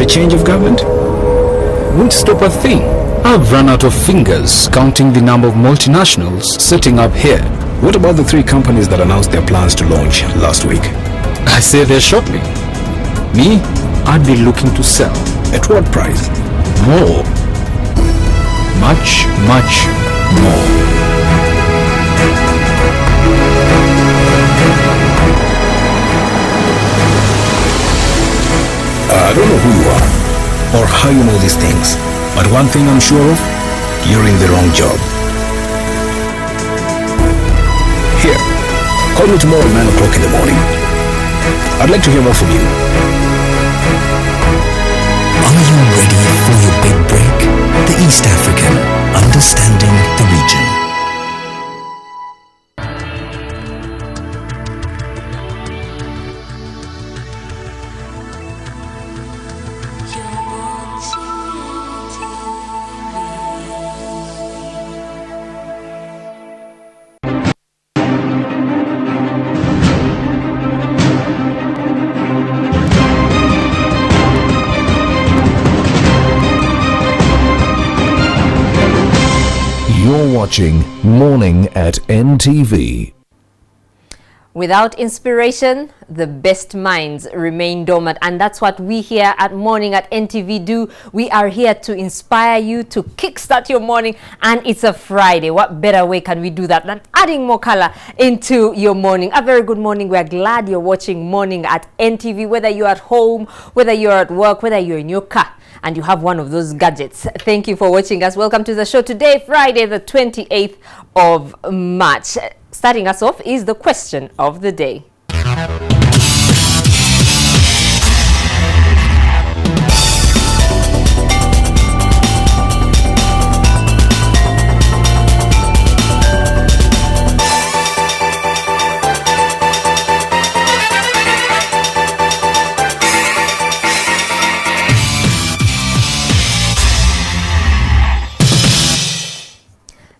change of government? Won't stop a thing. I've run out of fingers counting the number of multinationals setting up here. What about the 3 companies that announced their plans to launch last week? I say they're shortly. Me, I'd be looking to sell. At what price? More. Much, much more. I don't know who you are or how you know these things, but one thing I'm sure of, you're in the wrong job. Here, call me tomorrow at 9 o'clock in the morning. I'd like to hear more from you. Are you ready for your big break? The East African, understanding the region. You're watching Morning at NTV. Without inspiration, the best minds remain dormant, and that's what we here at Morning at NTV do. We are here to inspire you, to kickstart your morning, and it's a Friday. What better way can we do that than adding more color into your morning? A very good morning. We're glad you're watching Morning at NTV, whether you're at home, whether you're at work, whether you're in your car and you have one of those gadgets. Thank you for watching us. Welcome to the show today, Friday the 28th of March. Starting us off is the question of the day.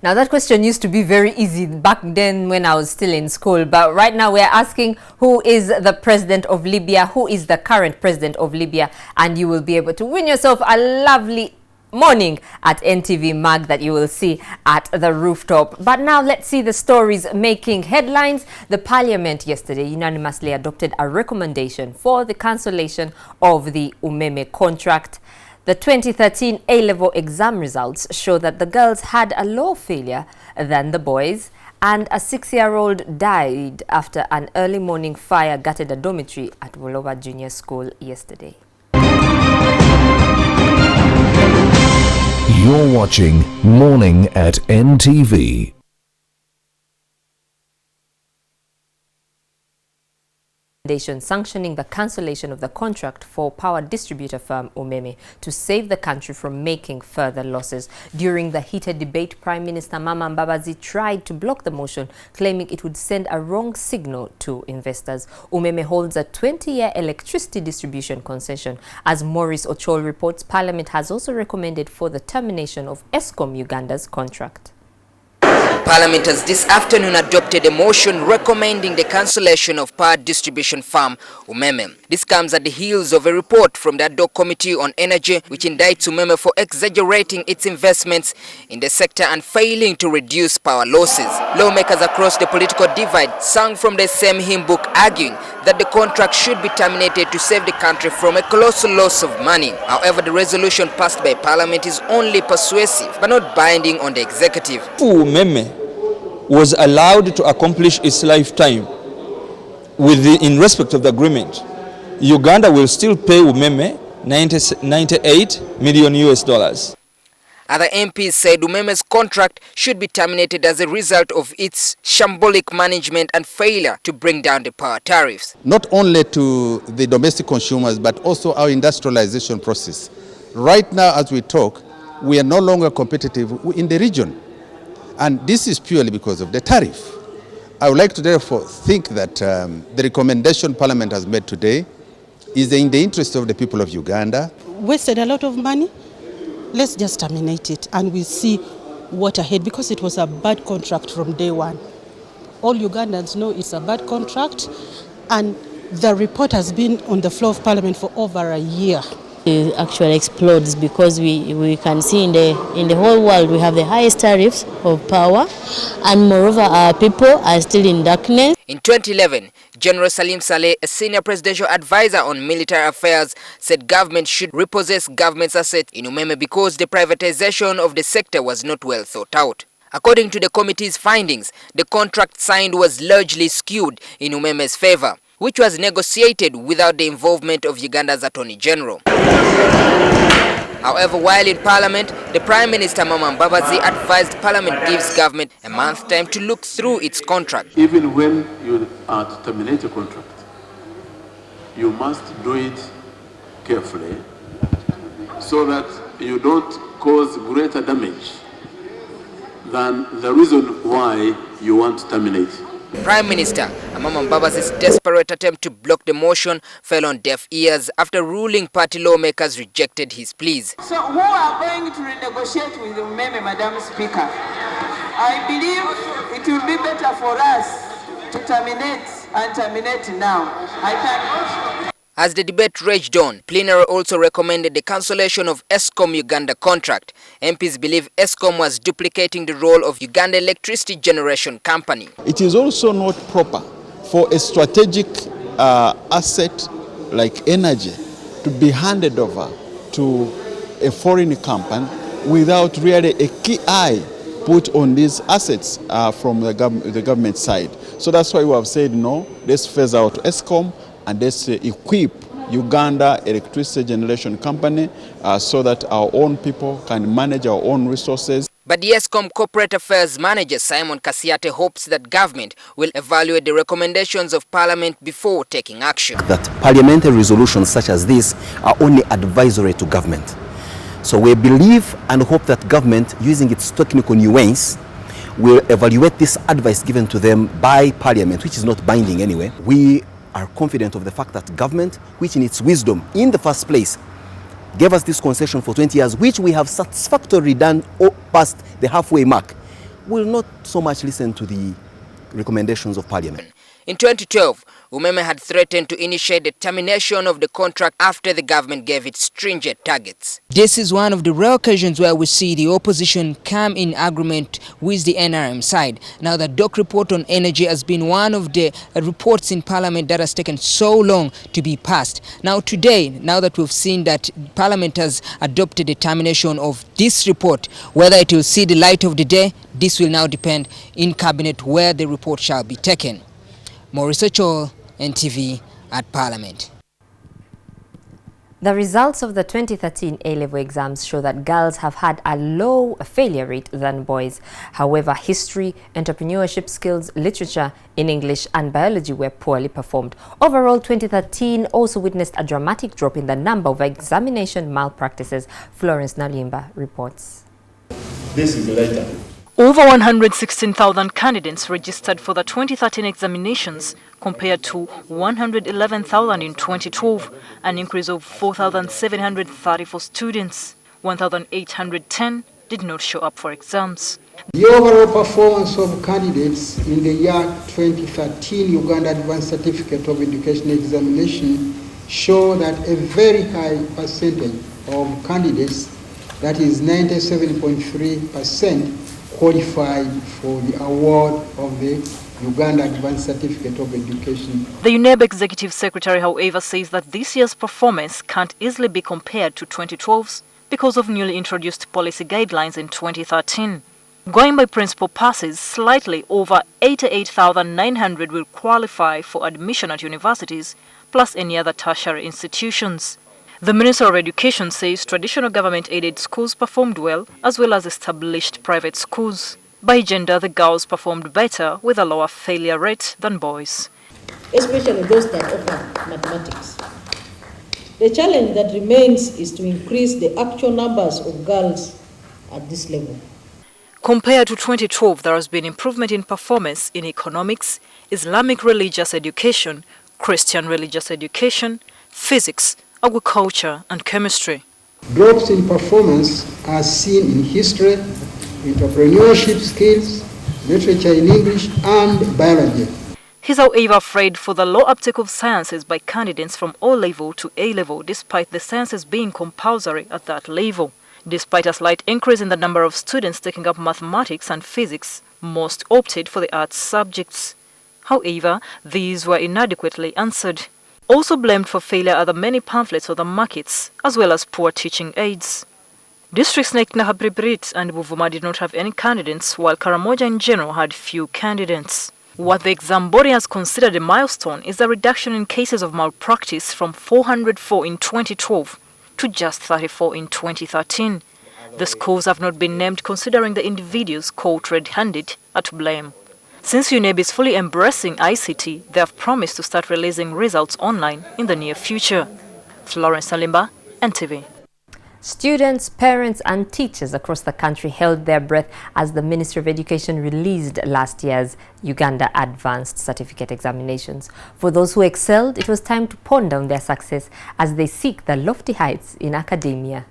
Now that question used to be very easy back then when I was still in school, but right now we're asking who is the president of Libya, who is the current president of Libya, and you will be able to win yourself a lovely Morning at NTV mug that you will see at the rooftop. But now let's see the stories making headlines. The Parliament yesterday unanimously adopted a recommendation for the cancellation of the Umeme contract. The 2013 A-level exam results show that the girls had a lower failure than the boys, and a 6-year-old died after an early morning fire gutted a dormitory at Wolova Junior School yesterday. You're watching Morning at NTV. Sanctioning the cancellation of the contract for power distributor firm Umeme to save the country from making further losses. During the heated debate, Prime Minister Mama Mbabazi tried to block the motion, claiming it would send a wrong signal to investors. Umeme holds a 20-year electricity distribution concession. As Maurice Ochol reports, Parliament has also recommended for the termination of Escom Uganda's contract. Parliament has this afternoon adopted a motion recommending the cancellation of power distribution firm Umeme. This comes at the heels of a report from the ad hoc committee on energy which indicts Umeme for exaggerating its investments in the sector and failing to reduce power losses. Lawmakers across the political divide sang from the same hymn book, arguing that the contract should be terminated to save the country from a colossal loss of money. However, the resolution passed by Parliament is only persuasive but not binding on the executive. Umeme was allowed to accomplish its lifetime in respect of the agreement. Uganda will still pay Umeme 98 million US dollars. Other MPs said Umeme's contract should be terminated as a result of its shambolic management and failure to bring down the power tariffs. Not only to the domestic consumers, but also our industrialization process. Right now, as we talk, we are no longer competitive in the region. And this is purely because of the tariff. I would like to therefore think that the recommendation Parliament has made today is in the interest of the people of Uganda. Wasted a lot of money. Let's just terminate it and we'll see what ahead, because it was a bad contract from day one. All Ugandans know it's a bad contract, and the report has been on the floor of Parliament for over a year. It actually explodes because we can see in the whole world we have the highest tariffs of power, and moreover our people are still in darkness. In 2011, General Salim Saleh, a senior presidential advisor on military affairs, said government should repossess government's assets in Umeme because the privatization of the sector was not well thought out. According to the committee's findings, the contract signed was largely skewed in Umeme's favor, which was negotiated without the involvement of Uganda's Attorney General. However, while in Parliament, the Prime Minister Mama Mbabazi advised Parliament gives government a month's time to look through its contract. Even when you are to terminate a contract, you must do it carefully so that you don't cause greater damage than the reason why you want to terminate. Prime Minister Mama Mbabazi's desperate attempt to block the motion fell on deaf ears after ruling party lawmakers rejected his pleas. So who are going to renegotiate with Umeme, Madam Speaker? I believe it will be better for us to terminate now. As the debate raged on, plenary also recommended the cancellation of Escom Uganda contract. MPs believe Escom was duplicating the role of Uganda Electricity Generation Company. It is also not proper for a strategic asset like energy to be handed over to a foreign company without really a key eye put on these assets from the government side. So that's why we have said no, let's phase out Escom and let's equip Uganda Electricity Generation Company so that our own people can manage our own resources. But the Escom Corporate Affairs Manager Simon Kasiate hopes that government will evaluate the recommendations of Parliament before taking action. That parliamentary resolutions such as this are only advisory to government. So we believe and hope that government, using its technical nuance, will evaluate this advice given to them by Parliament, which is not binding anyway. We are confident of the fact that government, which in its wisdom in the first place gave us this concession for 20 years, which we have satisfactorily done past the halfway mark, will not so much listen to the recommendations of Parliament. In 2012, Umeme had threatened to initiate the termination of the contract after the government gave it stringent targets. This is one of the rare occasions where we see the opposition come in agreement with the NRM side. Now, the DOC report on energy has been one of the reports in Parliament that has taken so long to be passed. Now today, now that we've seen that Parliament has adopted the termination of this report, whether it will see the light of the day, this will now depend in Cabinet where the report shall be taken. Maurice Ocho, NTV at Parliament. The results of the 2013 A-level exams show that girls have had a low failure rate than boys. However, history, entrepreneurship skills, literature in English and biology were poorly performed. Overall, 2013 also witnessed a dramatic drop in the number of examination malpractices. Florence Nalimba reports. This is the letter. Over 116,000 candidates registered for the 2013 examinations compared to 111,000 in 2012, an increase of 4,734 students. 1,810 did not show up for exams. The overall performance of candidates in the year 2013 Uganda Advanced Certificate of Education examination show that a very high percentage of candidates, that is 97.3%, qualified for the award of the Uganda Advanced Certificate of Education. The UNEB Executive Secretary, however, says that this year's performance can't easily be compared to 2012's because of newly introduced policy guidelines in 2013. Going by principal passes, slightly over 88,900 will qualify for admission at universities, plus any other tertiary institutions. The Minister of Education says traditional government-aided schools performed well, as well as established private schools. By gender, the girls performed better with a lower failure rate than boys. Especially those that offer mathematics. The challenge that remains is to increase the actual numbers of girls at this level. Compared to 2012, there has been improvement in performance in economics, Islamic religious education, Christian religious education, physics, agriculture and chemistry. Drops in performance are seen in history, entrepreneurship skills, literature in English and biology. He's however afraid for the low uptake of sciences by candidates from O-level to A-level, despite the sciences being compulsory at that level. Despite a slight increase in the number of students taking up mathematics and physics, most opted for the arts subjects. However, these were inadequately answered. Also blamed for failure are the many pamphlets on the markets, as well as poor teaching aids. Districts like Nahabribrit and Buvuma did not have any candidates, while Karamoja in general had few candidates. What the exam body has considered a milestone is the reduction in cases of malpractice from 404 in 2012 to just 34 in 2013. The schools have not been named considering the individuals caught red-handed at blame. Since UNEB is fully embracing ICT, they have promised to start releasing results online in the near future. Florence Salimba, NTV. Students, parents and teachers across the country held their breath as the Ministry of Education released last year's Uganda Advanced Certificate Examinations. For those who excelled, it was time to ponder on their success as they seek the lofty heights in academia.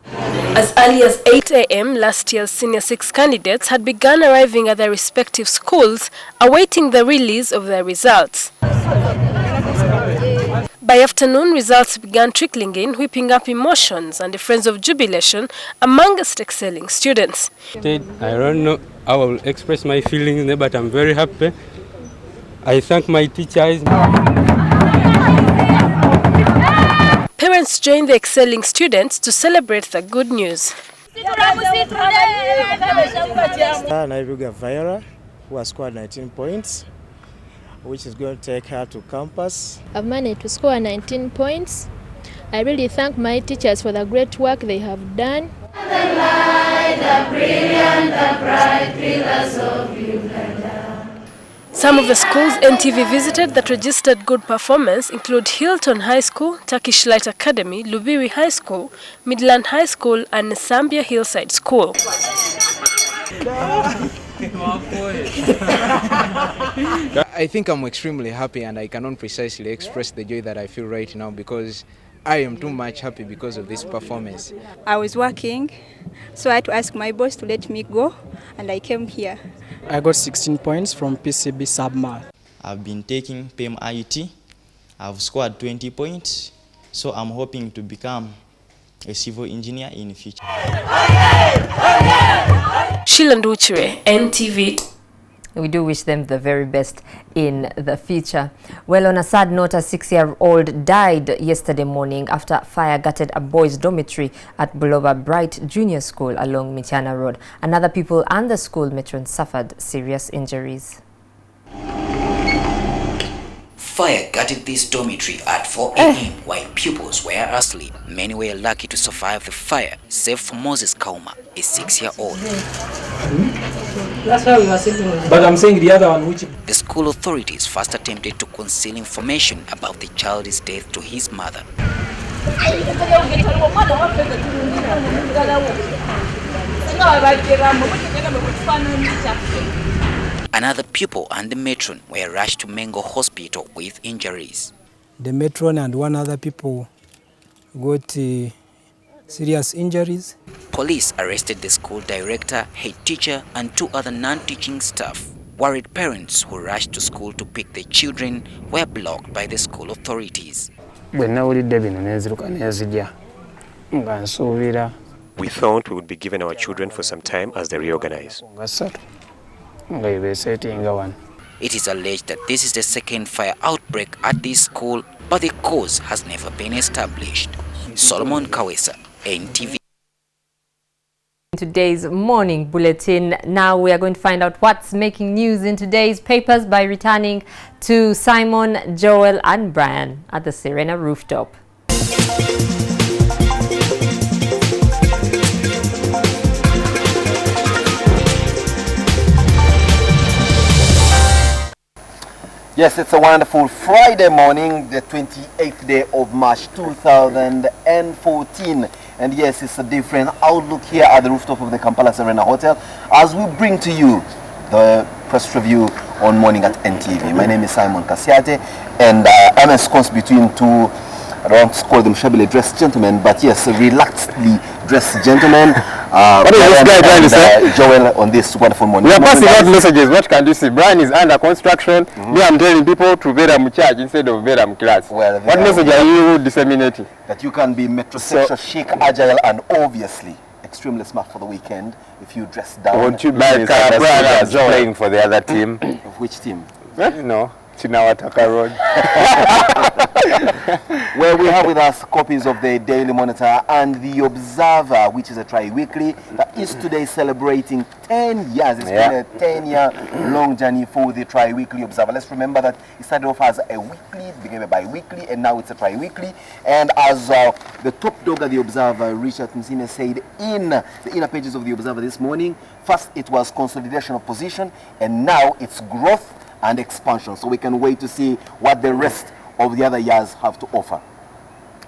As early as 8 a.m., last year's Senior 6 candidates had begun arriving at their respective schools, awaiting the release of their results. By afternoon, results began trickling in, whipping up emotions and a friends of jubilation amongst excelling students. I don't know how I will express my feelings, but I'm very happy. I thank my teachers. Parents joined the excelling students to celebrate the good news. Nairuga Viola, who has scored 19 points, which is going to take her to campus. I've managed to score 19 points. I really thank my teachers for the great work they have done. The light, the brilliant, the bright pillars of Uganda. Some of the schools NTV visited that registered good performance include Hilton High School, Turkish Light Academy, Lubiri High School, Midland High School and Sambia Hillside School. I think I'm extremely happy and I cannot precisely express the joy that I feel right now because I am too much happy because of this performance. I was working, so I had to ask my boss to let me go and I came here. I got 16 points from PCB Submar. I've been taking PEM IUT. I've scored 20 points, so I'm hoping to become a civil engineer in the future. Shilanduchere, NTV. We do wish them the very best in the future. Well, on a sad note, a 6-year-old died yesterday morning after fire gutted a boys' dormitory at Buloba Bright Junior School along Michana Road. Another pupil and the school matron suffered serious injuries. Fire gutted this dormitory at 4 a.m. while pupils were asleep. Many were lucky to survive the fire, save for Moses Kauma, a 6-year-old. That's why we were sitting. But I'm saying the other one, which... The school authorities first attempted to conceal information about the child's death to his mother. Another pupil and the matron were rushed to Mengo Hospital with injuries. The matron and one other people got serious injuries. Police arrested the school director, head teacher, and 2 other non-teaching staff. Worried parents who rushed to school to pick their children were blocked by the school authorities. We thought we would be giving our children for some time as they reorganize. It is alleged that this is the second fire outbreak at this school, but the cause has never been established. Solomon Kawesa, NTV. Today's morning bulletin. Now we are going to find out what's making news in today's papers by returning to Simon, Joel and Brian at the Serena rooftop. Yes, it's a wonderful Friday morning, the 28th day of March 2014. And yes, it's a different outlook here at the rooftop of the Kampala Serena Hotel as we bring to you the press review on Morning at NTV. My name is Simon Kasiate and I'm ensconced between 2, I don't want to call them shabbily dressed gentlemen, but yes, relaxedly dressed gentlemen. What is this guy trying to say? Joel on this wonderful morning. We are passing out messages. What can you see? Brian is under construction. Me, I'm telling people to Veram church instead of Veram class. Well, what message are you disseminating? That you can be metrosexual, chic, agile, and obviously extremely smart for the weekend if you dress down. Won't you be Brian playing for the other team? Of which team? No. Chinawataka Road. Where we have with us copies of the Daily Monitor and the Observer, which is a tri-weekly that is today celebrating 10 years. It's been a 10-year long journey for the tri-weekly Observer. Let's remember that it started off as a weekly, it became a bi-weekly, and now it's a tri-weekly. And as the top dog at the Observer, Richard Msime, said in the inner pages of the Observer this morning, first it was consolidation of position, and now it's growth and expansion. So we can wait to see what the rest of the other years have to offer.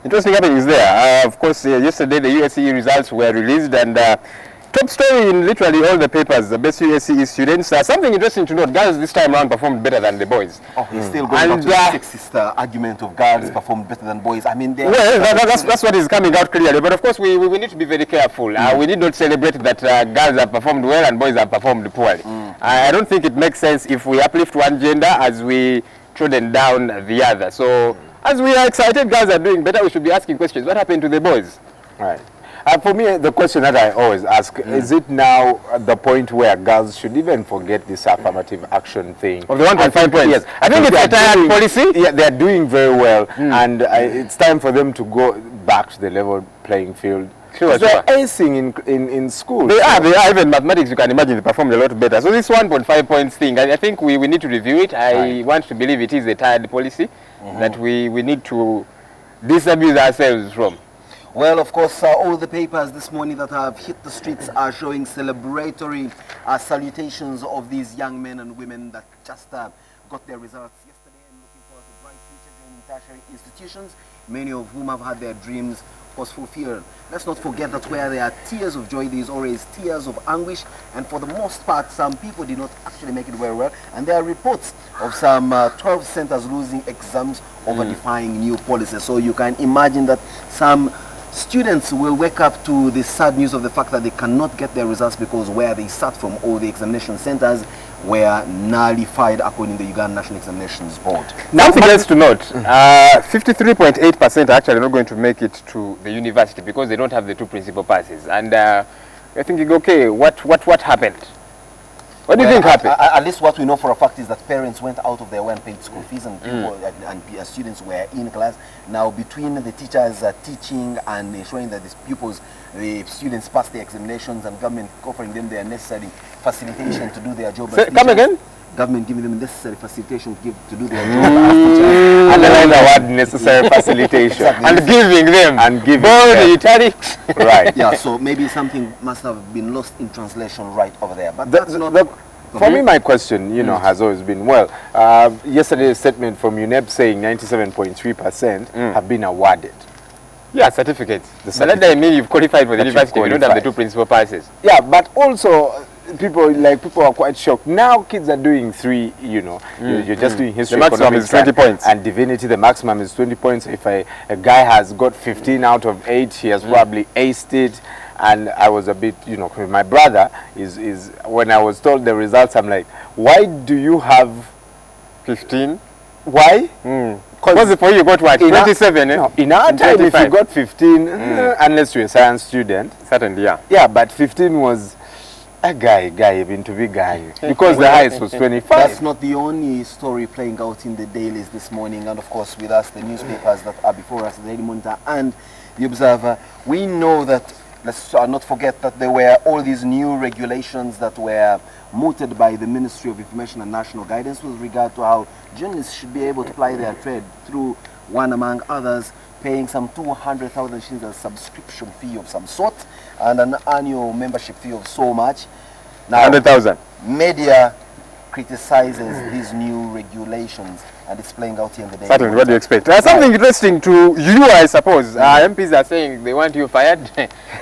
Interesting happenings there. Of course, yesterday the USCE results were released, and top story in literally all the papers, the best USCE students. Something interesting to note, girls this time around performed better than the boys. Oh, he's still going back to the sexist argument of girls performed better than boys. I mean, well, that's what is coming out clearly. But of course, we need to be very careful. We need not celebrate that girls have performed well and boys have performed poorly. I don't think it makes sense if we uplift one gender as we trodden down the other. So, as we are excited, girls are doing better, we should be asking questions. What happened to the boys? Right. For me, the question that I always ask, is it now at the point where girls should even forget this affirmative action thing? Of the 1.5 points? Yes. I think it's a tired policy. Yeah, they're doing very well, and it's time for them to go back to the level playing field. Sure. They're acing in school. They are. Even mathematics, you can imagine, they performed a lot better. So this 1.5 points thing, I think we need to review it. I want to believe it is a tired policy that we need to disabuse ourselves from. Well, of course, all the papers this morning that have hit the streets are showing celebratory salutations of these young men and women that just got their results yesterday and looking forward to bright futures in tertiary institutions, many of whom have had their dreams, of course, fulfilled. Let's not forget that where there are tears of joy, there is always tears of anguish, and for the most part, some people did not actually make it very well, and there are reports of some 12 centers losing exams over defying new policies. So you can imagine that some students will wake up to the sad news of the fact that they cannot get their results because where they sat from all the examination centers were nullified according to the Uganda National Examinations Board. Something else to note, 53.8% are actually not going to make it to the university because they don't have the two principal passes. And I think, okay, what happened? What do you think happened? At least what we know for a fact is that parents went out of their unpaid school fees and people and students were in class. Now between the teachers teaching and ensuring that the students pass the examinations and government offering them their necessary facilitation to do their job. Come again? Government giving them necessary facilitation to do their job as teachers. Underline the word necessary facilitation. And giving them. And giving the italics. Right. Yeah, so maybe something must have been lost in translation right over there. But that's not... For me, my question, has always been, well, yesterday's statement from UNEP saying 97.3% have been awarded. Yeah, certificates. But that means you've qualified for the university, you don't have the two principal passes. Yeah, but also... People are quite shocked. Now kids are doing 3, you're just doing history. The maximum is 20 points. And divinity, the maximum is 20 points. If a guy has got 15 out of 8, he has probably aced it. And I was a bit, my brother is when I was told the results, I'm like, why do you have 15? Why? Because for you got what? 27, In our time, if you got 15, unless you're a science student. Certainly, yeah. Yeah, but 15 was... a guy, even to be guy, because the highest was 25. That's not the only story playing out in the dailies this morning, and of course with us, the newspapers that are before us, the Daily Monitor and the Observer. We know that, let's not forget that there were all these new regulations that were mooted by the Ministry of Information and National Guidance with regard to how journalists should be able to ply their trade through, one among others, paying some 200,000 shillings as a subscription fee of some sort and an annual membership fee of so much. Now, 100,000. Media criticizes these new regulations and it's playing out here in the day. Certainly, what do you expect? Something interesting to you, I suppose. MPs are saying they want you fired.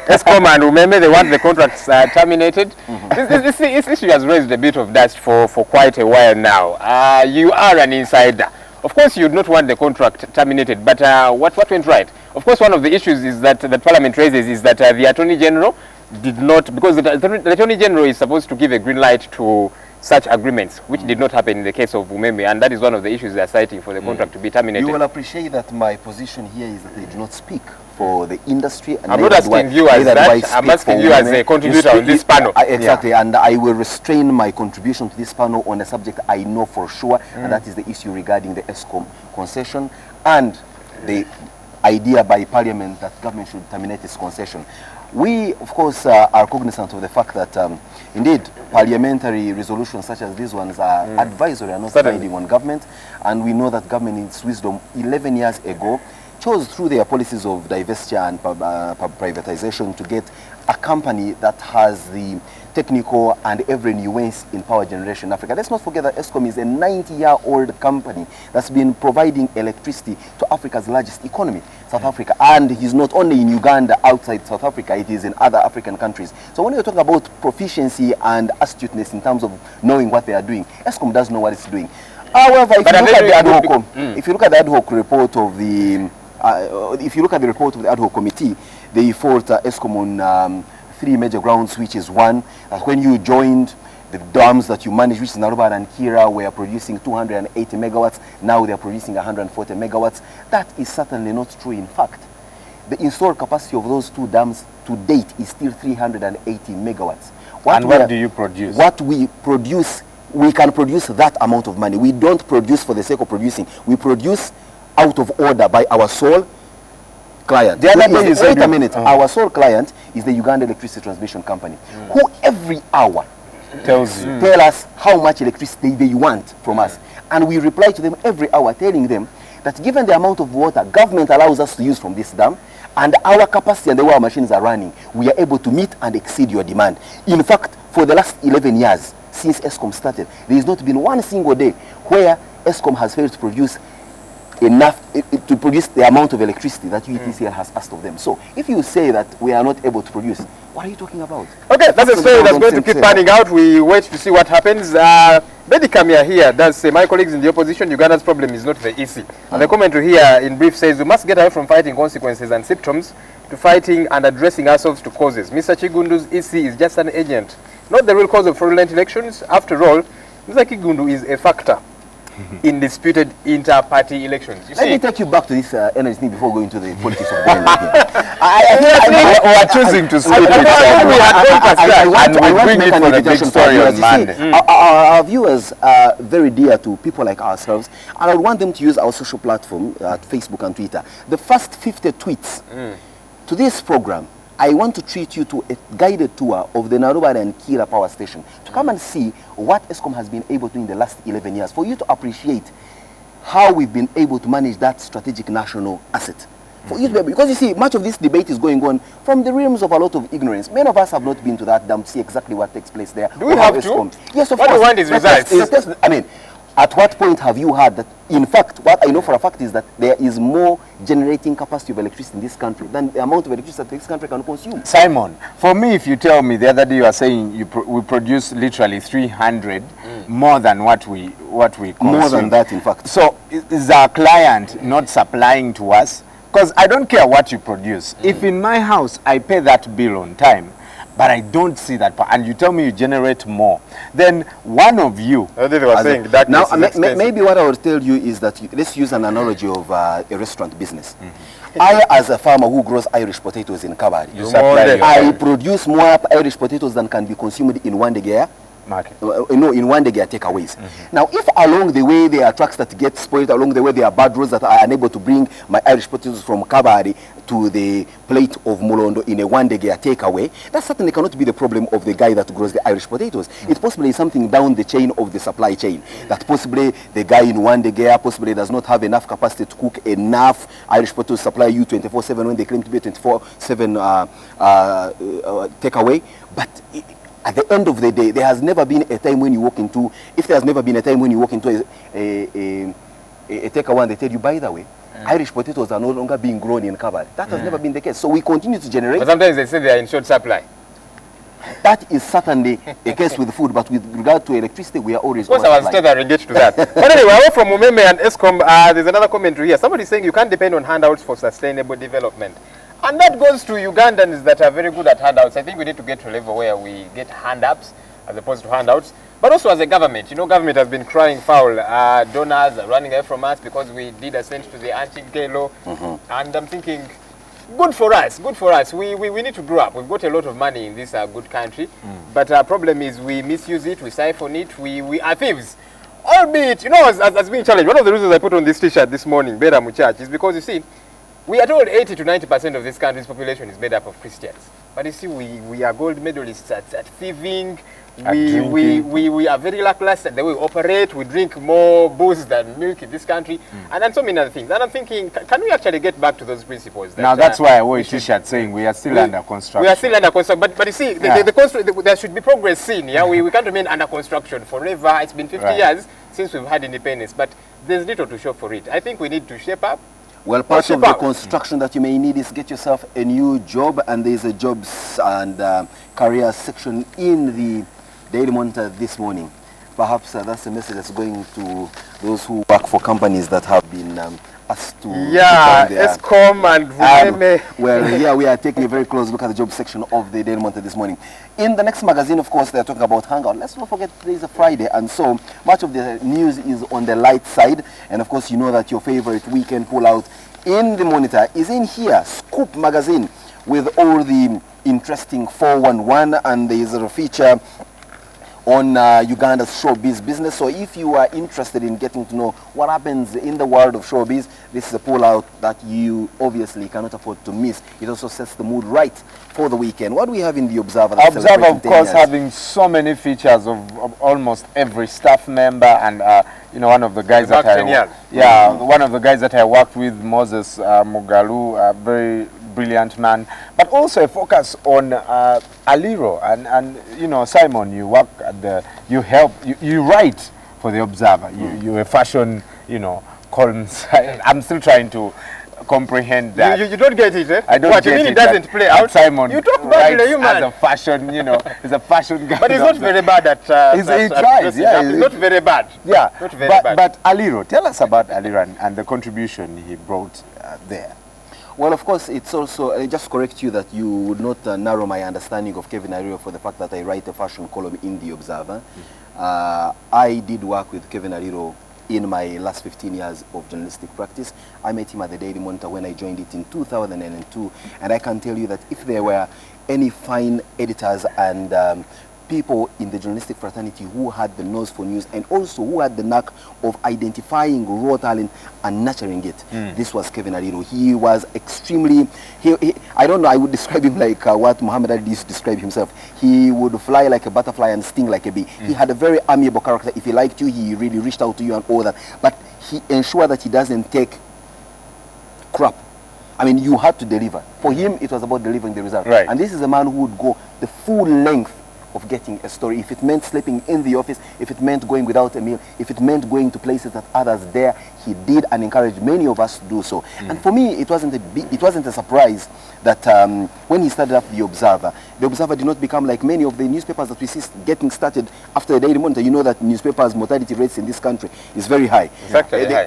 Escom and Umeme, they want the contracts terminated. This issue has raised a bit of dust for quite a while now. You are an insider. Of course, you would not want the contract terminated, but what went right? Of course, one of the issues is that Parliament raises is that the Attorney General did not, because the Attorney General is supposed to give a green light to such agreements, which did not happen in the case of Umeme, and that is one of the issues they are citing for the contract to be terminated. You will appreciate that my position here is that I do not speak for the industry. And I'm not asking you as that, I'm asking you as a contributor on this panel. Exactly, and I will restrain my contribution to this panel on a subject I know for sure, and that is the issue regarding the Escom concession and the idea by Parliament that government should terminate its concession. We, of course, are cognizant of the fact that, indeed, parliamentary resolutions such as these ones are advisory and not binding on government, and we know that government in its wisdom 11 years ago chose through their policies of divestiture and privatization to get a company that has the technical and every nuance in power generation in Africa. Let's not forget that Escom is a 90-year-old company that's been providing electricity to Africa's largest economy, South Africa. And he's not only in Uganda, outside South Africa, it is in other African countries. So when you talk about proficiency and astuteness in terms of knowing what they are doing, Escom does know what it's doing. However, if you look at the ad hoc report of the ad hoc committee, they fought Escom on 3 major grounds, which is one, when you joined the dams that you manage, which is Naroba and Kira, were producing 280 megawatts. Now they are producing 140 megawatts. That is certainly not true. In fact, the installed capacity of those 2 dams to date is still 380 megawatts. What do you produce? What we produce, we can produce that amount of money. We don't produce for the sake of producing. We produce out of order by our sole client. Wait a minute. Our sole client is the Uganda Electricity Transmission Company, who every hour tell us how much electricity they want from us. And we reply to them every hour telling them that given the amount of water government allows us to use from this dam, and our capacity and the way our machines are running, we are able to meet and exceed your demand. In fact, for the last 11 years, since Escom started, there has not been one single day where Escom has failed to produce enough to produce the amount of electricity that UETCL has asked of them. So if you say that we are not able to produce, what are you talking about? Okay, that's a story that's going to keep panning out. We wait to see what happens. Betty Kamia here does say, my colleagues in the opposition, Uganda's problem is not the EC. And the commentary here in brief says, we must get away from fighting consequences and symptoms to fighting and addressing ourselves to causes. Mr. Chigundu's EC is just an agent, not the real cause of fraudulent elections. After all, Mr. Chigundu is a factor in disputed inter-party elections. Let me take you back to this energy thing before going to the politics of the We are choosing to speak. I want to make an invitation for our viewers are very dear to people like ourselves, and I want them to use our social platform at Facebook and Twitter. The first 50 tweets to this program, I want to treat you to a guided tour of the Naroba and Kira power station to come and see what Escom has been able to do in the last 11 years, for you to appreciate how we've been able to manage that strategic national asset. For you to be able, because you see, much of this debate is going on from the realms of a lot of ignorance. Many of us have not been to that dam to see exactly what takes place there. Do we have to? Yes, of course. What we want is results. I mean, at what point have you heard that, in fact, what I know for a fact is that there is more generating capacity of electricity in this country than the amount of electricity that this country can consume? Simon, for me, if you tell me the other day you are saying we produce literally 300 more than what we consume. More than that, in fact. So is our client not supplying to us? Because I don't care what you produce. If in my house I pay that bill on time, but I don't see that, and you tell me you generate more, then one of you... Now, maybe what I will tell you is that, let's use an analogy of a restaurant business. I, as a farmer who grows Irish potatoes in Kabari, I produce more Irish potatoes than can be consumed in one day market. In one day takeaways. Now, if along the way there are trucks that get spoiled, along the way there are bad roads that are unable to bring my Irish potatoes from Kabari to the plate of Molondo in a one day takeaway, that certainly cannot be the problem of the guy that grows the Irish potatoes. It possibly is something down the chain of the supply chain, that possibly the guy in one day possibly does not have enough capacity to cook enough Irish potatoes to supply you 24/7 when they claim to be 24/7 takeaway. But at the end of the day, there has never been a time when you walk into, if there has never been a time when you walk into a takeaway and they tell you, by the way, Irish potatoes are no longer being grown in Kabari. That has never been the case. So we continue to generate. But sometimes they say they are in short supply. That is certainly a case with food, but with regard to electricity, we are always. Of course, I was still engaged to that. But anyway, away from Umeme and Escom, there's another commentary here. Somebody saying you can't depend on handouts for sustainable development. And that goes to Ugandans that are very good at handouts. I think we need to get to a level where we get hand-ups as opposed to handouts. But also as a government, government has been crying foul. Donors are running away from us because we did a cent to the anti-gay law. And I'm thinking, good for us, good for us. We need to grow up. We've got a lot of money in this good country. But our problem is we misuse it, we siphon it, we are thieves. Albeit, as being challenged, one of the reasons I put on this t-shirt this morning, Bera Muchach, is because you see, we are told 80 to 90% of this country's population is made up of Christians. But you see, we are gold medalists at thieving. We are very lackluster the way we operate. We drink more booze than milk in this country, and so many other things. And I'm thinking, can we actually get back to those principles? Now that's why I wore a t-shirt saying we are still under construction. We are still under construction, but you see, there should be progress seen. Yeah, we can't remain under construction forever. It's been 50 years since we've had independence, but there's little to show for it. I think we need to shape up. Well, part of the construction that you may need is get yourself a new job, and there's a jobs and career section in the Daily Monitor this morning. Perhaps that's a message that's going to those who work for companies that have been asked to... Yeah, Escom and well, yeah, we are taking a very close look at the job section of the Daily Monitor this morning. In the next magazine, of course, they're talking about Hangout. Let's not forget today is a Friday, and so much of the news is on the light side. And of course, you know that your favorite weekend pullout in the Monitor is in here, Scoop magazine, with all the interesting 411, and there is a feature on Uganda's showbiz business. So if you are interested in getting to know what happens in the world of showbiz, this is a pullout that you obviously cannot afford to miss. It also sets the mood right for the weekend. What do we have in the Observer? Observer, of course, having so many features of almost every staff member, and one of the guys that one of the guys that I worked with, Moses Mugalu, a very brilliant man, but also a focus on Aliro and Simon. You work at you write for the Observer. You're a fashion columns. I'm still trying to comprehend that. You don't get it, eh? I don't what get you mean it. It doesn't play out? Simon, you talk about it as a fashion, he's a fashion guy. But he's not very bad at. He tries, yeah. He's not very bad. Yeah, not very bad. But Aliro, tell us about Aliro and the contribution he brought there. Well, of course, it's also, just correct you that you would not narrow my understanding of Kevin Aliro for the fact that I write a fashion column in the Observer. I did work with Kevin Aliro in my last 15 years of journalistic practice. I met him at the Daily Monitor when I joined it in 2002, and I can tell you that if there were any fine editors and people in the journalistic fraternity who had the nose for news and also who had the knack of identifying raw talent and nurturing it, this was Kevin Aliro. He was extremely, I don't know, I would describe him like what Muhammad Ali used to describe himself. He would fly like a butterfly and sting like a bee. He had a very amiable character. If he liked you, he really reached out to you and all that. But he ensured that he doesn't take crap. I mean, you had to deliver. For him, it was about delivering the result. Right. And this is a man who would go the full length of getting a story. If it meant sleeping in the office, if it meant going without a meal, if it meant going to places that others dare, he did and encouraged many of us to do so. And for me, it wasn't a surprise that when he started up the Observer did not become like many of the newspapers that we see getting started after the Daily Monitor. You know that newspapers' mortality rates in this country is very high.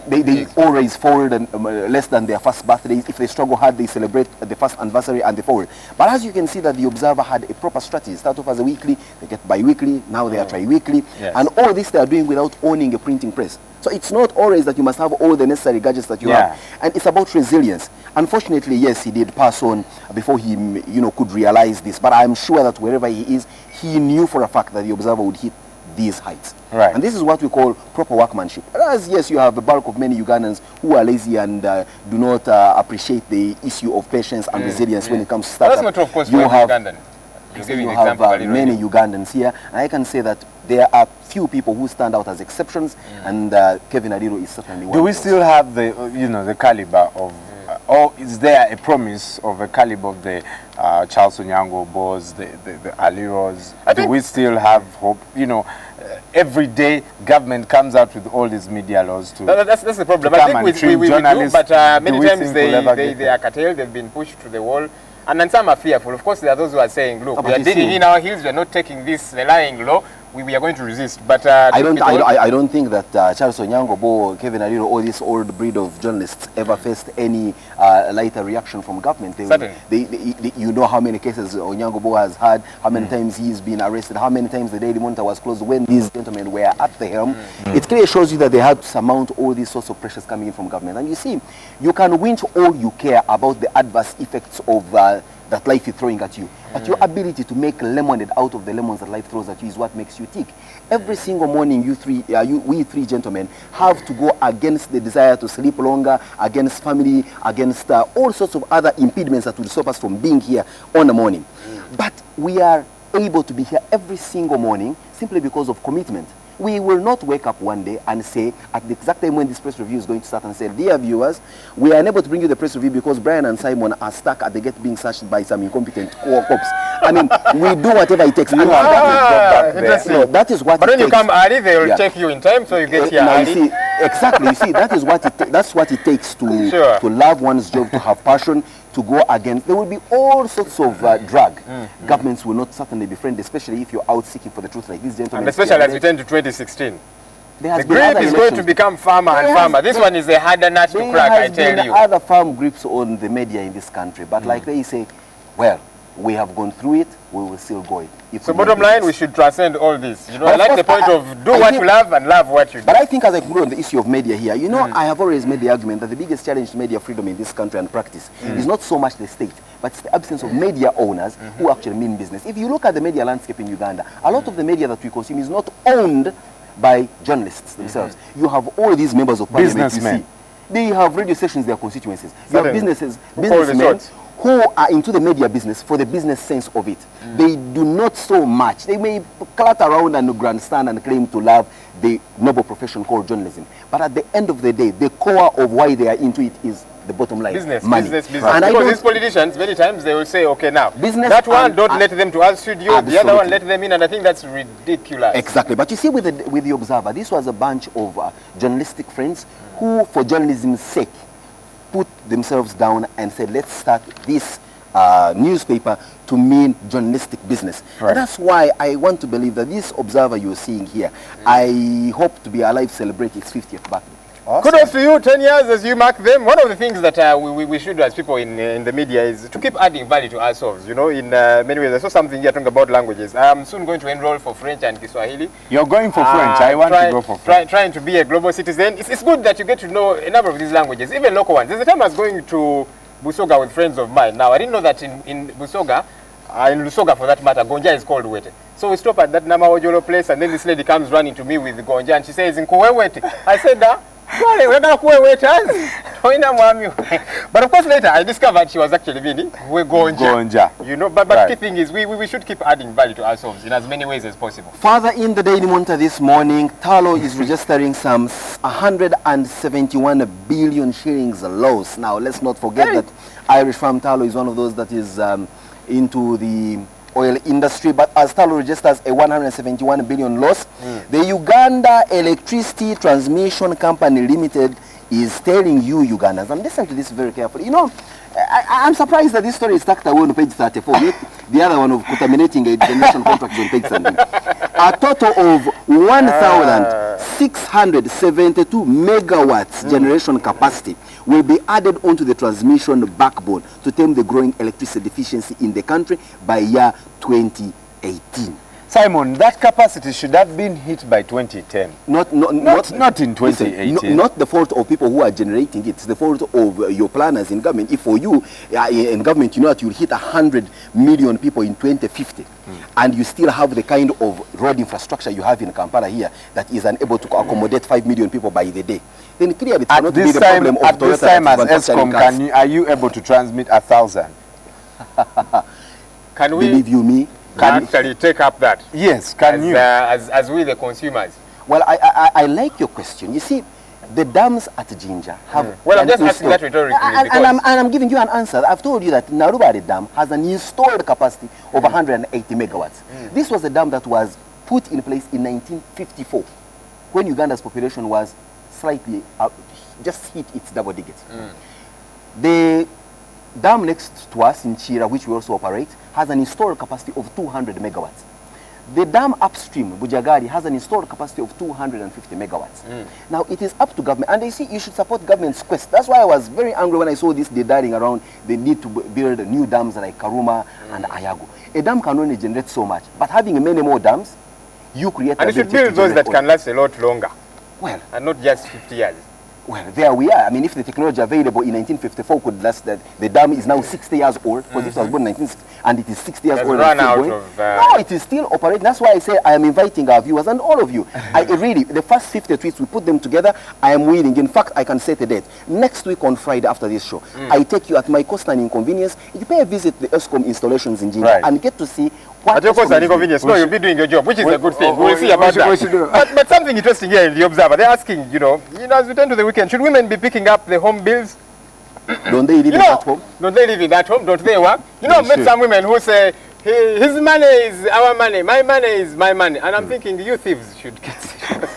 They always fold less than their first birthdays. If they struggle hard, they celebrate the first anniversary and they fold. But as you can see that the Observer had a proper strategy. Start off as a weekly, they get bi-weekly, now they are tri-weekly. And all this they are doing without owning a printing press. So it's not always that you must have all the necessary gadgets that you have. And it's about resilience. Unfortunately, yes, he did pass on before he could realize this. But I'm sure that wherever he is, he knew for a fact that the Observer would hit these heights. Right. And this is what we call proper workmanship. Whereas, yes, you have a bulk of many Ugandans who are lazy and do not appreciate the issue of patience and resilience when it comes to startup. That's not true, of course, for Ugandan. You have many Ugandans here, and I can say that there are few people who stand out as exceptions, and Kevin Aliro is certainly one. Do we still have the, the caliber of, or is there a promise of a caliber of the Charles Onyango Boys, the Aliros? Do we still have hope? Every day government comes out with all these media laws to. That's the problem. I think we do, but many times they are curtailed. They've been pushed to the wall. And then some are fearful. Of course, there are those who are saying, look, we are digging in our heels, we are not taking this relying law. we are going to resist. But I don't think that Charles Onyango Bo, Kevin Adiro, all this old breed of journalists ever faced any lighter reaction from government. You know how many cases Onyango Bo has had, how many times he's been arrested, how many times the Daily Monitor was closed when these gentlemen were at the helm. It clearly shows you that they had to surmount all these sorts of pressures coming in from government. And you see, you can winch all you care about the adverse effects of that life is throwing at you. But your ability to make lemonade out of the lemons that life throws at you is what makes you tick. Every single morning, we three gentlemen have to go against the desire to sleep longer, against family, against all sorts of other impediments that will stop us from being here on the morning. But we are able to be here every single morning simply because of commitment. We will not wake up one day and say, at the exact time when this press review is going to start, and say, dear viewers, we are unable to bring you the press review because Brian and Simon are stuck at the gate being searched by some incompetent cops. I mean, we do whatever it takes. That is what. But when you come early, they will check you in time, so you get here early. You see, exactly. You see, that is what that's what it takes to love one's job, to have passion, to go against. There will be all sorts of drag. Governments will not certainly be friendly, especially if you're out seeking for the truth like these gentlemen. And especially as we turn to 2016. The grape is going to become farmer and farmer. This one is a harder nut to crack, I tell you. There have been other farm grips on the media in this country, but like they say, well, we have gone through it, we will still go it. So bottom line, we should transcend all this. You know, I like the point of do what you love and love what you do. But I think as I conclude on the issue of media here, you know, I have always made the argument that the biggest challenge to media freedom in this country and practice is not so much the state, but it's the absence of media owners who actually mean business. If you look at the media landscape in Uganda, a lot of the media that we consume is not owned by journalists themselves. You have all these members of parliament, businessmen. They have radio stations, their constituencies. You have businessmen who are into the media business for the business sense of it. They do not so much. They may clutter around and grandstand and claim to love the noble profession called journalism. But at the end of the day, the core of why they are into it is the bottom line. Business. And because these politicians, many times they will say, okay, now, that one, don't let them to our studio, the other one, let them in, and I think that's ridiculous. Exactly. But you see, with the Observer, this was a bunch of journalistic friends who, for journalism's sake, put themselves down and said, let's start this newspaper to mean journalistic business. And that's why I want to believe that this Observer you're seeing here, I hope to be alive to celebrate its 50th birthday. Awesome. Kudos to you, 10 years as you mark them. One of the things that we should do as people in the media is to keep adding value to ourselves, you know, in many ways. I saw something here talking about languages. I'm soon going to enroll for French and Kiswahili. You're going for French. I want to go for French. Trying to be a global citizen. It's good that you get to know a number of these languages, even local ones. There's a time I was going to Busoga with friends of mine. Now, I didn't know that in Busoga, in Lusoga for that matter, Gonja is called Wete. So we stop at that Namaojolo place, and then this lady comes running to me with Gonja, and she says, Nkuwewete. I said, but of course later I discovered she was actually meaning Gonja. You know, but key thing is we should keep adding value to ourselves in as many ways as possible. Further in the Daily Monitor this morning, Talo is registering some 171 billion shillings loss. Now let's not forget that Irish firm Talo is one of those that is into the oil industry, but as Talo registers a 171 billion loss, the Uganda Electricity Transmission Company Limited is telling you Ugandans, and listen to this very carefully. You know, I'm surprised that this story is tucked away on page 34. The other one of contaminating a generation contract is on page 17. A total of 1,672 megawatts generation capacity will be added onto the transmission backbone to tame the growing electricity deficiency in the country by year 2018. Simon, that capacity should have been hit by 2010. Not in 2018. Listen, not the fault of people who are generating it. It's the fault of your planners in government. If for you, in government, you know that you'll hit 100 million people in 2050, and you still have the kind of road infrastructure you have in Kampala here that is unable to accommodate 5 million people by the day, then clearly it cannot be the problem of Toyota. At this time, as Escom, are you able to transmit 1,000? Can we? Believe you me. Can actually take up that? Yes, you? As we the consumers. Well, I like your question. You see, the dams at Jinja have... Well, I'm just asking that rhetorically. And I'm giving you an answer. I've told you that Narubari Dam has an installed capacity of 180 megawatts. This was a dam that was put in place in 1954, when Uganda's population was slightly, just hit its double digits. The dam next to us in Chira, which we also operate, has an installed capacity of 200 megawatts. The dam upstream, Bujagari, has an installed capacity of 250 megawatts. Now, it is up to government, and they see you should support government's quest. That's why I was very angry when I saw this darting around the need to build new dams like Karuma and Ayago. A dam can only generate so much, but having many more dams, you create... And you should build those that can last a lot longer. Well, and not just 50 years. Well, there we are. I mean, if the technology available in 1954 could last, that the dam is now 60 years old, because it was born in 1960, and it is 60 years old. Run out of, no, it is still operating. That's why I say I am inviting our viewers and all of you. I really, the first 50 tweets, we put them together. I am willing. In fact, I can set a date. Next week on Friday after this show, I take you at my cost and inconvenience. You pay a visit the Escom installations in Jinja and get to see what... At your cost and inconvenience, no, you'll be doing your job, which is a good thing. We'll see about that. But something interesting here in the Observer, they're asking, you know, as we turn to the weekend, should women be picking up the home bills? Don't they live in that home? Don't they live in that home? Don't they work? You know, I've met some women who say, his money is our money, my money is my money. And I'm thinking, you thieves should get serious.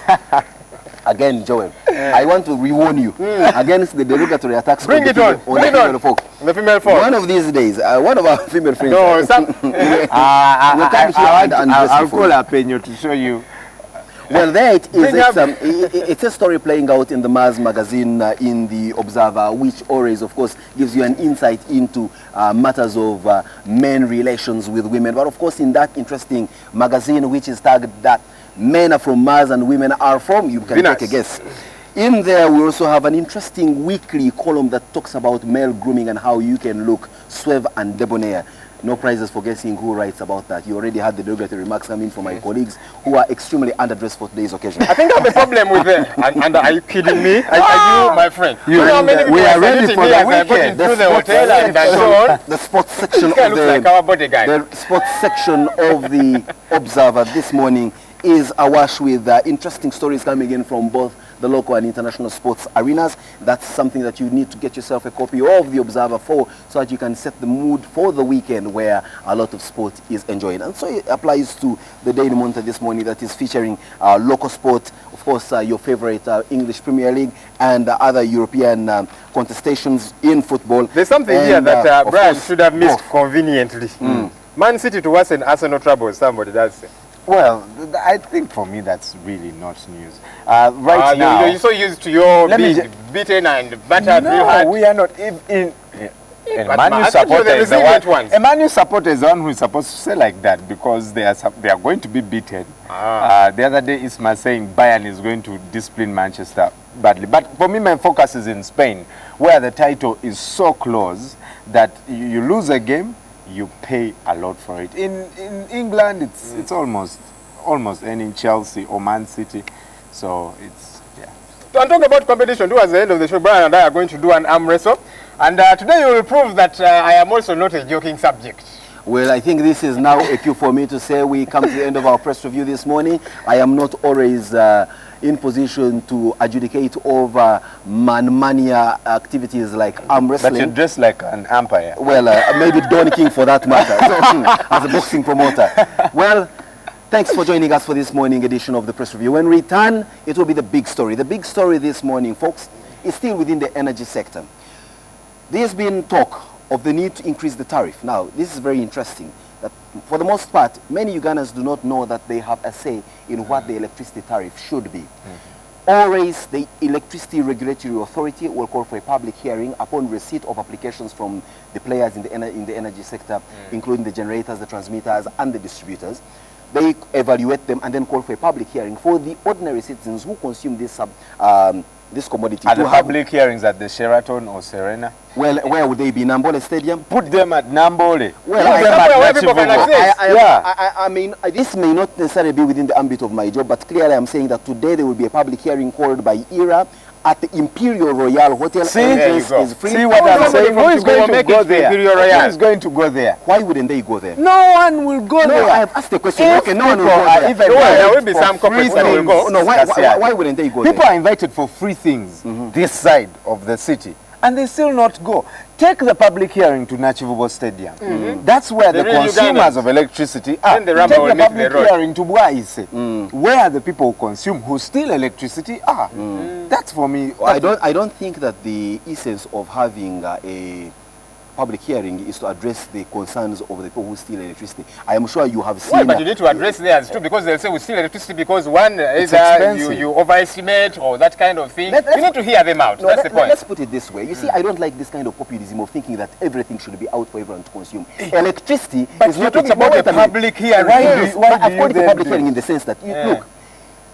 Again, Joel, I want to re-warn you against the derogatory attacks on the female folk. The female folk. One of these days, one of our female friends... No, I'll call up Penyo to show you. Well, there it is. It's a story playing out in the Mars magazine in the Observer, which always, of course, gives you an insight into matters of men relations with women. But, of course, in that interesting magazine, which is tagged that men are from Mars and women are from, you can take a guess. In there, we also have an interesting weekly column that talks about male grooming and how you can look suave and debonair. No prizes for guessing who writes about that. You already had the derogatory remarks coming from my colleagues who are extremely underdressed for today's occasion. I think I have a problem with them. And are you kidding me? Are you, my friend? We are ready for the weekend. The sports section of the sports section of the Observer this morning is awash with interesting stories coming in from both the local and international sports arenas. That's something that you need to get yourself a copy of the Observer for, so that you can set the mood for the weekend where a lot of sport is enjoyed. And so it applies to the Daily Monitor this morning, that is featuring local sport, of course, your favorite English Premier League and other European contestations in football. There's something here that Brian should have missed conveniently. Man City to worsen Arsenal troubles, somebody does say. Well, I think for me that's really not news. Right now, you're so used to your being beaten and battered. No, we are not. A Man U supporter is the one who is supposed to say like that, because they are going to be beaten. The other day, Isma saying Bayern is going to discipline Manchester badly. But for me, my focus is in Spain, where the title is so close that you lose a game, you pay a lot for it. In England, it's almost any Chelsea or Man City, so it's And talk about competition. Towards the end of the show, Brian and I are going to do an arm wrestle, and today you will prove that I am also not a joking subject. Well, I think this is now a cue for me to say we come to the end of our press review this morning. I am not always in position to adjudicate over man-mania activities like arm wrestling. But you dress like an umpire. Well, maybe Don King for that matter, as a boxing promoter. Well, thanks for joining us for this morning edition of the Press Review. When we return, it will be the big story. The big story this morning, folks, is still within the energy sector. There's been talk of the need to increase the tariff. Now, this is very interesting. That for the most part, many Ugandans do not know that they have a say in what the electricity tariff should be. Always, the Electricity Regulatory Authority will call for a public hearing upon receipt of applications from the players in the energy sector, including the generators, the transmitters, and the distributors. They evaluate them and then call for a public hearing for the ordinary citizens who consume this this commodity. Are the public hearings at the Sheraton or Serena? Well, where would they be? Nambole Stadium? Put them at Nambole. I mean, this may not necessarily be within the ambit of my job, but clearly I'm saying that today there will be a public hearing called by ERA at the Imperial Royal Hotel. Is free. See what I'm saying? Who is going to go there? Who is going to go there? Why wouldn't they go there? No one will go there. No, I have asked the question. Okay, no one will go there. There will be some companies that will go. No, why wouldn't they go there? People are invited for free things this side of the city, and they still not go. Take the public hearing to Nachivubo Stadium. That's where the consumers of electricity are. Take the public hearing to Bwaise, where the people who consume, who steal electricity are. That's for me. I don't think that the essence of having public hearing is to address the concerns of the people who steal electricity. I am sure you have seen. Well, but you need to address theirs too, because they'll say we steal electricity because one either you overestimate or that kind of thing. You need to hear them out. No, that's the point. Let's put it this way. You see, I don't like this kind of populism of thinking that everything should be out for everyone to consume. Electricity is not talking about a public hearing. I've called it a public hearing in the sense that look,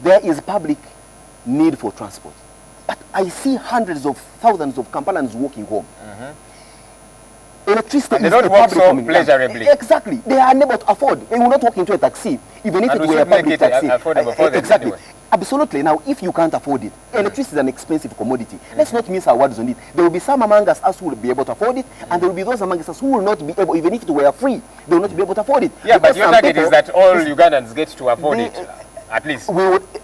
there is public need for transport. But I see hundreds of thousands of Kampalans walking home. Electricity and they is don't a walk public so pleasurably. Exactly. They are unable to afford. They will not walk into a taxi, even if and it were a public taxi. Affordable for them exactly. Anyway. Absolutely. Now, if you can't afford it, electricity is an expensive commodity. Let's not mince our words on it. There will be some among us who will be able to afford it, and there will be those among us who will not be able, even if it were free, they will not be able to afford it. Yeah, because but your target is that all Ugandans get to afford it, at least.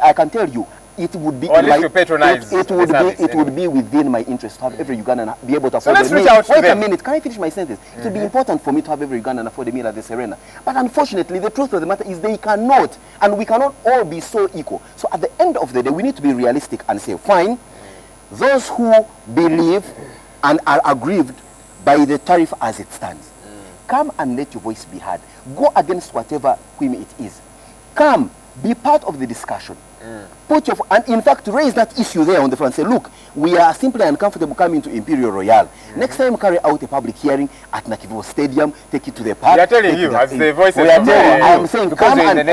I can tell you, it would be or at least to patronize it would be within my interest to have every Ugandan be able to afford a meal. Wait a minute, can I finish my sentence? It would be important for me to have every Ugandan afford a meal at the Serena. But unfortunately, the truth of the matter is they cannot, and we cannot all be so equal. So at the end of the day, we need to be realistic and say, fine, those who believe and are aggrieved by the tariff as it stands, come and let your voice be heard. Go against whatever whim it is. Come, be part of the discussion. And in fact, raise that issue there on the front. Say, look, we are simply uncomfortable coming to Imperial Royal. Next time, carry out a public hearing at Nakivo Stadium, take it to the park. We are telling you, as the voices we are telling you. I am saying, come and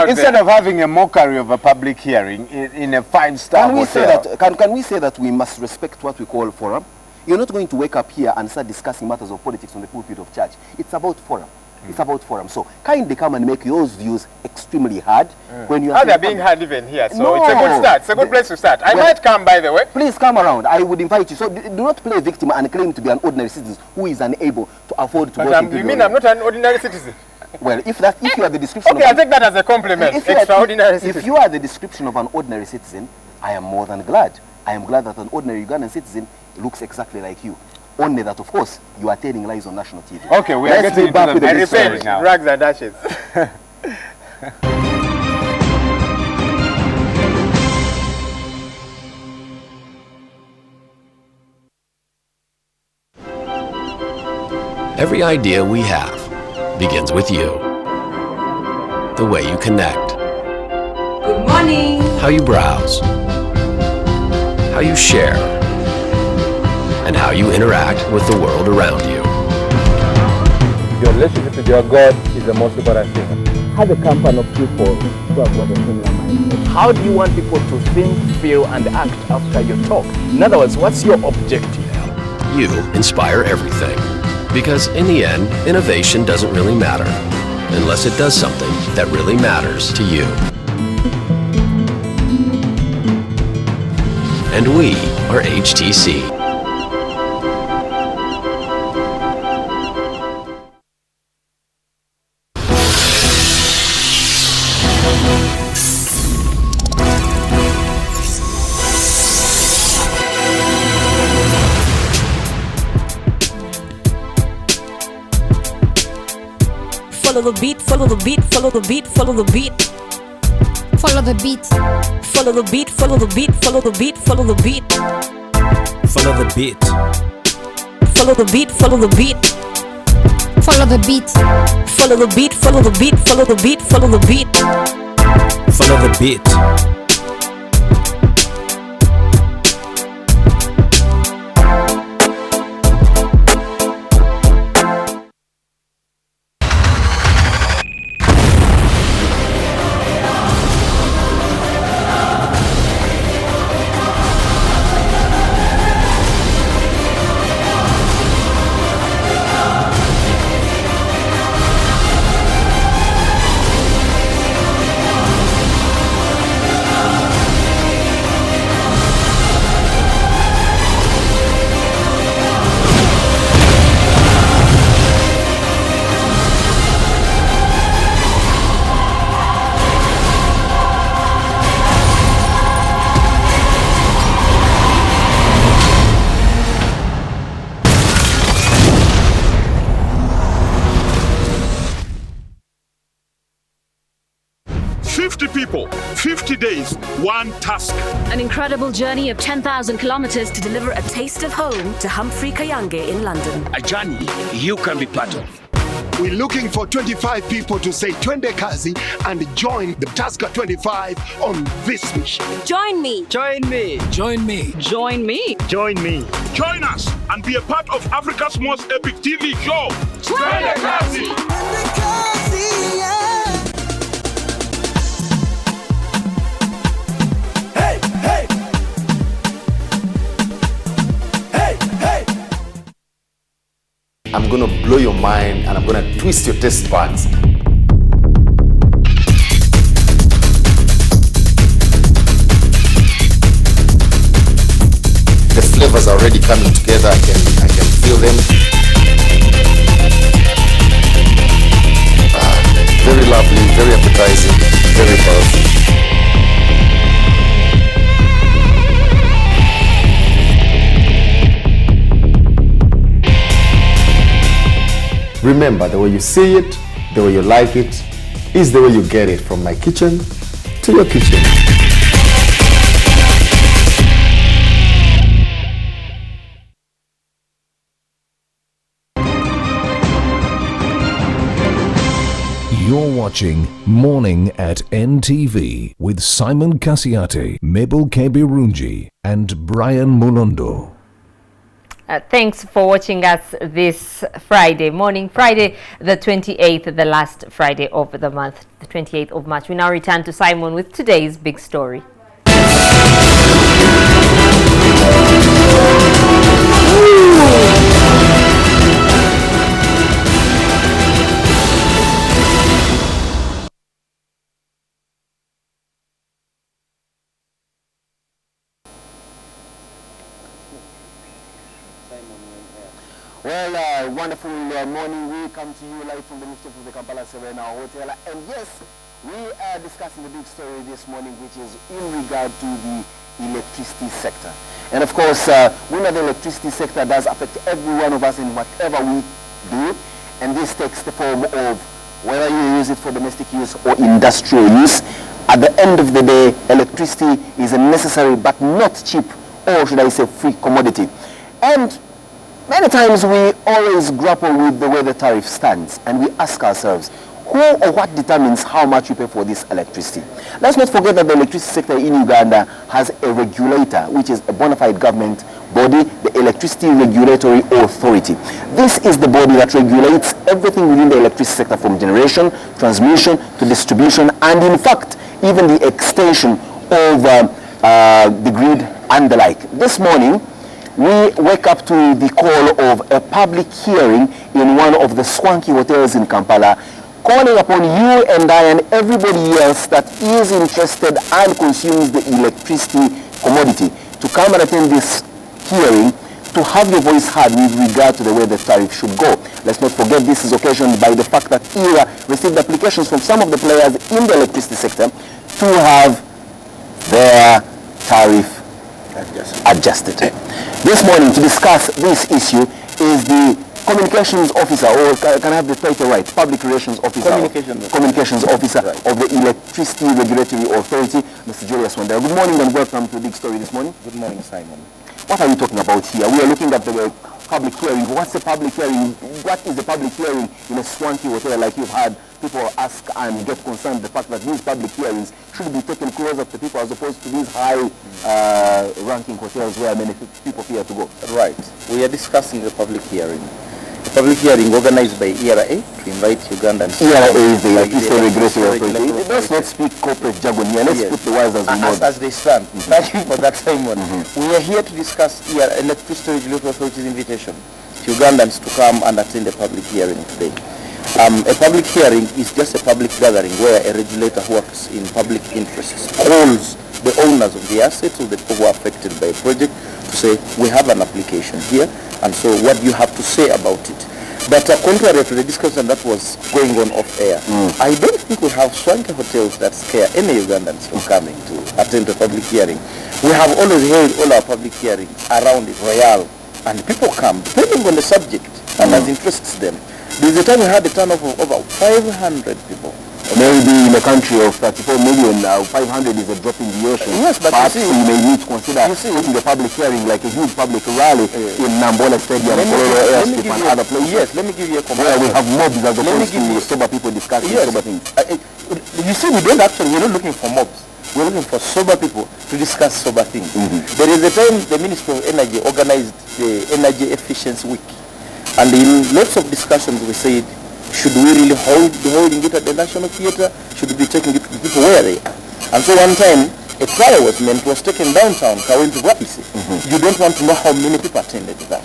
instead of having a mockery of a public hearing in a five-star hotel. Can we say that we must respect what we call forum? You're not going to wake up here and start discussing matters of politics on the pulpit of church. It's about forum. It's about forum. So kindly come and make your views extremely hard when you are. They're being heard even here, so it's a good start. It's a good place to start. I might come, by the way. Please come around. I would invite you. So do not play victim and claim to be an ordinary citizen who is unable to afford to go to. You mean I'm not an ordinary citizen? Well, if you are the description. Okay, I take that as a compliment. Extraordinary citizen. If you are the description of an ordinary citizen, I am more than glad. I am glad that an ordinary Ugandan citizen looks exactly like you. Only that, of course, you are telling lies on national TV. Okay, we are getting back with the big story now. Rags and ashes. Every idea we have begins with you. The way you connect. Good morning. How you browse. How you share. And how you interact with the world around you. Your relationship with your God is the most important thing. Have a company of people who have got a similar mindset. How do you want people to think, feel, and act after your talk? In other words, what's your objective? You inspire everything. Because in the end, innovation doesn't really matter unless it does something that really matters to you. And we are HTC. Follow the beat, follow the beat, follow the beat, follow the beat. Follow the beat. Follow the beat, follow the beat, follow the beat, follow the beat. Follow the beat. Follow the beat, follow the beat. Follow the beat. Follow the beat, follow the beat, follow the beat, follow the beat. Follow the beat. days, one task. An incredible journey of 10,000 kilometers to deliver a taste of home to Humphrey Kayange in London. A journey you can be part of. We're looking for 25 people to say twende kazi and join the Tusker 25 on this mission. Join me. Join me. Join me. Join me. Join me. Join us and be a part of Africa's most epic TV show. Twende kazi. Hey, hey. Hey, hey. I'm gonna blow your mind and I'm gonna twist your taste buds. The flavors are already coming together. I can feel them. Very lovely, very appetizing, very powerful. Remember, the way you see it, the way you like it, is the way you get it from my kitchen to your kitchen. You're watching Morning at NTV with Simon Kasiate, Mabel Kebirunji, and Brian Mulondo. Thanks for watching us this Friday morning, Friday the 28th, the last Friday of the month, the 28th of March. We now return to Simon with today's big story. Well, wonderful morning. We come to you live from the rooftop of the Kampala Serena Hotel. And yes, we are discussing the big story this morning, which is in regard to the electricity sector. And of course, we know the electricity sector does affect every one of us in whatever we do. And this takes the form of whether you use it for domestic use or industrial use. At the end of the day, electricity is a necessary but not cheap, or should I say free commodity. And many times we always grapple with the way the tariff stands, and we ask ourselves, who or what determines how much we pay for this electricity? Let's not forget that the electricity sector in Uganda has a regulator, which is a bona fide government body, the Electricity Regulatory Authority. This is the body that regulates everything within the electricity sector, from generation, transmission, to distribution, and in fact, even the extension of the grid and the like. This morning, we wake up to the call of a public hearing in one of the swanky hotels in Kampala, calling upon you and I and everybody else that is interested and consumes the electricity commodity to come and attend this hearing to have your voice heard with regard to the way the tariff should go. Let's not forget this is occasioned by the fact that ERA received applications from some of the players in the electricity sector to have their tariff adjusted. This morning, to discuss this issue is the communications officer, or can I have the title right? Public relations officer. Communications officer of the Electricity Regulatory Authority, Mr. Julius Wandera. Good morning and welcome to Big Story this morning. Good morning, Simon. What are we talking about here? We are looking at the public hearing. What's a public hearing? What is a public hearing in a swanky hotel like you've had people ask and get concerned the fact that these public hearings should be taken closer to people as opposed to these high ranking hotels where many people fear to go? Right. We are discussing the public hearing. A public hearing organized by ERA to invite Ugandans. ERA is the Electricity Regulatory Authority. Let's not speak corporate jargon here. Let's put the wires as we know. As they stand. Thank you for that, Simon. We are here to discuss ERA, Electricity Regulatory Authority's invitation to Ugandans to come and attend a public hearing today. A public hearing is just a public gathering where a regulator who works in public interests calls the owners of the assets or the people who are affected by a project to say, we have an application here, and so what do you have to say about it? But contrary to the discussion that was going on off air, I don't think we have swanky hotels that scare any Ugandans from coming to attend a public hearing. We have always held all our public hearings around the Royal, and people come, depending on the subject and as interests them. There is a time we had a turnover of over 500 people Maybe in a country of 34 million, 500 is a drop in the ocean. Yes, but perhaps you see, we may need to consider putting a public hearing, like a huge public rally in Nambola Stadium, Airstrip, and other places. Yes, let me give you a comparison. Where we have mobs as opposed to sober people discussing sober things. You see, we're not looking for mobs. We're looking for sober people to discuss sober things. There is a time the Ministry of Energy organized the Energy Efficiency Week. And in lots of discussions we said, should we really be holding it at the National Theatre? Should we be taking it to people where they are? And so one time, a trial was meant, was taken downtown, Kawenti Rugby. You don't want to know how many people attended that.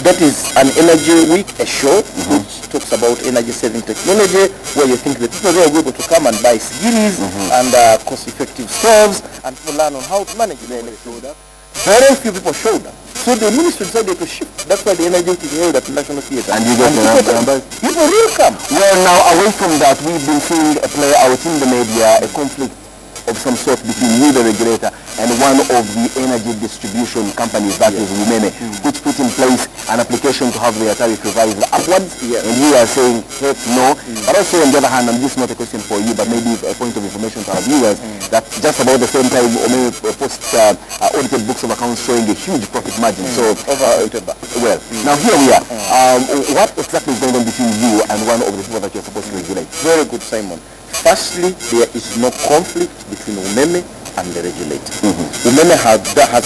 That is an energy week, a show, which talks about energy saving technology, where you think the people there will be able to come and buy CDs and cost-effective stoves, and to learn on how to manage the electricity. Very few people showed up. So the ministry decided to shift. That's why the energy is held at the National Theatre. And you got the numbers? People will come. Well, now, away from that, we've been seeing a play out in the media, a conflict of some sort between you, the regulator, and one of the energy distribution companies, that is Umeme, which put in place an application to have their tariff revised upwards. And you are saying, heck no. But also, on the other hand, and this is not a question for you, but maybe a point of information to our viewers, that just about the same time, Umeme posts audited books of accounts showing a huge profit margin. So, well, now here we are. What exactly is going on between you and one of the people that you're supposed to regulate? Very good, Simon. Firstly, there is no conflict between Umeme and the regulator. Umeme has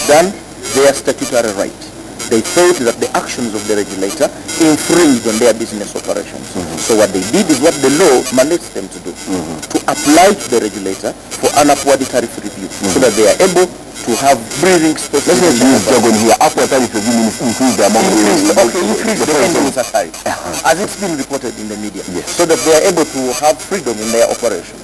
done their statutory right. They felt that the actions of the regulator infringed on their business operations. So what they did is what the law mandates them to do, to apply to the regulator for an upward tariff review, so that they are able to have breathing space. Let's not use jargon here. Upward tariff review means increase the amount of increase the end user tariff, as it's been reported in the media, so that they are able to have freedom in their operations.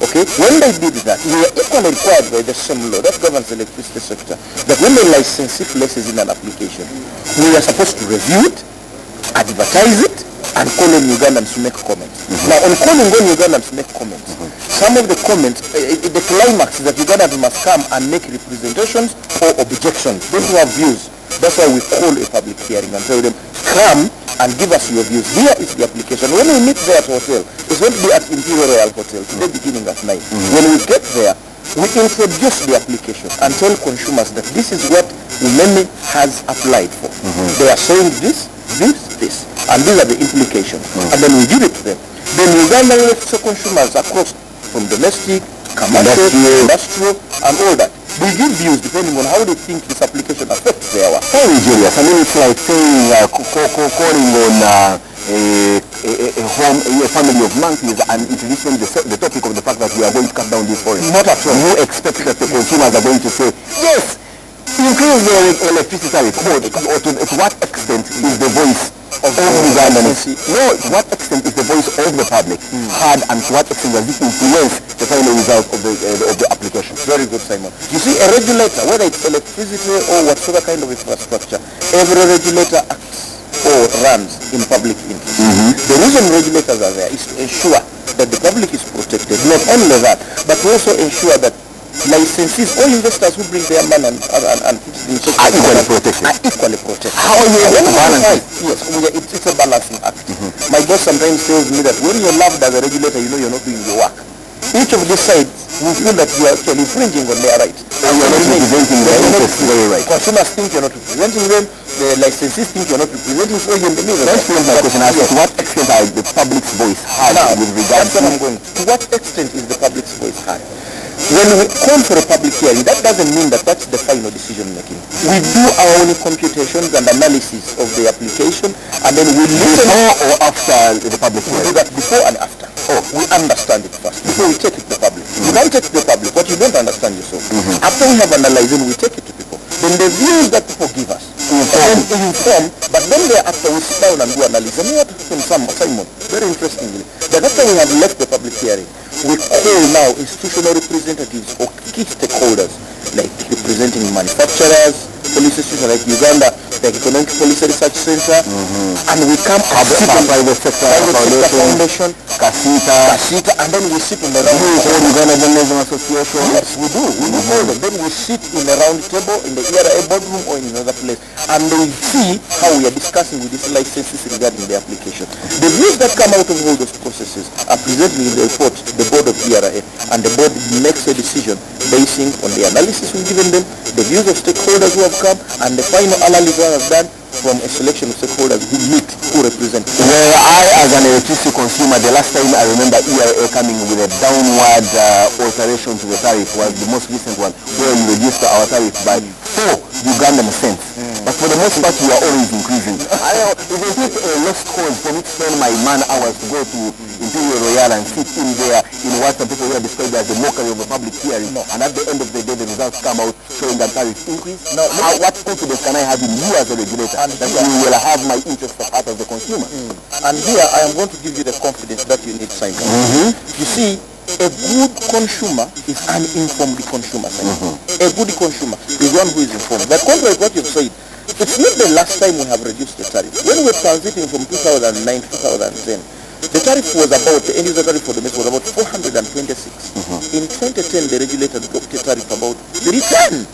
Okay, when they did that, we are equally required by the same law that governs the electricity sector, that when the licensee places in an application, we are supposed to review it, advertise it, and call on Ugandans to make comments. Now, on calling on Ugandans to make comments, some of the comments, the climax is that Ugandans must come and make representations or objections. Those who have views, that's why we call a public hearing and tell them, come and give us your views. Here is the application. When we meet there at hotel, it's going to be at Imperial Royal Hotel, today beginning at 9. When we get there, we introduce the application and tell consumers that this is what Umeme has applied for. They are saying this, and these are the implications. And then we give it to them. Then Uganda electricity consumers across from domestic, commercial, industrial, and all that. They give views depending on how they think this application affects their work. Very serious. I mean, it's like saying calling on a family of monkeys and introducing the topic of the fact that we are going to cut down this forest. Not at all. You expect that the consumers are going to say, yes, increase the electricity tariff. Or to what extent is the voice of Ugandans? No, to what extent is the voice of the public heard, and to what extent does it influence the final result of the application? Very good, Simon. You see, a regulator, whether it's electricity or whatever kind of infrastructure, every regulator acts or runs in public interest. The reason regulators are there is to ensure that the public is protected. Not only that, but to also ensure that licensees or investors who bring their money and put it in are equally protected. How are you able to balance it? Yes, it's a balancing act. My boss sometimes tells me that when you're loved as a regulator, you know you're not doing your work. Each of these sides will feel that you are actually infringing on their rights. And you're not representing their interests very right. Consumers think you're not representing them, the licensees think you're not representing, so you're in the middle. Let's frame my question as to what extent are the public's voice heard with regard to what extent is the public's voice heard? When we call for a public hearing, that doesn't mean that that's the final decision making. We do our own computations and analysis of the application, and then we listen. Before or after the public hearing? We do that before and after. We understand it first before we take it to the public. You don't take it to the public what you don't understand yourself. After we have analyzed it, we take it to people. Then the views that people give us, inform, but then thereafter we sit down and do analysis. And what happened, Simon, very interestingly, that after we have left the public hearing, we call now institutional representatives or key stakeholders, like representing manufacturers, police institutions like Uganda, the Economic Policy Research Center, and we come and sit on private sector foundation, Kasita, and then we sit in the round table. Uganda Journalism Association. Yes, we do. We do all that. Then we sit in the round table in the ERA boardroom or in another place, and they see how we are discussing with these licenses regarding the application. The views that come out of all those processes are presented in the report to the board of ERA, and the board makes a decision basing on the analysis we've given them, the views of stakeholders who have come, and the final analysis we have done from a selection of stakeholders who meet, who represent. Where I, as an electricity consumer, the last time I remember ERA coming with a downward alteration to the tariff was the most recent one, where we reduced our tariff by 4 Ugandan cents. But for the most part, we are always increasing. Isn't it a lost cause for me to spend my man hours to go to Imperial Royal and sit in there in what some people here describe as a mockery of a public hearing, and at the end of the day, the results come out showing that tariff increase? What confidence can I have in you as a regulator that you will have my interest at heart as a consumer? And here, I am going to give you the confidence that you need, Simon. You see, a good consumer is an informed consumer. A good consumer is one who is informed. But contrary to what you've said, it's not the last time we have reduced the tariff. When we were transiting from 2009 to 2010, the tariff was about, the end user tariff for the domestic was about 426. In 2010, the regulator dropped the tariff about 310.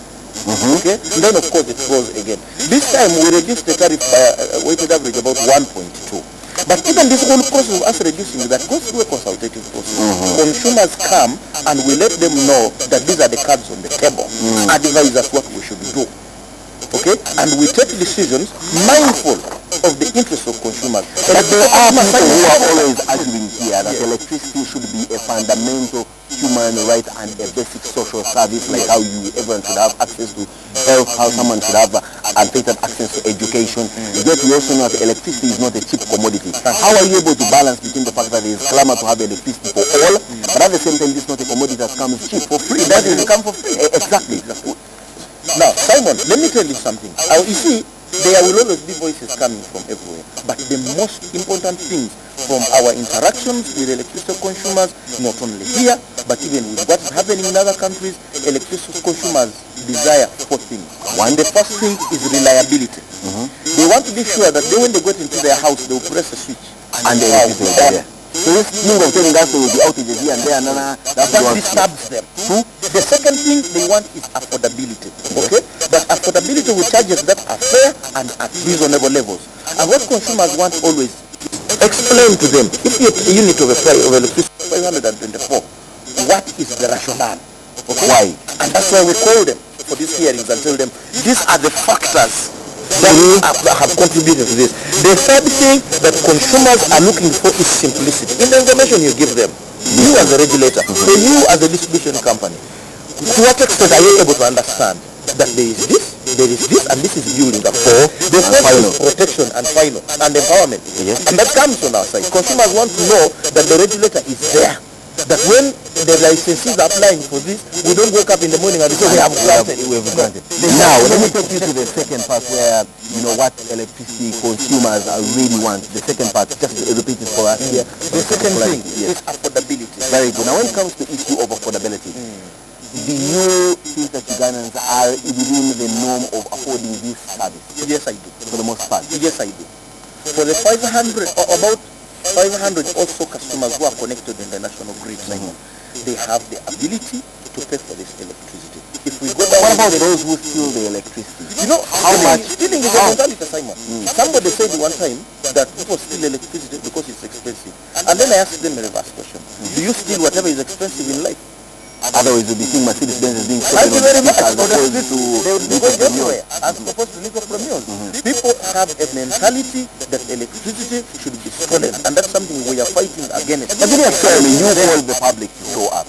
Okay? And then, of course, it rose again. This time, we reduced the tariff by a weighted average about 1.2. But even this whole process of us reducing that goes through a consultative process. Consumers come and we let them know that these are the cards on the table. Advise us what we should do. Okay? And we take decisions mindful of the interests of consumers. But there are people who are always arguing here that electricity should be a fundamental human right and a basic social service, like how everyone should have access to health, how someone should have unfettered access to education. Yet we also know that electricity is not a cheap commodity. How are you able to balance between the fact that there is clamor to have electricity for all, but at the same time this is not a commodity that comes cheap for free? That doesn't come for free. Exactly. Now, Simon, let me tell you something. You see, there will always be voices coming from everywhere. But the most important things from our interactions with electricity consumers, not only here, but even with what's happening in other countries, electricity consumers desire 4 things. The first thing is reliability. They want to be sure that when they get into their house, they will press a switch and the house will be on. So this thing of telling us there will be outages here and there, that disturbs them. The second thing they want is affordability. Okay? But affordability with charges that are fair and at reasonable levels. And what consumers want always, explain to them, if you're a unit of electricity 524, what is the rationale? Okay? Why? And that's why we call them for these hearings and tell them, these are the factors that have contributed to this. The third thing that consumers are looking for is simplicity. In the information you give them, you as a regulator, and you as a distribution company, to what extent are you able to understand that there is this, and this is building up for the protection and final and empowerment? And that comes on our side. Consumers want to know that the regulator is there. That when the licensees are applying for this, we don't wake up in the morning and say we have granted. Now, let me take you to the second part where, what electricity consumers really want. The second part, just repeat it for us here. The second thing is affordability. Very good. Now, when it comes to the issue of affordability, do you think that Ugandans are within the norm of affording this service? Yes, I do. For the most part? Yes, I do. For the 500, or about 500 also customers who are connected in the national grid, they have the ability to pay for this electricity. If we go down, what about those who steal the electricity? How much? Stealing is a mentality, Simon. Somebody said one time that people steal electricity because it's expensive. And then I asked them a reverse question. Do you steal whatever is expensive in life? Otherwise, you'll be seeing Mercedes-Benz as being Thank you very much. They will be going everywhere as opposed to liquor from yours. People have a mentality that electricity should be stolen, and that's something we are fighting against. But you hold the public to show up.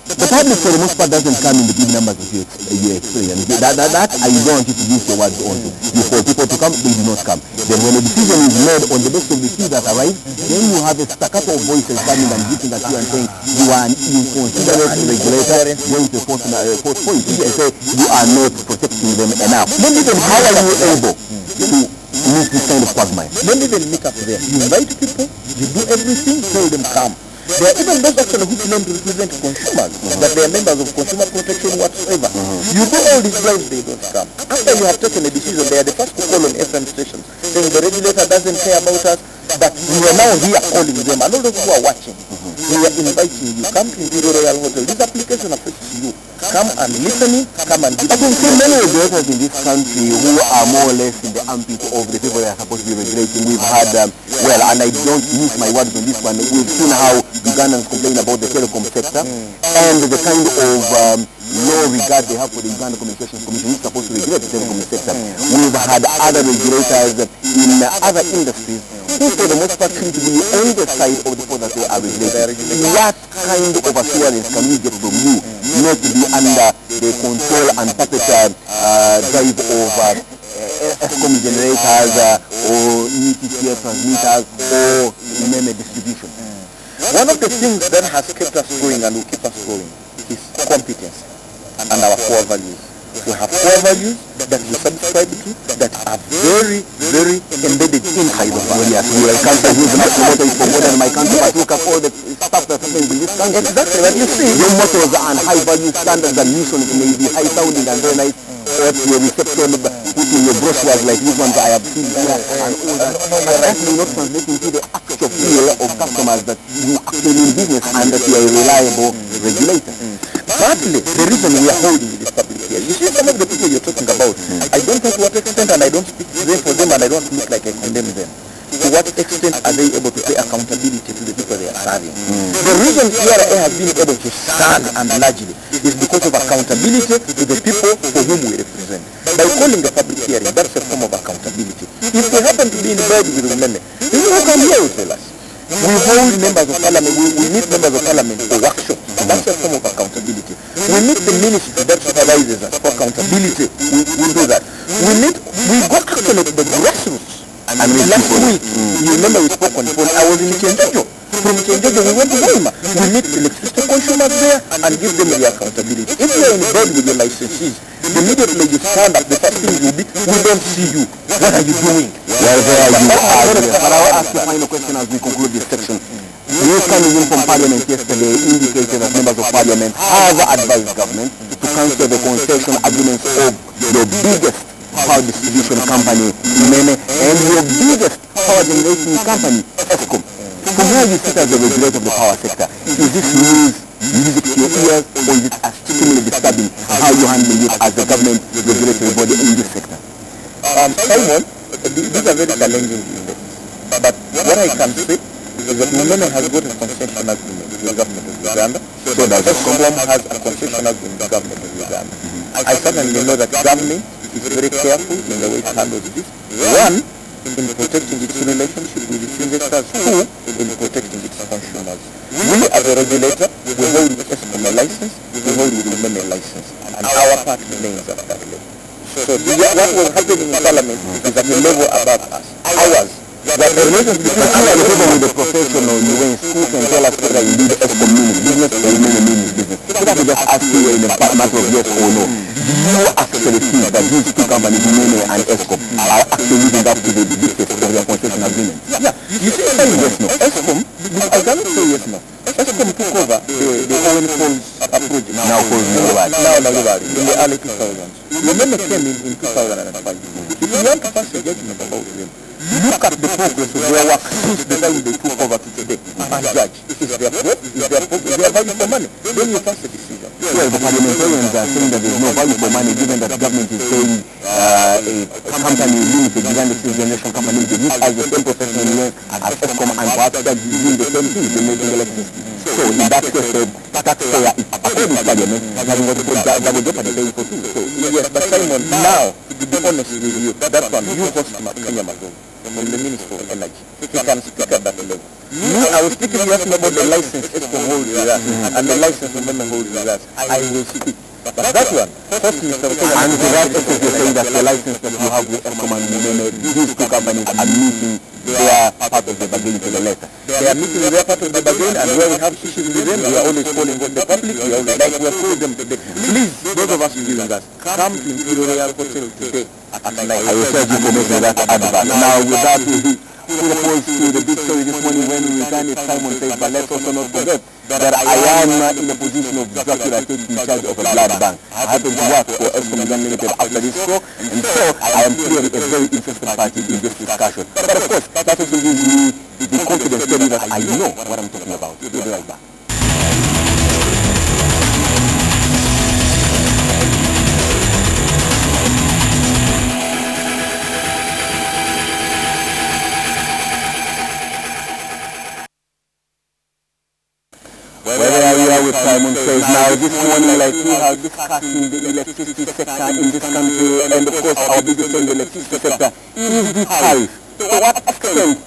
The public, for the most part, doesn't come in the big numbers that you experience. That I don't want you to use your words onto. You call people to come, they do not come. Then when a decision is made on the basis of the few that arrive, then you have a staccato of voices coming and looking at you and saying, you are inconsiderate regulator, going to force point. You say, you are not protecting them enough. Then even how are you able to meet this kind of quagmire? Don't even make up there. You invite people, you do everything, tell them come. There are even those actually who claim to represent consumers, that they are members of consumer protection whatsoever. You do all these lives, they don't come. After you have taken a decision, they are the first to call on FM stations, saying the regulator doesn't care about us, but we are now here calling them, and all those who are watching, we are inviting you, come to Imperial Royal Hotel. This application affects you. Come and listen, come and give. I can see many regulators in this country who are more or less in the armpit of the people they are supposed to be regulating. We've had, well, and I don't use my words on this one, we've seen how Ugandans complain about the telecom sector and the kind of no regard they have for the Uganda Communications Commission, which is supposed to regulate the telecom sector. We've had other regulators in other industries who for the most part seem to be on the side of the people that they are regulating. What kind of assurance can we get from you not to be under the control and puppet drive of Escom generators or NTV transmitters or distribution? One of the things that has kept us going and will keep us going is competence and our core values. We have core values that we subscribe to that are very, very embedded inside of us. Yes, we are cancer who's not promoted for more than my country, but look at all the stuff that happens in this country. Exactly, but you see, your mottos and high value standards and missions may be high sounding and very nice. At your reception, putting your brochures like these ones I have seen here and all that. That may not translate into the actual feel of customers that you actually mean business and that you are a reliable regulator. Partly, the reason we are holding this public here, you see some of the people you're talking about, I don't know to what extent, and I don't speak for them, and I don't look like I condemn them. To what extent are they able to pay accountability to the people they are serving? The reason ERA has been able to stand and largely is because of accountability to the people for whom we represent. By calling a public hearing, that's a form of accountability. If we happen to be in bed with Umeme, people who come here will tell us. We hold members of parliament, we meet members of parliament for workshops. That's a form of accountability. We meet the ministry that supervises us for accountability. We do that. We go actually to the grassroots. And last week, you remember we spoke on the phone, I was in Chenjojo. From Chenjojo, we went to Hoima. We meet electricity consumers there and give them the accountability. If you are in bed with your licensees, immediately you stand up, the first thing will be, we don't see you. What are you doing? Well, there you are. But I will ask you a final question as we conclude this section. News coming in from Parliament yesterday indicated that members of Parliament have advised government to cancel the concession agreements of the biggest power distribution company, Mene, and your biggest power generating company, Escom. From where you sit as a regulator of the power sector, is this news music to your ears, or is it extremely disturbing how you handle it as a government regulatory body in this sector? Simon, these are very challenging things. But what I can say is that Mene has got a concession agreement with the government of Uganda, so that Escom has a concession agreement with the government of Uganda. I certainly know that government is very careful in the way it handles this. One, in protecting its relationship with its investors. Two, in protecting its consumers. We as a regulator, we hold with Escom a license, we hold with Women a license, and our part remains at that level. So what was happening in Parliament is at a level above us. Ours. The relations between other people with the professional nuance who can tell us whether indeed Escom means business or Women means business. So that we just ask you in a matter of yes or no. Do you actually think that these two companies, Women and Escom, are actually living up to the dictates of their concession agreement? Yeah, you see, yes, no. Escom, I cannot say yes, no. Escom took over the Owen Falls project. Now Falls Nagubari, in the early 2000s. Women came in 2005. If you want to pass a judgment about them, look at the progress of their work since the time they took over to today and judge. Is there growth? Is there value for money? Then you pass a decision. Well, the parliamentarians are saying that there is no value for money given that the government is saying a company limited, Uganda State Generation Company Limited, which has the same professional name as Escom and perhaps that is doing the same thing, the making electricity. So in that case, the taxpayer is according to parliament having what is called double jeopardy paying for two. So yes, but Simon, now, to be honest with you, that one, you host Kenya Mago from the Minister of Energy. He can speak at that level. I was speaking yesterday about the license Escom holds with us and the license Women holds with us. I will speak. But that one, first Mr. And to that extent you're saying that the license that you have with Escom and Women, these two companies are meeting their part of the bargain to the letter. They are meeting their part of the bargain, and where we have issues with them, we are always calling on the public, we are always like we have told them today. Please, those of us viewing us, come to Imperial Royal Hotel today at 9. I will tell you for making that advert. Now with that, opposed to the big story this morning when we returned it, Simon says, but let's also not forget that I am in a position of Dracula taking charge of a blood bank. I happen to work for Escom Limited after this show, and so I am clearly a very interested party in this discussion. But of course, that also gives me the confidence to tell you that I know what I'm talking about. We'll be right back. Whether we are with Simon says now, this morning, like we are discussing the electricity sector in this country, and of course our biggest in the electricity sector is the tariff. To what extent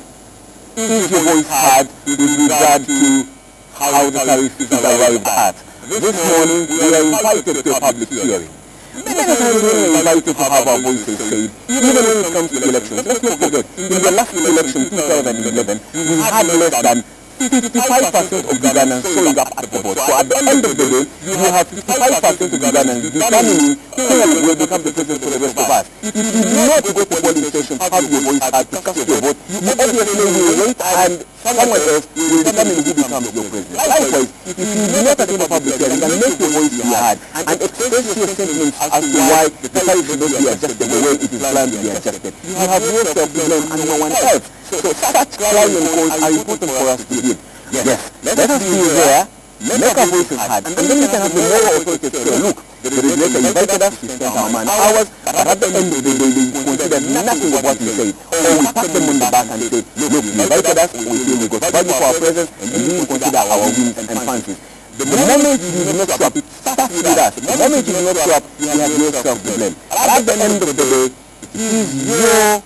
is your voice heard with regard to how the tariff is arrived at? This morning we are invited to a public hearing. Many times we are invited to have our voices said, even when it comes to elections. Let's not forget, in the last election, 2011, we had less than 55% of the Ghanaians showing up at the vote. So at the end of the day, you have 55% of the Ghanaians determining who will become the president for the rest of us. If you do not go to polling stations, have your voice heard, to cast your vote, you obviously will wait and someone else will determine who becomes your president. Likewise, if you do not attend a public hearing and make your voice be heard and express your sentiments as to why the tariff should not be adjusted the way it is planned to be adjusted, you have yourself to blame and no one else. So such clarion calls are important for us to give. Yes, let us be there, make our voices heard, and then we can have the moral authority to say, look, the regulator invited us, we spent our man hours, but at the end of the day, they considered nothing of what we said. Or we pat them on the back and say, look, you invited us, we feel we got value for our presence, and we will consider our wins and fancies. The moment you do not show up, start with us. The moment you do not show up, you have yourself to blame. At the end of the day, it is your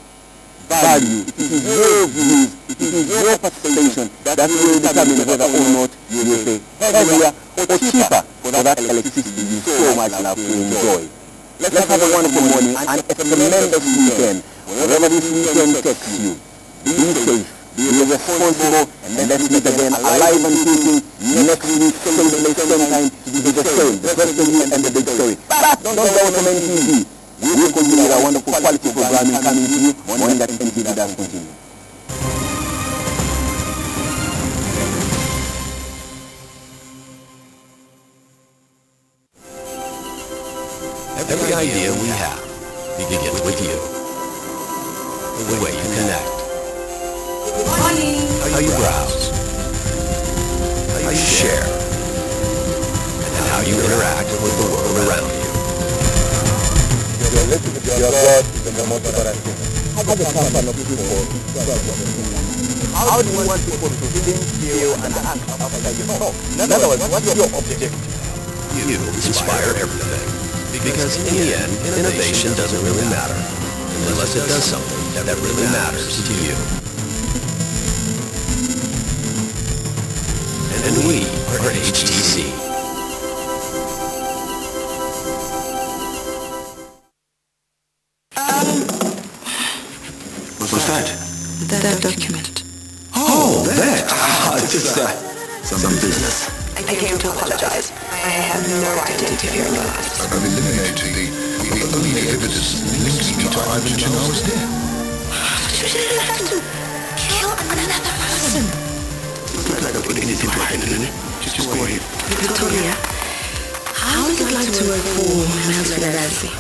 value, it is your views, it is your participation that will determine whether or not you will pay heavier or cheaper for that electricity you so much love to enjoy. Let's have a wonderful morning and a tremendous weekend. Wherever this weekend takes you, be safe, be responsible, and let's meet again alive and kicking next week, same place, same time, to do the same, the best of you and the big story. But don't go to NTV. We will continue our wonderful quality programming coming to you when that NTV does continue. Every idea we have begins with you. The way you connect. How you browse. How you share. And how you interact with the world around you. Your God is the most important thing. How do you want people to think, feel, and act after you talk? In other words, what's your objective? You inspire everything. Because in the end, innovation doesn't really matter unless it does something that really matters to you. And we are HTC. What's that? That document. Oh, that! Just some business. I came to apologize. I have no right to interfere in your life. I've eliminated the only evidence links me to Ivan Chenow's death. You didn't have to kill another person. It's not like I put anything to hide in it. Just go ahead. Victoria, how would you like to work for Mansfield?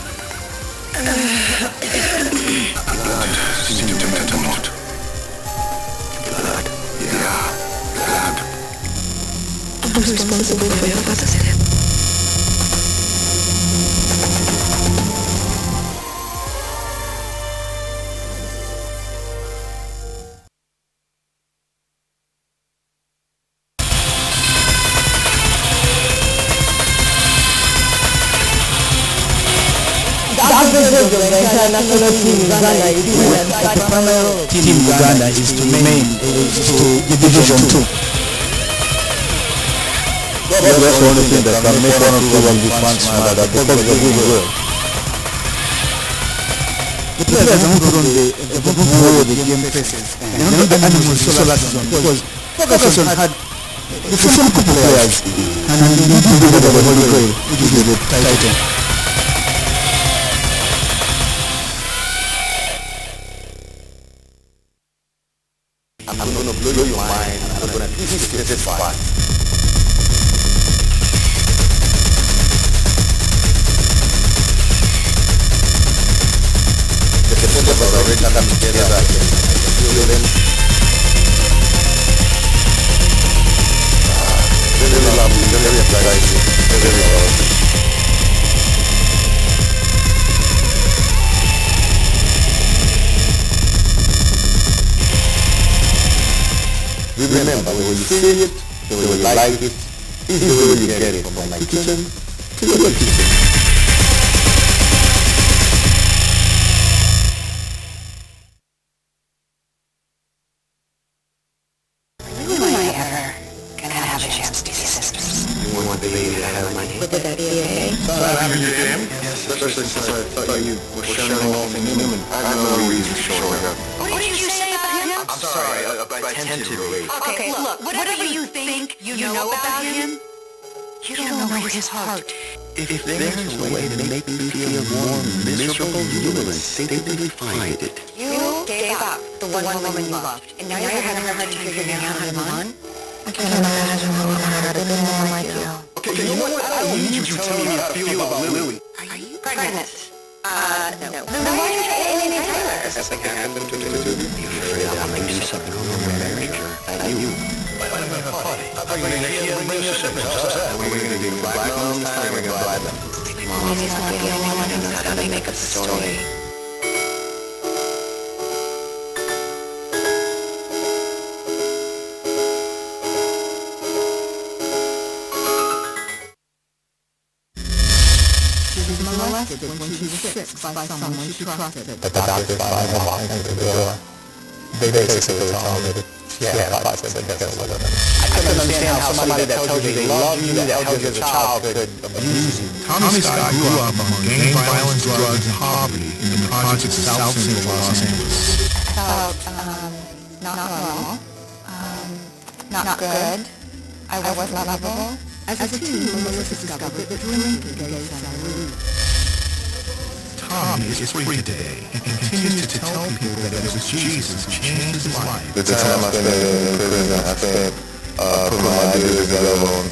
Blood seems to matter not. Blood. Yeah, blood. I'm responsible for your father's death. Team Uganda is to remain to Division 2. That's the only thing that can make one of the fans smile, that because they're doing well. The players are not on the game faces. They're not the animals so last season because Ferguson had the physical players and he need to deliver the Holy Grail, which is the title. I'm going to blow your mind. I'm going to teach you to testify. The defense of our already come together. Very lovely, very appreciated, very lovely. Remember, the way you see it, the way you like it, is the way you get it from my kitchen to your kitchen. When am I ever gonna have a chance to see sisters? You want the baby to have money? Would that be okay? Having your game? Yes, especially since I thought you were showing off in Newman. I have no reason for showing up. What did you say about him? I'm sorry, I tend to relate. Okay, look, whatever you think you know about him, you don't know his heart. If there's a way to make me feel more miserable, you will instinctively find it. You gave up the one woman you loved, and now you're having a hard time figuring out how to move on? I can't imagine how hard it more like you. Okay, you know what? I don't need you telling me how to feel about Lily. Are you pregnant? No. Then why did you alienate Tyler? Something happened to you. You're afraid I'm going to do something on your marriage, or you? Why don't we have a party? I'm going to bring your siblings. How's that? We're going to do black moms this time. We're going to bribe them. Mommy's not the only one who knows how to make up the story. Molested when she was 6 by someone she trusted. The doctor found her walking through the door. They basically told me that she had a bicycle because of them. I couldn't understand how somebody that told you they love you, that held you as a child, could abuse you. Tommy Scott grew up among gang violence, drugs, and poverty in the projects of South Central Los Angeles. Felt, not well, not good. I was lovable. As a teen, Melissa discovered that drinking gave her relief. Tommy is free today and continues to tell people that it was Jesus who changed his life. The time I spent in prison, I spent putting my ideas together on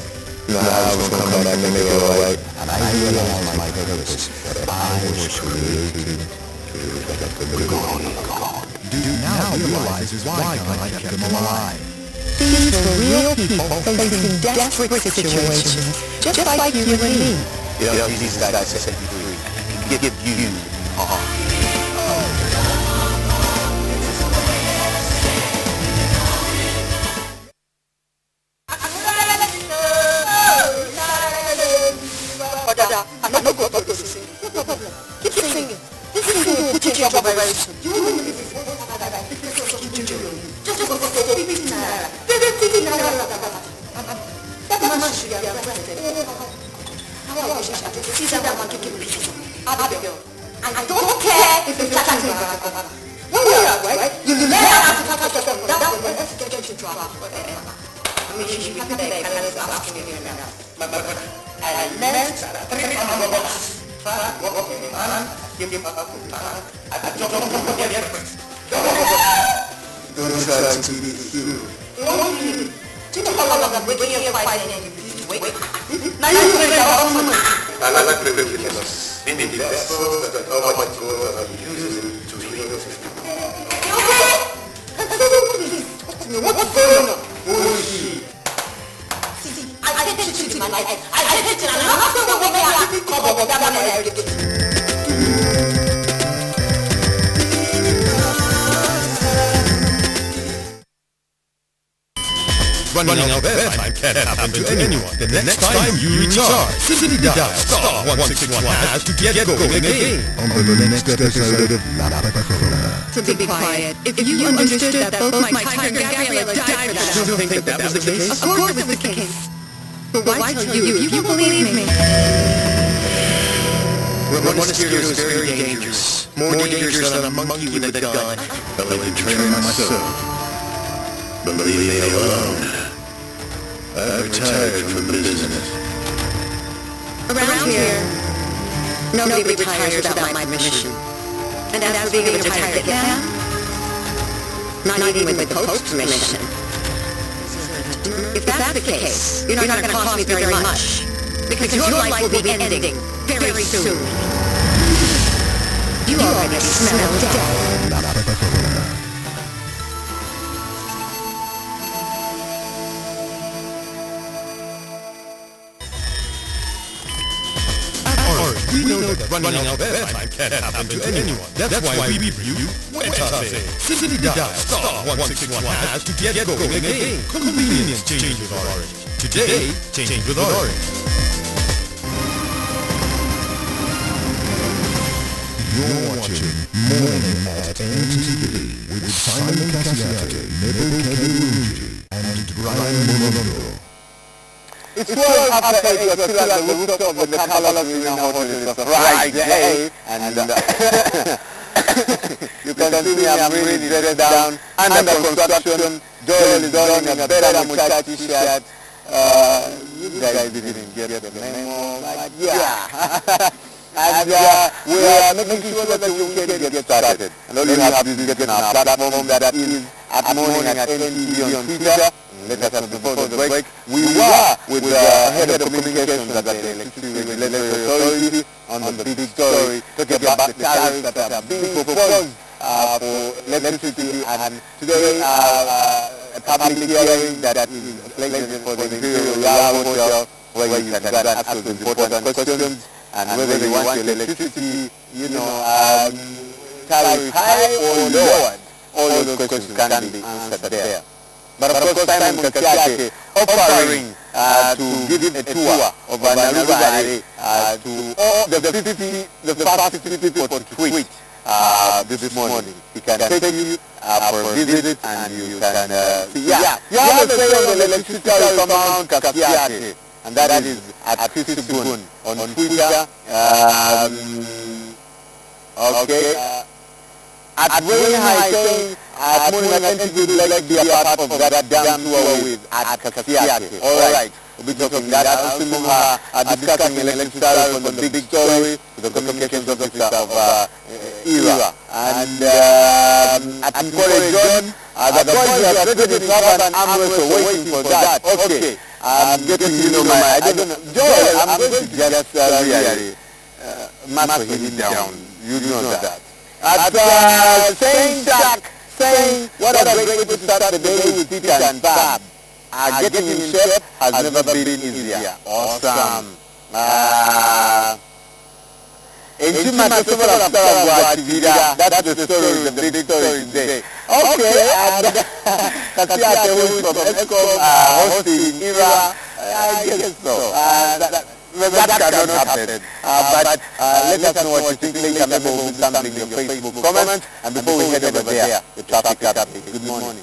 how I was going to come back and make it all right. And I realized my purpose, that I was created to reflect the glory of God. Dude now realizes why God kept him alive. These were real people facing desperate situations, just like you and me. Yeah, these guys set you free. Give you a heart. Keep singing. This is going to put you in trouble very soon. I don't care if it's touching me. When you're up, right? You let us touch yourself. That's when get you trouble. I mean, you have to beg, and I'm asking you now. And next, I like privileges. In the vessels that Almighty God are using to heal us. What's going on? Who is she? See, I did it to my life. I did it, and I'm not going to make it cover that one and everything. Running out of bedtime can't happen to anyone. The next time you recharge, simply dial star 161 hash to get going again. On the next episode of La Pacona. To be quiet, if you understood that both my tiger and Gabriella died for that. You don't think that was the case? Of course it was the case. But why tell you if you believe me? One spirit is very dangerous. More dangerous than a monkey with a gun. But I can train myself. But leave me alone. I've retired from business. Around here, nobody retires without my permission. And as for being a retired hitman, not even with the Pope's permission. If that's the case, you're not going to cost me very much, because your life will be ending very soon. You already smell death. We know that running out of airtime can't happen to anyone. That's why we review Wetafe. Simply dial *161# to get going again. Convenience change with Orange. Today, change with Orange. You're watching Morning at NTV with Simon Cassiati, Mabel Keberunji, and Brian Molondo. It's 12 after 8, you're still at the rooftop of the Serena Hotel. It's a Friday, and you can see me, I'm really dressed down, under construction. Joel is donning a better muchacha t-shirt. You guys didn't get the memo, but yeah. And we are making sure that you can get started. And all you have to do is get on our platform that is at Morning at NTV on Twitter. Let us know before the break. We were with the head of communications at the Electricity Regulatory Authority on the big story, talking about the tariffs that are being proposed for electricity, and today a public hearing that is slated for the Imperial Hotel, where you can go and ask those important questions, and whether you want your electricity, tariff high or lowered. All of those questions can be answered there. But of course, Simon Cassiati offering to give a tour of Naruba to all the first 50 people to tweet this morning. He can take you for a visit, and you can see. Yeah, you have a say on the electricity from Mount Cassiati, and that is at Christy Boone on Twitter. Okay. At Rain High saying, at Morning at NTV would like to be a part of that damn tour with at Cassiati. Alright, we'll be talking that. Al-Simuha discussing electricity on the big story with the communications officer of ERA. And at Nkore John, the boys are ready to have an arm wrestle waiting for that. Okay, I'm getting I don't know. Joel, I'm going to just really master him down. You know that. At saying Jack, saying what a great way to start the day with Peter and Bob. Getting in shape has never been easier. Awesome. That's the story, the big story today. Okay, and Katia who is from Escom hosting ERA, I guess so. That cannot happen. But let us know what you think later. Maybe we'll do something in your Facebook comments. And before we head over there, the traffic update. Good morning.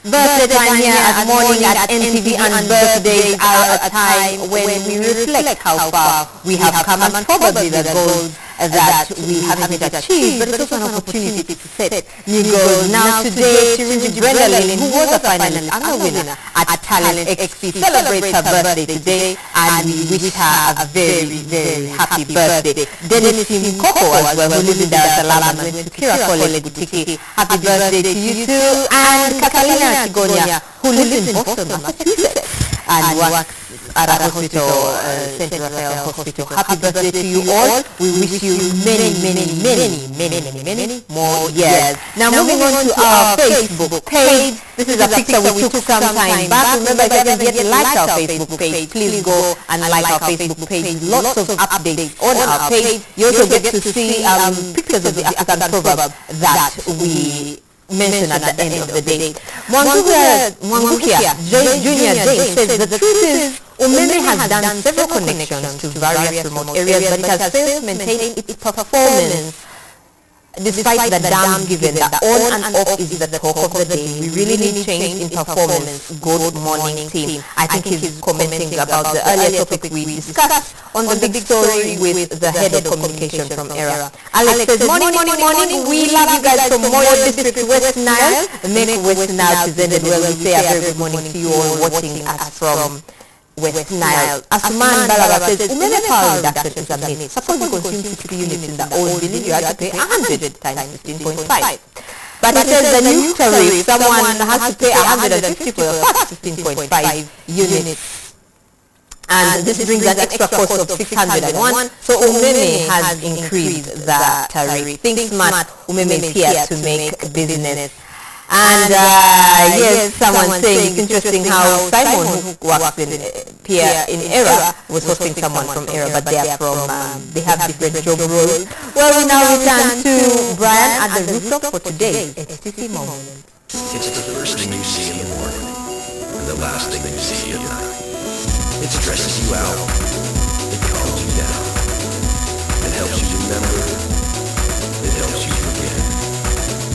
Birthday time here at Morning at NTV, and birthdays are a time when we reflect how far we have come and probably the goals that we haven't achieved, but it's also an opportunity to set new goals. Now today, Brenda Lillian, who was a finalist and a winner at Talent XP, celebrates her birthday today, and we wish her a very, very happy birthday. Dennis Mkoko as well, who lives in Dar es Salaam and went to Kira College Boutique. Happy birthday to you too. And Catalina Chigonia, who lives in Boston, Massachusetts, and works at a hospital, St. Raphael Hospital. Happy birthday to you all. We wish you many, many, many, many, many, many more years. Now moving on to our Facebook page. This is a picture we took some time back. Remember, if you haven't yet liked our Facebook page, please go and like our Facebook page. Lots of updates on our page. You also get to see pictures of the African proverb that we mention at the end of the day. Mwangukia Junior James says the truth is Umeme has done several connections to various remote areas, but it has failed to maintain its performance despite the damn given, the on and off is the talk of the day. We really need change in performance. Good morning, team. I think he's commenting about the earlier topic we discussed on the big story with the head of communication from ERA. Alex says, morning. We love you guys from Moyo District, West Nile. Make West Nile presented well. We say a very good morning to you all watching us from West Nile. Asuman Balawa says, umeme power reduction is a myth. Suppose you consume 50 units in the old building, you have to pay 100 times 15.5. But it says the new tariff, someone has to pay 150 for the first 15.5 units. And this brings an extra cost of 601. So Umeme has increased the tariff. Think smart, Umeme is here to make business. And yes, someone saying it's interesting how Simon, who works in ERA, was hosting someone from ERA, but they are from, they have different job roles. Well, we now return to Brian at the rooftop for today's HTC moment. It's the first thing you see in the morning, and the last thing you see at night. It stresses you out, it calms you down, it helps you remember, it helps you forget,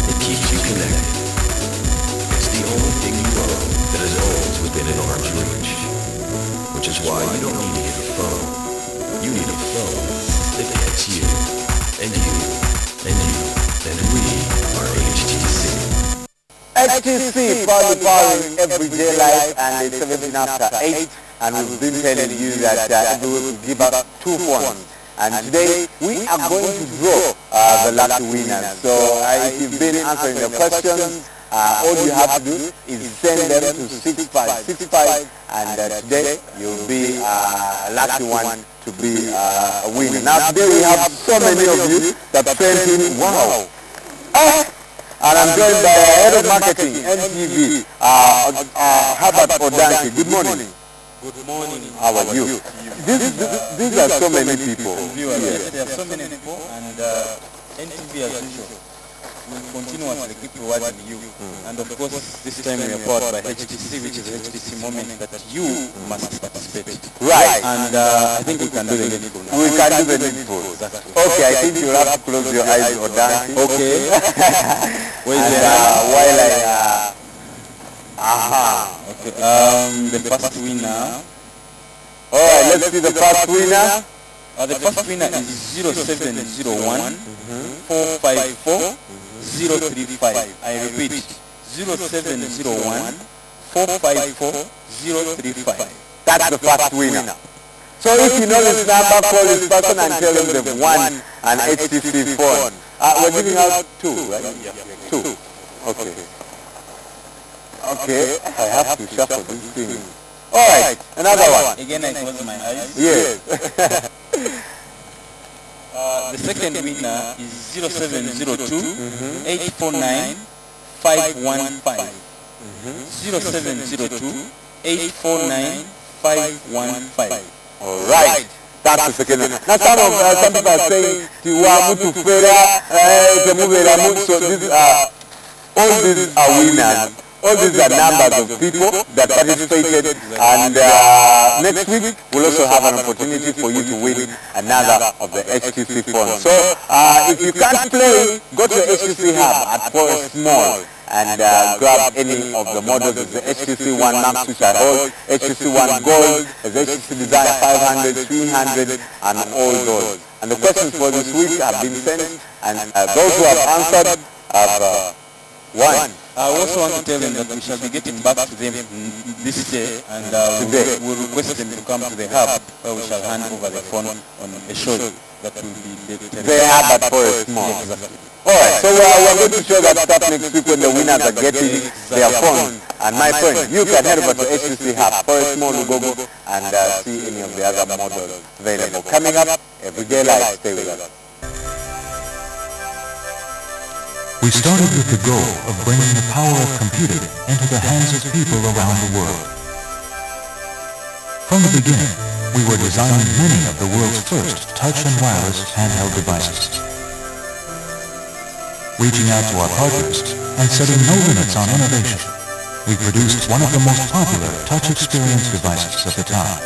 it keeps you connected. The only thing you own that is always within an arm's reach, which is why you don't need to get a phone. You need a phone that gets you, and you, and you, and we are HTC. HTC, proudly powering everyday life, and it's 17 after 8, and we've been telling you that we will give out 2 phones. And today we are going to draw the lucky winners. So if you've been answering the questions, all you have to do is send them to 6565, and today you'll be a lucky one to be a winner. Now today we have so many of you that sent in, wow. And I'm joined by Head of Marketing, NTV, Herbert Odanki. Good morning. Good morning. How are you? These are so many people. Yes, there are so many people, and NTV as usual will continuously keep rewarding you. And of course, this time we are powered by HTC, which is HTC moment that you must participate. Right. And I think we can do the needful now. We can do the needful. Exactly. Okay, I think you'll have to close your eyes or dance. Okay. While Okay. The first winner. Alright, let's see the first winner. The first winner is 0701 454 035. I repeat, 0701 454 035. That's the first winner. So if you know this number, call this person and tell them they've won an HTC phone. We're giving out 2, right? Yeah. 2. Okay. Okay, I have to shuffle this thing. Alright, another one. Again, I close my eyes. Yes. The second winner is 0702 849 515. 0702 849 515. Alright, that's the second one. Now some people are saying, so these are, all these are winners. All these are numbers of people that participated, and next week we'll also have an opportunity for you to win another of the HTC phones. So if you can't play, go to the HTC Hub at Forest Mall and grab any of the models. The HTC One Max, which I hold, HTC One Gold, the HTC Desire 500, 300, and all those. And the questions for this week have been sent, and those who have answered have won. I also want to tell them that we shall be getting back to them this day, and we'll request them to come to the hub where we shall hand over the phone on a show that will be dedicated. The hub at Forest Mall. Exactly. Alright, so we're going to show that stuff next week when the winners are getting their phones. And my friend, you can head over to HTC Hub, Forest Mall, Lugogo, and see any of the other models available. Coming up, Everyday Life. Stay with us. We started with the goal of bringing the power of computing into the hands of people around the world. From the beginning, we were designing many of the world's first touch and wireless handheld devices. Reaching out to our partners and setting no limits on innovation, we produced one of the most popular touch experience devices of the time.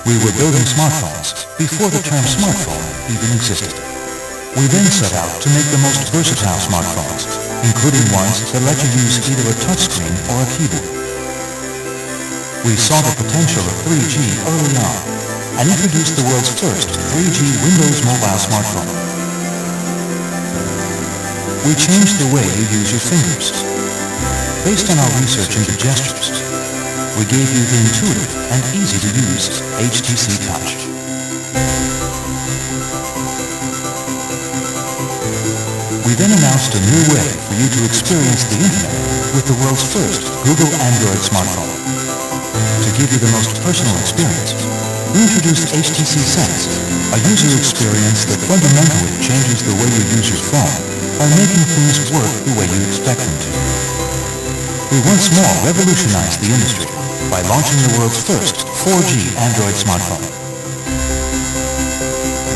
We were building smartphones before the term smartphone even existed. We then set out to make the most versatile smartphones, including ones that let you use either a touchscreen or a keyboard. We saw the potential of 3G early on and introduced the world's first 3G Windows mobile smartphone. We changed the way you use your fingers. Based on our research into gestures, we gave you the intuitive and easy-to-use HTC Touch. We then announced a new way for you to experience the internet with the world's first Google Android smartphone. To give you the most personal experience, we introduced HTC Sense, a user experience that fundamentally changes the way you use your phone by making things work the way you expect them to. We once more revolutionized the industry by launching the world's first 4G Android smartphone.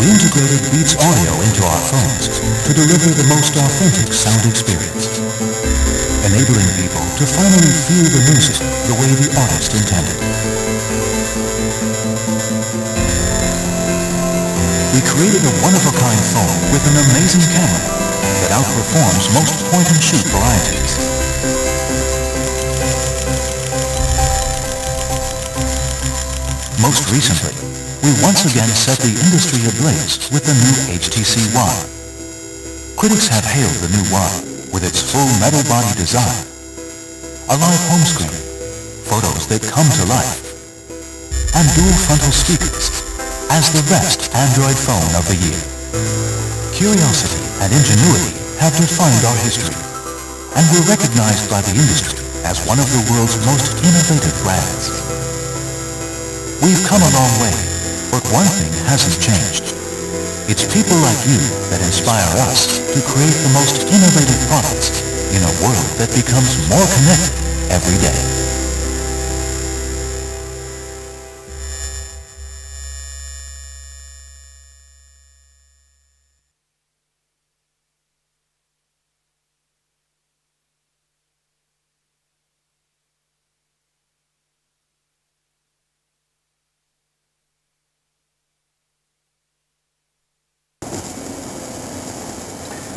We integrated Beats audio into our phones to deliver the most authentic sound experience, enabling people to finally feel the music the way the artist intended. We created a one-of-a-kind phone with an amazing camera that outperforms most point-and-shoot varieties. Most recently, we once again set the industry ablaze with the new HTC One. Critics have hailed the new One with its full metal body design, a live home screen, photos that come to life, and dual frontal speakers as the best Android phone of the year. Curiosity and ingenuity have defined our history, and we're recognized by the industry as one of the world's most innovative brands. We've come a long way, but one thing hasn't changed. It's people like you that inspire us to create the most innovative products in a world that becomes more connected every day.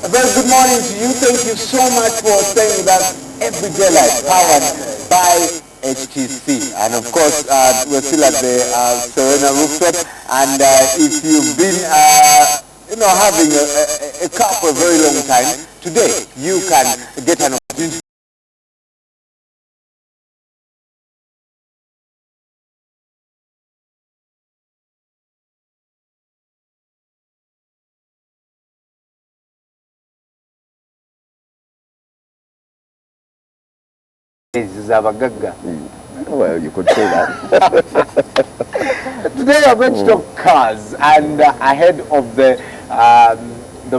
A very good morning to you. Thank you so much for staying with us. Everyday Life, powered by HTC. And of course, we're still at the Serena rooftop. And if you've been, having a car for a very long time, today you can get an opportunity. Well, you could say that. Today I'm going to talk cars, and ahead of the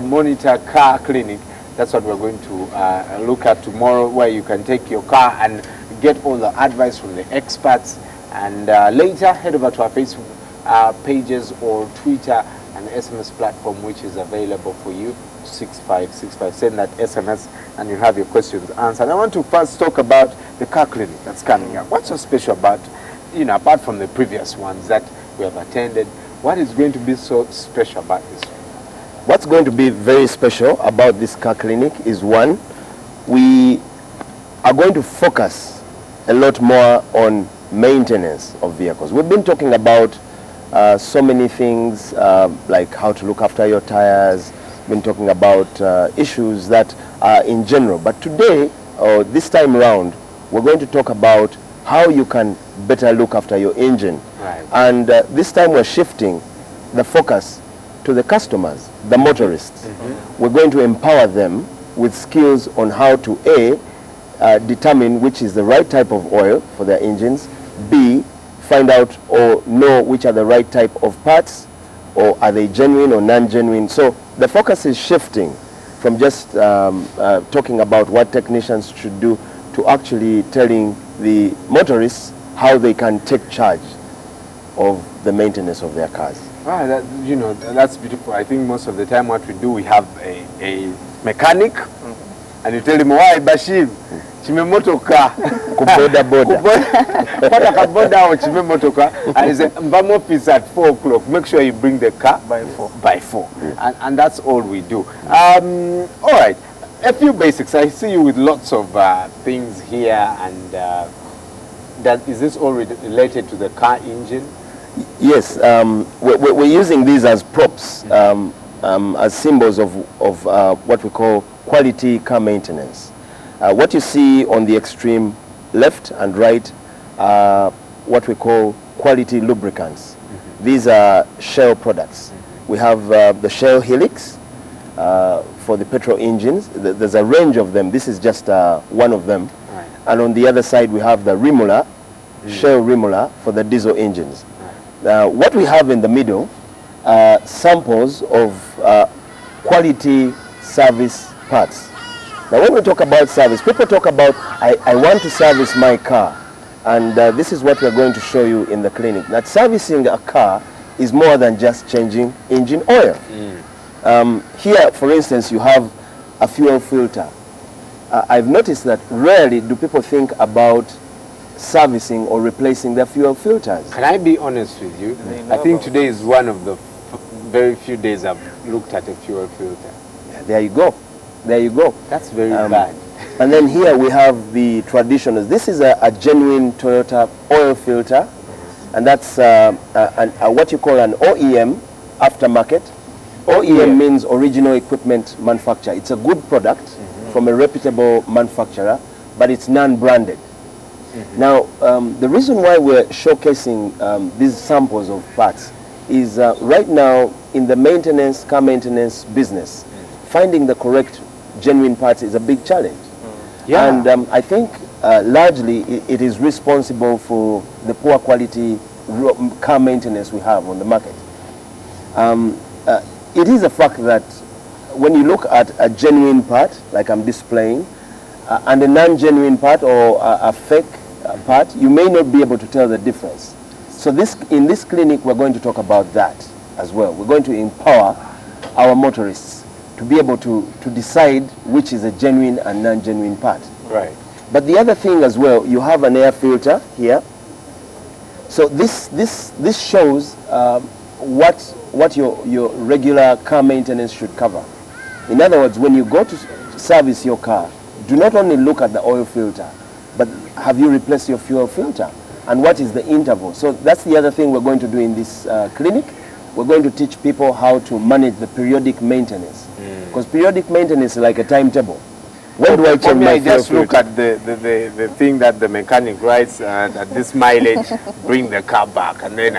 Monitor Car Clinic, that's what we're going to look at tomorrow, where you can take your car and get all the advice from the experts. And later, head over to our Facebook pages or Twitter and SMS platform, which is available for you. 6565. Send that SMS and you have your questions answered. I want to first talk about the car clinic that's coming up. What's so special about, apart from the previous ones that we have attended, what is going to be so special about this one? What's going to be very special about this car clinic is, one, we are going to focus a lot more on maintenance of vehicles. We've been talking about so many things, like how to look after your tires, been talking about issues that are in general. But today, or this time around, we're going to talk about how you can better look after your engine. Right. And this time we're shifting the focus to the customers, the motorists. Mm-hmm. We're going to empower them with skills on how to determine which is the right type of oil for their engines, B, find out or know which are the right type of parts, or are they genuine or non-genuine. So the focus is shifting from just talking about what technicians should do to actually telling the motorists how they can take charge of the maintenance of their cars. That's beautiful. I think most of the time what we do, we have a mechanic and you tell him, why Bashir? Chimemotoka. Kuboda boda. Pata kaboda or chimemotoka. And he said, Mbam office at 4 o'clock. Make sure you bring the car by 4. By 4. And that's all we do. All right. A few basics. I see you with lots of things here, and is this all related to the car engine? Yes, we're using these as props, as symbols of what we call quality car maintenance. What you see on the extreme left and right are what we call quality lubricants. These are Shell products. We have the Shell Helix for the petrol engines. There's a range of them. This is just one of them. Right. And on the other side we have the Rimula, Shell Rimula for the diesel engines. What we have in the middle are samples of quality service parts. Now when we talk about service, people talk about, I want to service my car. And this is what we're going to show you in the clinic. That servicing a car is more than just changing engine oil. Here, for instance, you have a fuel filter. I've noticed that rarely do people think about servicing or replacing their fuel filters. Can I be honest with you? I think today is one of the very few days I've looked at a fuel filter. Yeah, there you go. There you go. That's very bad. And then here we have the traditional. This is a genuine Toyota oil filter, and that's what you call an OEM aftermarket. OEM means original equipment manufacturer. It's a good product from a reputable manufacturer, but it's non-branded. Now, the reason why we're showcasing these samples of parts is right now in the maintenance, car maintenance business, finding the correct genuine parts is a big challenge. Yeah. And I think largely it is responsible for the poor quality car maintenance we have on the market. It is a fact that when you look at a genuine part, like I'm displaying, and a non-genuine part or a fake part, you may not be able to tell the difference. So in this clinic, we're going to talk about that as well. We're going to empower our motorists to be able to decide which is a genuine and non-genuine part. Right. But the other thing as well, you have an air filter here. So this shows what your regular car maintenance should cover. In other words, when you go to service your car, do not only look at the oil filter, but have you replaced your fuel filter? And what is the interval? So that's the other thing we're going to do in this clinic. We're going to teach people how to manage the periodic maintenance. Because periodic maintenance is like a timetable. When do I change my fuel just look at the thing that the mechanic writes at this mileage, bring the car back, and then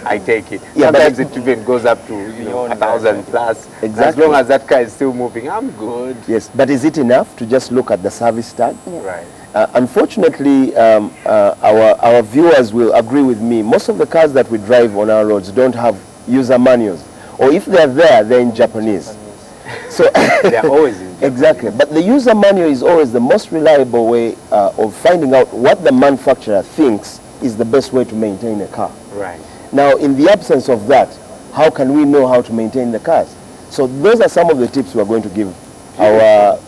I take it. Yeah, sometimes it even goes up to 1,000 plus. Exactly. As long as that car is still moving, I'm good. Yes, but is it enough to just look at the service tag? Yeah. Right. Unfortunately, our viewers will agree with me. Most of the cars that we drive on our roads don't have user manuals, or if they're there, they're in Japanese. So they're always in Japanese. Exactly, but the user manual is always the most reliable way of finding out what the manufacturer thinks is the best way to maintain a car. Right. Now, in the absence of that, how can we know how to maintain the cars? So those are some of the tips we're going to give our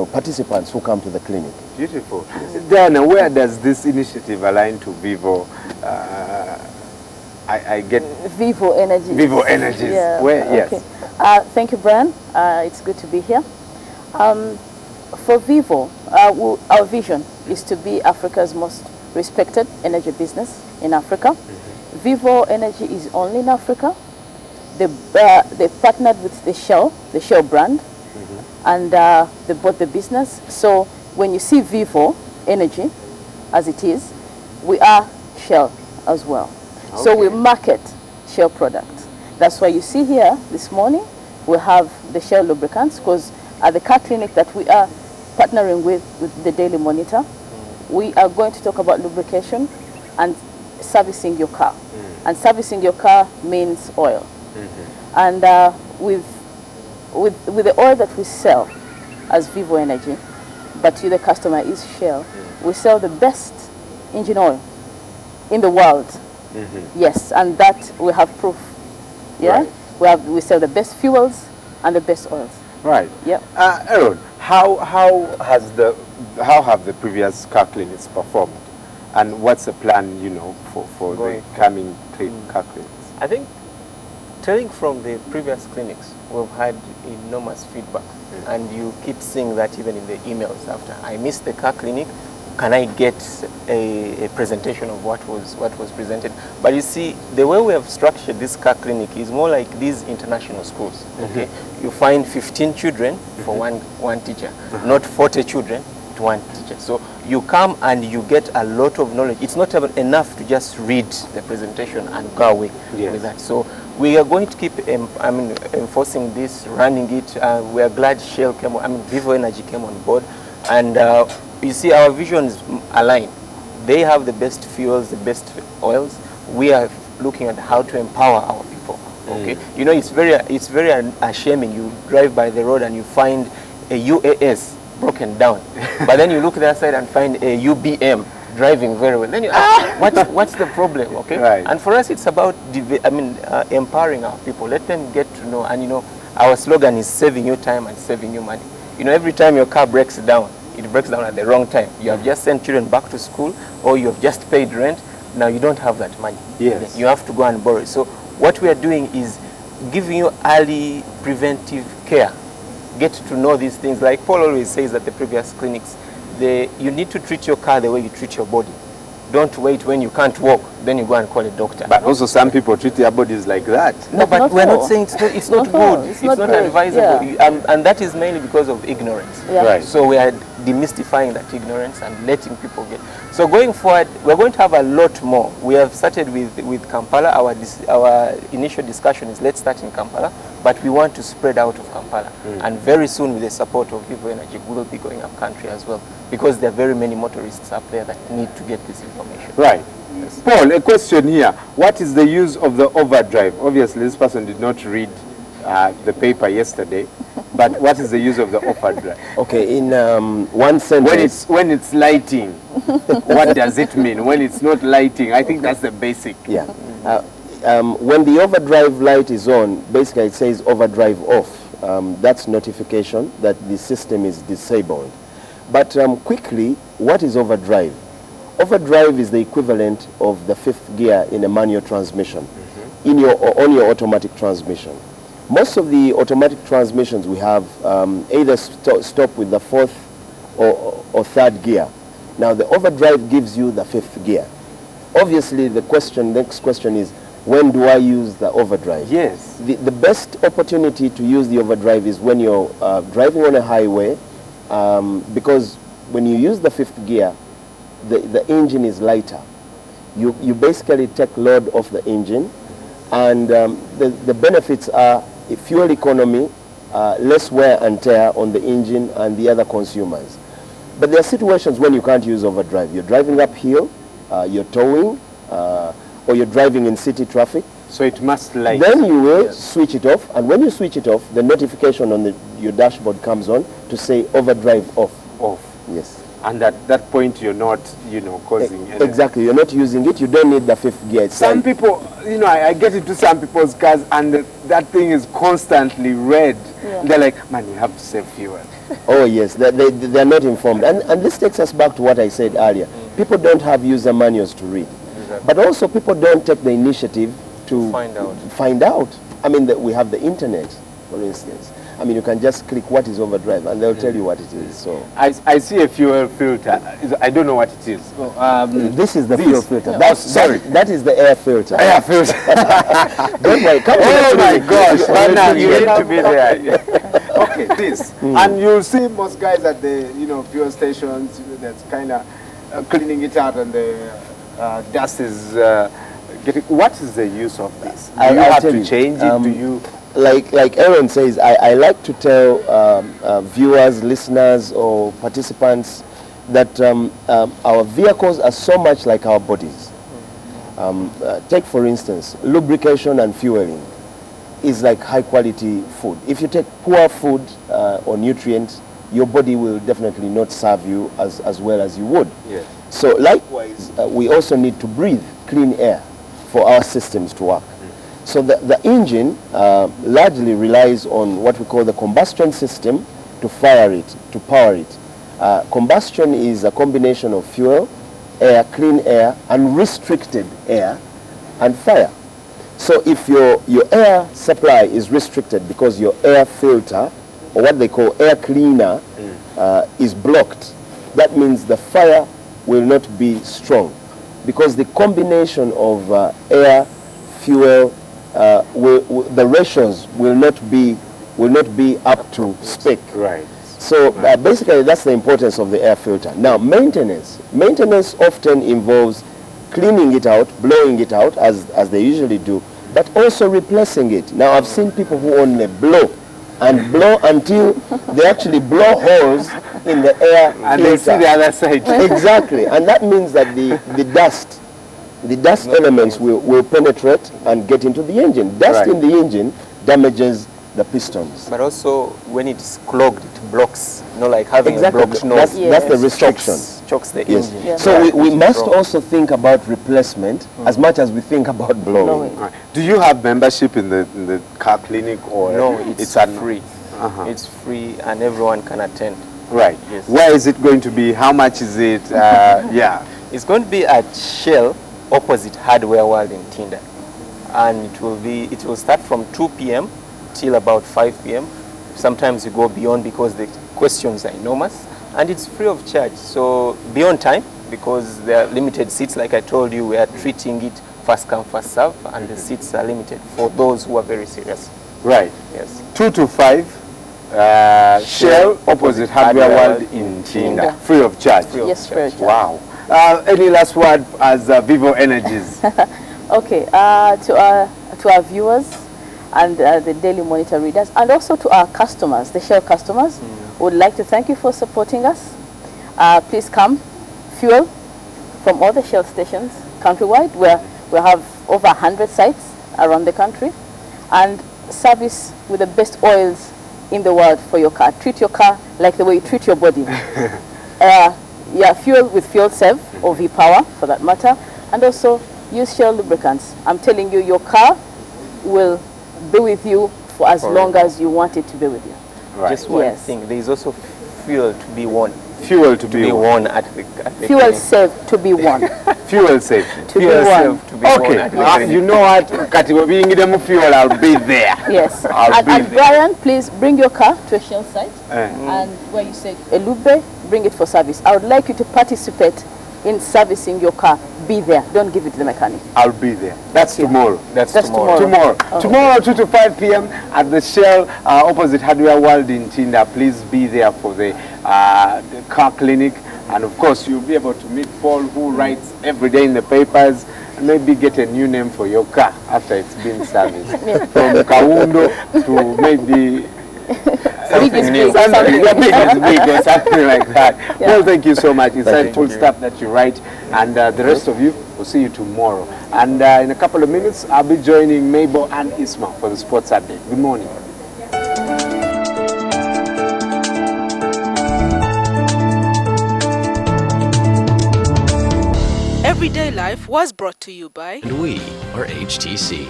participants who come to the clinic. Beautiful. Diana, where does this initiative align to Vivo? I get Vivo Energy. Vivo Energies. Yeah. Where? Okay. Yes. Thank you, Brian. It's good to be here. For Vivo, our vision is to be Africa's most respected energy business in Africa. Vivo Energy is only in Africa. They partnered with the Shell brand, and they bought the business. So when you see Vivo Energy, as it is, we are Shell as well. Okay. So we market Shell products. That's why you see here this morning, we have the Shell lubricants, because at the car clinic that we are partnering with the Daily Monitor, we are going to talk about lubrication and servicing your car. And servicing your car means oil. And with the oil that we sell as Vivo Energy, but to the customer is Shell, we sell the best engine oil in the world. Yes, and that we have proof. Yeah, right. We sell the best fuels and the best oils. Right. Yep. Aaron, how have the previous car clinics performed, and what's the plan, you know, for the coming car clinics? I think, telling from the previous clinics, we've had enormous feedback, and you keep seeing that even in the emails after. I missed the car clinic. Can I get a presentation of what was presented? But you see, the way we have structured this car clinic is more like these international schools. Okay, you find 15 children for one teacher, not 40 children to one teacher. So you come and you get a lot of knowledge. It's not enough to just read the presentation and go away with that. So we are going to keep enforcing this, running it. We are glad Shell came on, Vivo Energy came on board, and you see, our visions align. They have the best fuels, the best oils. We are looking at how to empower our people. Okay, you know, it's very ashaming. You drive by the road and you find a UAS broken down, but then you look at the other side and find a UBM driving very well. Then you ask, what's the problem? Okay, right. And for us, it's about empowering our people. Let them get to know. And you know, our slogan is saving you time and saving you money. You know, every time your car breaks down, it breaks down at the wrong time. You have just sent children back to school, or you have just paid rent. Now you don't have that money. Yes. You have to go and borrow it. So what we are doing is giving you early preventive care. Get to know these things. Like Paul always says at the previous clinics, you need to treat your car the way you treat your body. Don't wait when you can't walk, then you go and call a doctor. But also some people treat their bodies like that. No, but we're not saying it's not good. It's not advisable. Yeah. And that is mainly because of ignorance. Yeah. Right. So we are demystifying that ignorance and letting people get. So going forward, we're going to have a lot more. We have started with Kampala. Our initial discussion is let's start in Kampala, but we want to spread out of Kampala. And very soon, with the support of Vivo Energy, we will be going up country as well, because there are very many motorists up there that need to get this information. Right. Yes. Paul, a question here. What is the use of the overdrive? Obviously, this person did not read the paper yesterday, but what is the use of the overdrive? Okay, in one sentence. When it's lighting, what does it mean? When it's not lighting, I think that's the basic. Yeah. When the overdrive light is on, basically it says overdrive off. That's notification that the system is disabled. But quickly, what is overdrive? Overdrive is the equivalent of the fifth gear in a manual transmission, on your automatic transmission. Most of the automatic transmissions we have either stop with the fourth or third gear. Now the overdrive gives you the fifth gear. Obviously, the next question is, when do I use the overdrive? Yes. The best opportunity to use the overdrive is when you're driving on a highway, because when you use the fifth gear, the engine is lighter. You basically take load off the engine, and the benefits are fuel economy, less wear and tear on the engine and the other consumers. But there are situations when you can't use overdrive. You're driving uphill, you're towing, or you're driving in city traffic. So it must light. Then you will switch it off, and when you switch it off, the notification on your dashboard comes on to say overdrive off. Off. Yes. And at that point, you're not, causing anything. Exactly. You're not using it. You don't need the fifth gear. Some people, I get into some people's cars, and that thing is constantly red. Yeah. They're like, man, you have to save fuel. Oh, yes. They're not informed. And this takes us back to what I said earlier. People don't have user manuals to read. Exactly. But also, people don't take the initiative to find out. I mean, we have the internet, for instance. I mean, you can just click what is overdrive, and they'll tell you what it is. So I see a fuel filter. I don't know what it is. This is the fuel filter. That is the air filter. Air filter. Don't worry. Oh my gosh! Now you need to be there. Okay, this, and you'll see most guys at the fuel stations. That's kind of cleaning it out, and the dust is getting. What is the use of this? Do you have to change it? Do you? Like Aaron says, I like to tell viewers, listeners, or participants that our vehicles are so much like our bodies. Take, for instance, lubrication and fueling is like high-quality food. If you take poor food or nutrients, your body will definitely not serve you as well as you would. Yeah. So likewise, we also need to breathe clean air for our systems to work. So the engine largely relies on what we call the combustion system to fire it, to power it. Combustion is a combination of fuel, air, clean air, unrestricted air, and fire. So if your air supply is restricted because your air filter, or what they call air cleaner, is blocked, that means the fire will not be strong, because the combination of air, fuel, the ratios will not be up to spec. Right. So basically, that's the importance of the air filter. Now, maintenance often involves cleaning it out, blowing it out, as they usually do, but also replacing it. Now, I've seen people who only blow until they actually blow holes in the air and filter. they see the other side. Exactly, and that means that the dust elements will penetrate and get into the engine. Dust in the engine damages the pistons. But also, when it's clogged, it blocks, like having a blocked nose. That's the restriction. Chokes the engine. Yeah. So we must also think about replacement as much as we think about blowing. Right. Do you have membership in the car clinic, or no? It's free. It's free and everyone can attend. Right. Yes. Where is it going to be? How much is it? Yeah. It's going to be at Shell, opposite Hardware World in Tinda, and it will start from 2 p.m. till about 5 p.m. Sometimes you go beyond because the questions are enormous, and it's free of charge. So be on time, because there are limited seats. Like I told you, we are treating it first come, first serve, and the seats are limited for those who are very serious. Right. Yes. 2 to 5. Shell, opposite Hardware World in Tinda. Free of charge. Yes, free of charge. Wow. Any last word as Vivo Energies? Okay. To our viewers and the Daily Monitor readers, and also to our customers, the Shell customers, would like to thank you for supporting us. Please come, fuel from all the Shell stations countrywide, where we have over 100 sites around the country, and service with the best oils in the world for your car. Treat your car like the way you treat your body. Fuel with Fuel Save or V-Power for that matter, and also use Shell lubricants. I'm telling you, your car will be with you for as long as you want it to be with you. Right. Just one thing, there is also fuel to be won. Fuel to be won at the Fuel clinic. Save to be won. Fuel Save. To be won. Okay. You know what? Fuel, I'll be there. Yes. And Brian, please bring your car to a Shell site, and where you say a lube, bring it for service. I would like you to participate in servicing your car. Be there. Don't give it to the mechanic. I'll be there. That's tomorrow. That's tomorrow. Tomorrow. Tomorrow, 2 to 5 p.m. at the Shell opposite Hardware World in Tinda. Please be there for the car clinic. And of course, you'll be able to meet Paul, who writes every day in the papers, and maybe get a new name for your car after it's been serviced. From Kaundo to maybe something new. Something big or something like that. Yeah. Well, thank you so much. It's insightful stuff that you write. And the rest of you, we'll see you tomorrow. And in a couple of minutes, I'll be joining Mabel and Isma for the Sports Update. Good morning. Everyday Life was brought to you by... And we are HTC.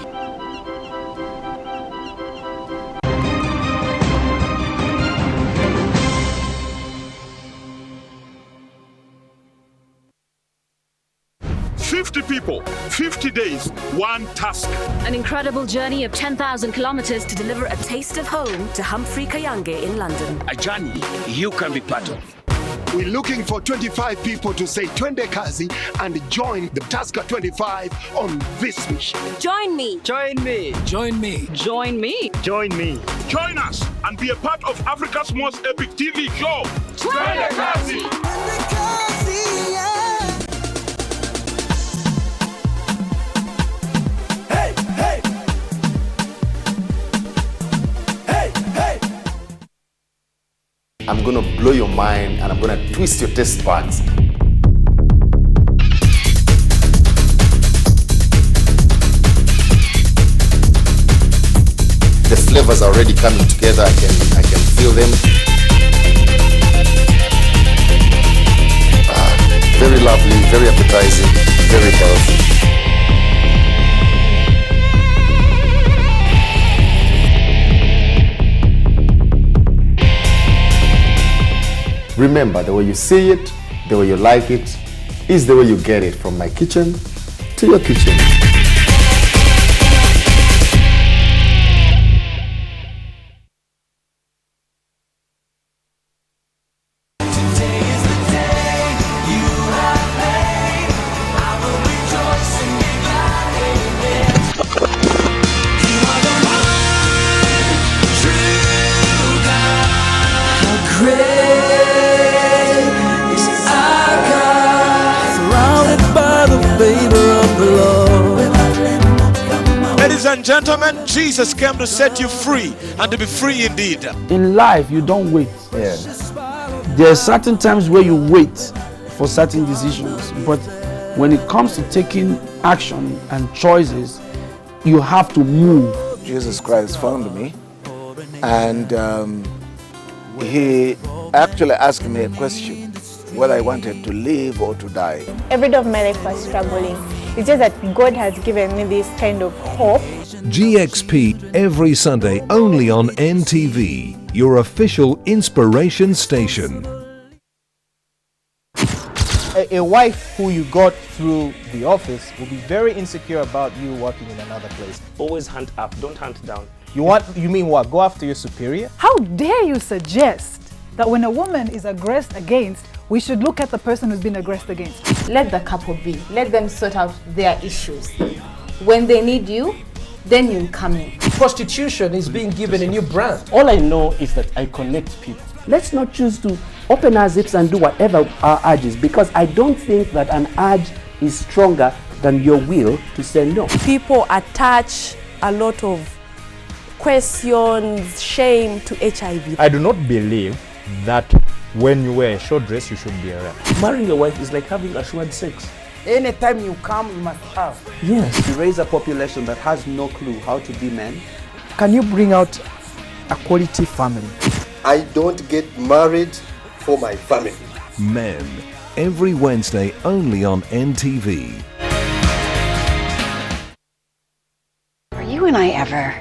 People, 50 days, one task. An incredible journey of 10,000 kilometers to deliver a taste of home to Humphrey Kayange in London. A journey you can be part of. We're looking for 25 people to say twende kazi and join the Tusker 25 on this mission. Join me. Join me. Join me. Join me. Join me. Join us and be a part of Africa's most epic TV show. Twende kazi. I'm going to blow your mind and I'm going to twist your taste buds. The flavors are already coming together. I can feel them. Very lovely, very appetizing, very healthy. Remember, the way you see it, the way you like it, is the way you get it from my kitchen to your kitchen. Ladies and gentlemen, Jesus came to set you free and to be free indeed. In life, you don't wait. Yeah. There are certain times where you wait for certain decisions, but when it comes to taking action and choices, you have to move. Jesus Christ found me, and he actually asked me a question, whether I wanted to live or to die. Every day of my life was struggling. It's just that God has given me this kind of hope. GXP every Sunday only on NTV, your official inspiration station. A wife who you got through the office will be very insecure about you working in another place. Always hunt up, don't hunt down. You mean what? Go after your superior? How dare you suggest that when a woman is aggressed against, we should look at the person who's been aggressed against? Let the couple be. Let them sort out their issues. When they need you, then you come in. Prostitution is being given a new brand. All I know is that I connect people. Let's not choose to open our zips and do whatever our urge is, because I don't think that an urge is stronger than your will to say no. People attach a lot of questions, shame to HIV. I do not believe that when you wear a short dress, you should be around. Marrying a wife is like having assured sex. Anytime you come, you must have. Yes. You raise a population that has no clue how to be men. Can you bring out a quality family? I don't get married for my family. Men, every Wednesday only on NTV. Are you and I ever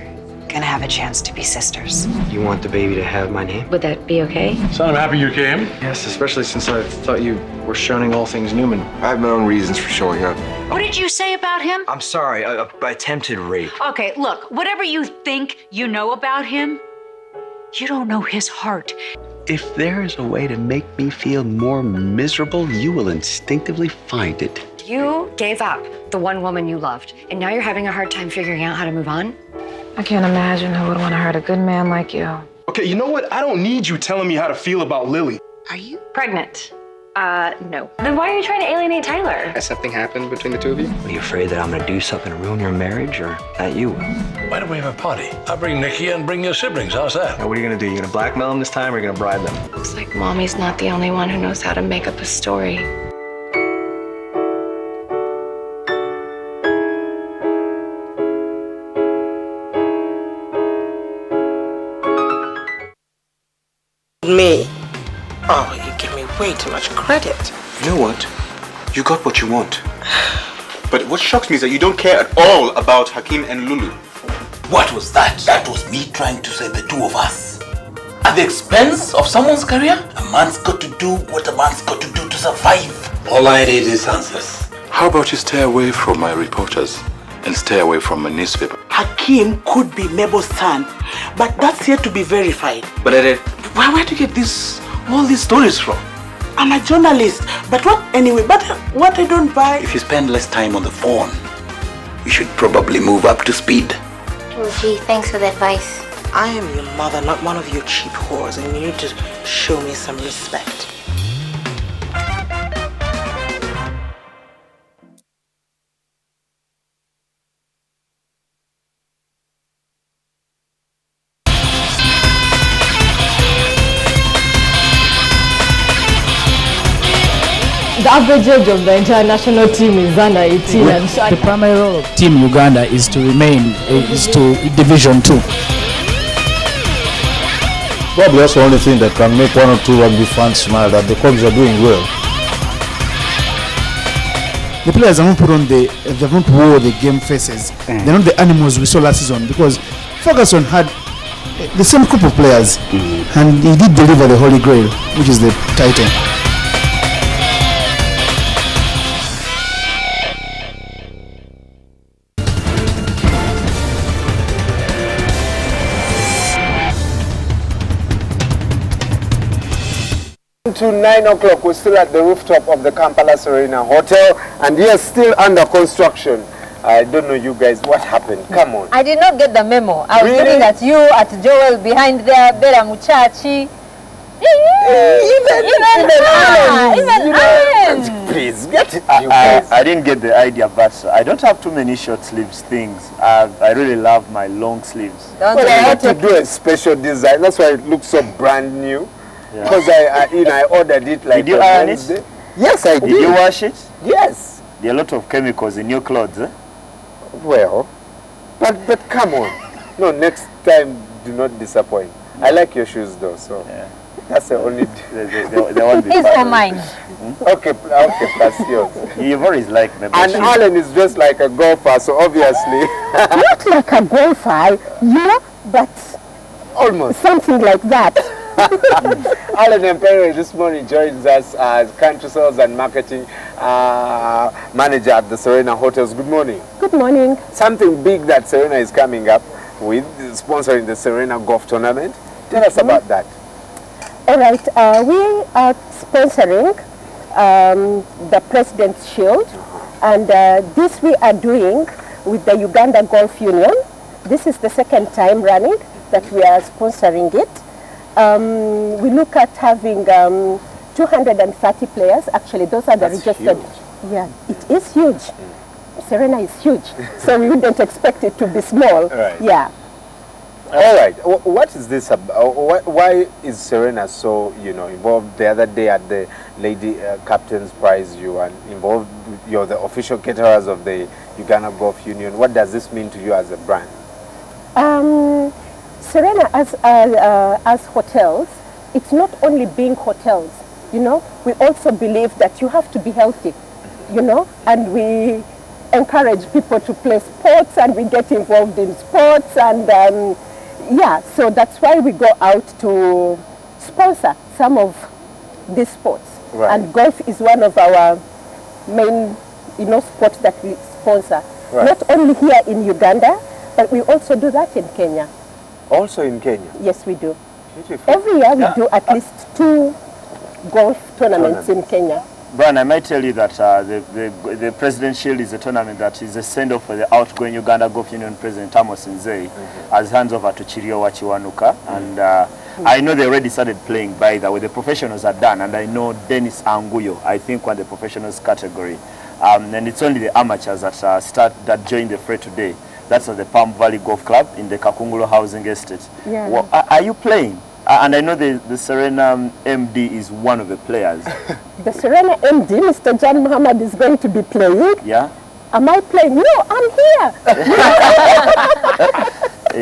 gonna have a chance to be sisters? You want the baby to have my name? Would that be okay? So I'm happy you came. Yes, especially since I thought you were shunning all things Newman. I have my own reasons for showing up. What did you say about him? I'm sorry, attempted rape. Okay, look, whatever you think you know about him, you don't know his heart. If there is a way to make me feel more miserable, you will instinctively find it. You gave up the one woman you loved, and now you're having a hard time figuring out how to move on? I can't imagine who would want to hurt a good man like you. Okay, you know what? I don't need you telling me how to feel about Lily. Are you pregnant? No. Then why are you trying to alienate Tyler? Has something happened between the two of you? Are you afraid that I'm gonna do something to ruin your marriage, or that you will? Why don't we have a party? I'll bring Nikki and bring your siblings. How's that? Now, what are you gonna do? You gonna blackmail them this time, or are you gonna bribe them? Looks like Mommy's not the only one who knows how to make up a story. Me? Oh, you give me way too much credit. You know what? You got what you want. But what shocks me is that you don't care at all about Hakim and Lulu. What was that? That was me trying to save the two of us. At the expense of someone's career? A man's got to do what a man's got to do to survive. All I need is answers. How about you stay away from my reporters and stay away from my newspaper? Hakim could be Mabel's son, but that's yet to be verified. But Where do you get all these stories from? I'm a journalist, but what I don't buy... If you spend less time on the phone, you should probably move up to speed. Oh gee, thanks for the advice. I am your mother, not one of your cheap whores, and you need to show me some respect. The average age of the entire national team is under 18. The primary role of Team Uganda is to remain Division 2. Probably that's the only thing that can make one or two rugby fans smile, that the clubs are doing well. The players haven't wore the game faces. They're not the animals we saw last season, because Ferguson had the same group of players, and he did deliver the Holy Grail, which is the title. To 9 o'clock, we're still at the rooftop of the Kampala Serena Hotel, and yes, still under construction. I don't know, you guys, what happened? Come on. I did not get the memo. I was Really? looking at you, at Joel behind there, Bella Muchachi. Even Alan. Please, get it. I didn't get the idea, but I don't have too many short sleeves things. I really love my long sleeves. Well, I had to do a special design. That's why it looks so brand new. Because I ordered it like. Did you iron it? Yes, I did. Did you wash it? Yes. There are a lot of chemicals in your clothes, eh? Well, but come on. No, next time do not disappoint. I like your shoes though, so that's the only. They won't be It's bad. for mine. Okay, that's yours. You've always liked me. And Alan is just like a golfer, so obviously. Not like a golfer, yeah, but almost something like that. Alan Empere this morning joins us as country sales and marketing manager at the Serena Hotels. Good morning. Good morning. Something big that Serena is coming up with, sponsoring the Serena Golf Tournament. Tell us about that. All right, we are sponsoring the President's Shield, and this we are doing with the Uganda Golf Union. This is the second time running that we are sponsoring it. We look at having 230 players. Actually, those are the registered. Huge. Yeah, it is huge. Serena is huge, so we wouldn't expect it to be small. Right. Yeah. All right. What is this about? Why is Serena so involved? The other day at the Lady Captain's Prize, you are involved. You're the official caterers of the Uganda Golf Union. What does this mean to you as a brand? Serena, as hotels, it's not only being hotels, we also believe that you have to be healthy, and we encourage people to play sports, and we get involved in sports, and so that's why we go out to sponsor some of these sports. Right. And golf is one of our main, sports that we sponsor. Right. Not only here in Uganda, but we also do that in Kenya. Also in Kenya? Yes, we do. Beautiful. Every year we do at least 2 golf tournaments in Kenya. Brian, I might tell you that the President's Shield is a tournament that is a send-off for the outgoing Uganda Golf Union President Amos Nzei, as hands over to Chirio Wachiwanuka. And I know they already started playing, by the way. The professionals are done, and I know Dennis Anguyo, I think, won the professionals category. And it's only the amateurs that joined the fray today. That's at the Palm Valley Golf Club in the Kakungulo Housing Estate. Yeah. Well, are you playing? And I know the Serena MD is one of the players. The Serena MD, Mr. John Muhammad, is going to be playing. Yeah? Am I playing? No, I'm here.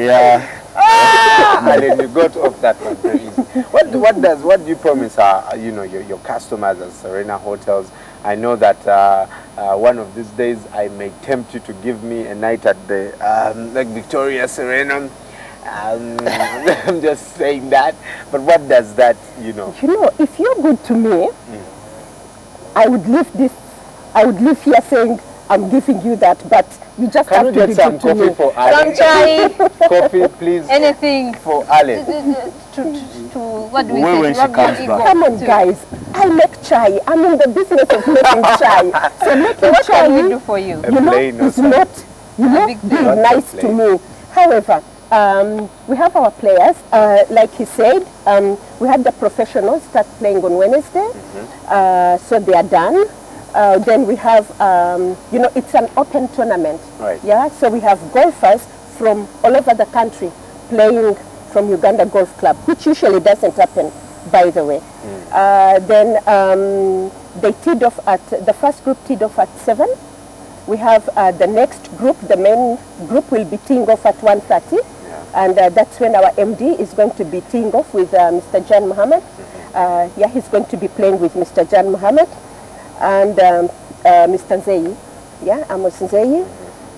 Yeah. Alan, you got off that one very easy. What do you promise your customers at Serena Hotels? I know that one of these days I may tempt you to give me a night at the like Victoria Serena. I'm just saying that. But what does that, If you're good to me, I would leave here saying I'm giving you that, but you just have to be good to me. Can we get some coffee for Alan? Some chai. Coffee, please. Anything. For Alan. What do we say? When she comes back. Come on, guys. I make chai. I'm in the business of making chai. So making What chai, can we do for you? is not, being nice to me. However, we have our players. Like he said, we had the professionals start playing on Wednesday. So they are done. Then we have, it's an open tournament. Right. Yeah, so we have golfers from all over the country playing from Uganda Golf Club, which usually doesn't happen, by the way. Then they teed off the first group teed off at 7. We have the next group, the main group will be teeing off at 1:30. And that's when our MD is going to be teeing off with Mr. Jan Mohammed. He's going to be playing with Mr. Jan Mohammed and Mr. Nzei, Amos Nzei.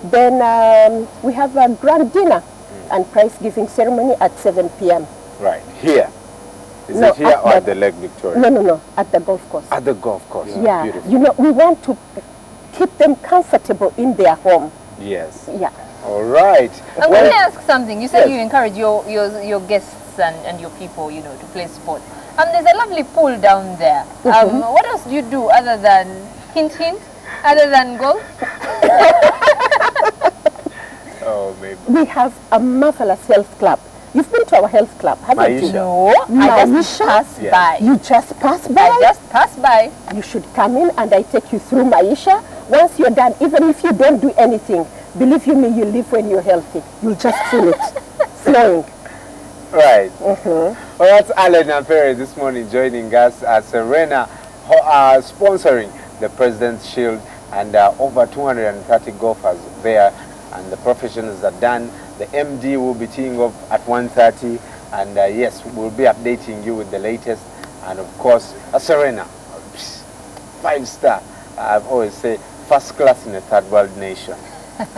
Then we have a grand dinner and prize giving ceremony at 7 p.m. Right, here. Is No, it here or at the Lake Victoria? No, at the golf course. At the golf course. Yeah, Beautiful. you know, we want to keep them comfortable in their home. Yes. Yeah. All right. I'm Well, going to ask something. You said yes. you encourage your guests and your people, you know, to play sport. There's a lovely pool down there. What else do you do other than hint, other than golf? Oh, maybe. We have a marvelous health club. You've been to our health club, haven't you? No, I just passed by. You just passed by? I just passed by. You should come in and I take you through Maisha. Once you're done, even if you don't do anything, believe you me, you live when you're healthy. You'll just feel it flowing. Right. Well, that's Alan and Perry this morning joining us at Serena, sponsoring the President's Shield, and over 230 golfers there, and the professionals are done. The MD will be teeing off at 1:30, and yes, we'll be updating you with the latest. And of course, Serena, 5-star. I've always said first class in a third world nation.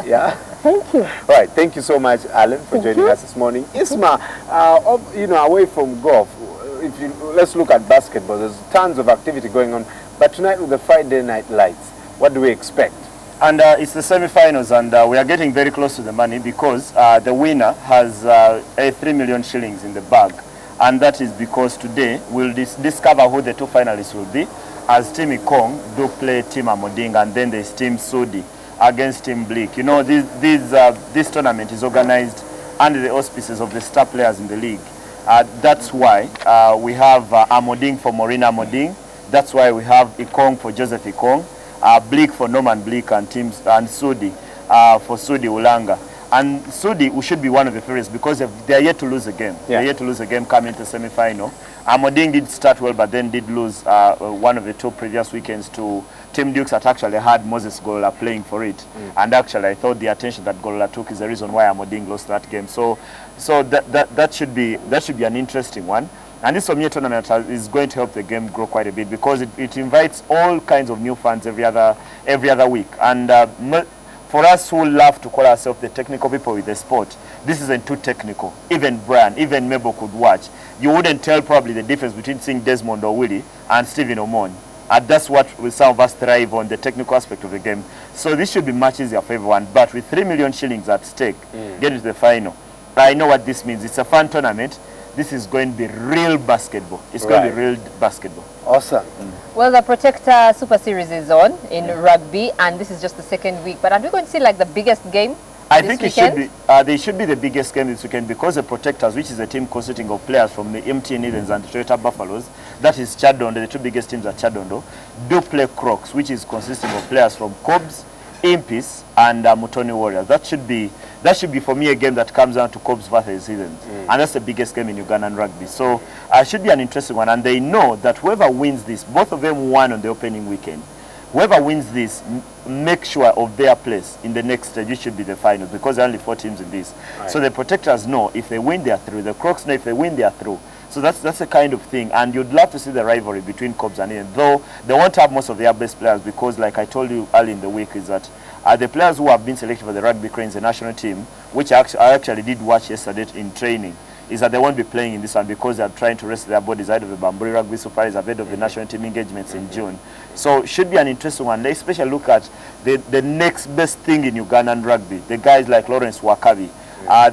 Yeah. Thank you. Right. Thank you so much, Alan, for joining us this morning. Isma, you know, away from golf, let's look at basketball. There's tons of activity going on, but tonight with the Friday night lights, what do we expect? And it's the semi-finals, and we are getting very close to the money because the winner has 3 million shillings in the bag, and that is because today we'll discover who the two finalists will be, as Team Ikong do play Team Amoding, and then there's Team Sudi against Team Bleak. You know, this tournament is organized under the auspices of the star players in the league. That's why we have Amoding for Maureen Amoding. That's why we have Ikong for Joseph Ikong. Bleak for Norman Bleak and Sudi for Sudi Ulanga. And Sudi, we should be one of the favorites because they are yet to lose a game. Yeah. They're yet to lose a game coming to semi-final. Amoding did start well, but then did lose one of the two previous weekends to Team Dukes that actually had Moses Golola playing for it. And actually, I thought the attention that Golola took is the reason why Amoding lost that game. So that should be an interesting one. And this Omnia tournament is going to help the game grow quite a bit because it invites all kinds of new fans every other week. And for us who love to call ourselves the technical people with the sport, this isn't too technical. Even Brian, even Mabel could watch. You wouldn't tell probably the difference between seeing Desmond or Willie and Stephen Omon. And that's what some of us thrive on, the technical aspect of the game. So this should be much easier for everyone. But with 3 million shillings at stake, getting to the final, I know what this means. It's a fun tournament. This is going to be real basketball. It's going to be real basketball. Awesome. Well, the Protector Super Series is on in rugby, and this is just the second week. But are we going to see like the biggest game? I think it should be. They should be the biggest game this weekend because the Protectors, which is a team consisting of players from the MTN Edens and Toyota Buffaloes, that is Chadondo, the two biggest teams are Chadondo, do play Crocs, which is consisting of players from Cobbs, Impis, and Mutoni Warriors. That should be for me a game that comes down to Cobbs versus Edens, and that's the biggest game in Ugandan rugby. So it should be an interesting one, and they know that whoever wins this, both of them won on the opening weekend. Whoever wins this, make sure of their place in the next stage, which should be the finals, because there are only 4 teams in this. Right. So the Protectors know if they win, they are through. The Crocs know if they win, they are through. So that's the kind of thing, and you'd love to see the rivalry between Cobbs and Eden, though they won't have most of their best players because, like I told you early in the week, is that the players who have been selected for the Rugby Cranes, the national team, which I actually did watch yesterday in training, is that they won't be playing in this one because they are trying to rest their bodies ahead of the Bamburi Rugby Super is ahead of the national team engagements in June. So it should be an interesting one. They especially look at the next best thing in Ugandan rugby. The guys like Lawrence Wakabi,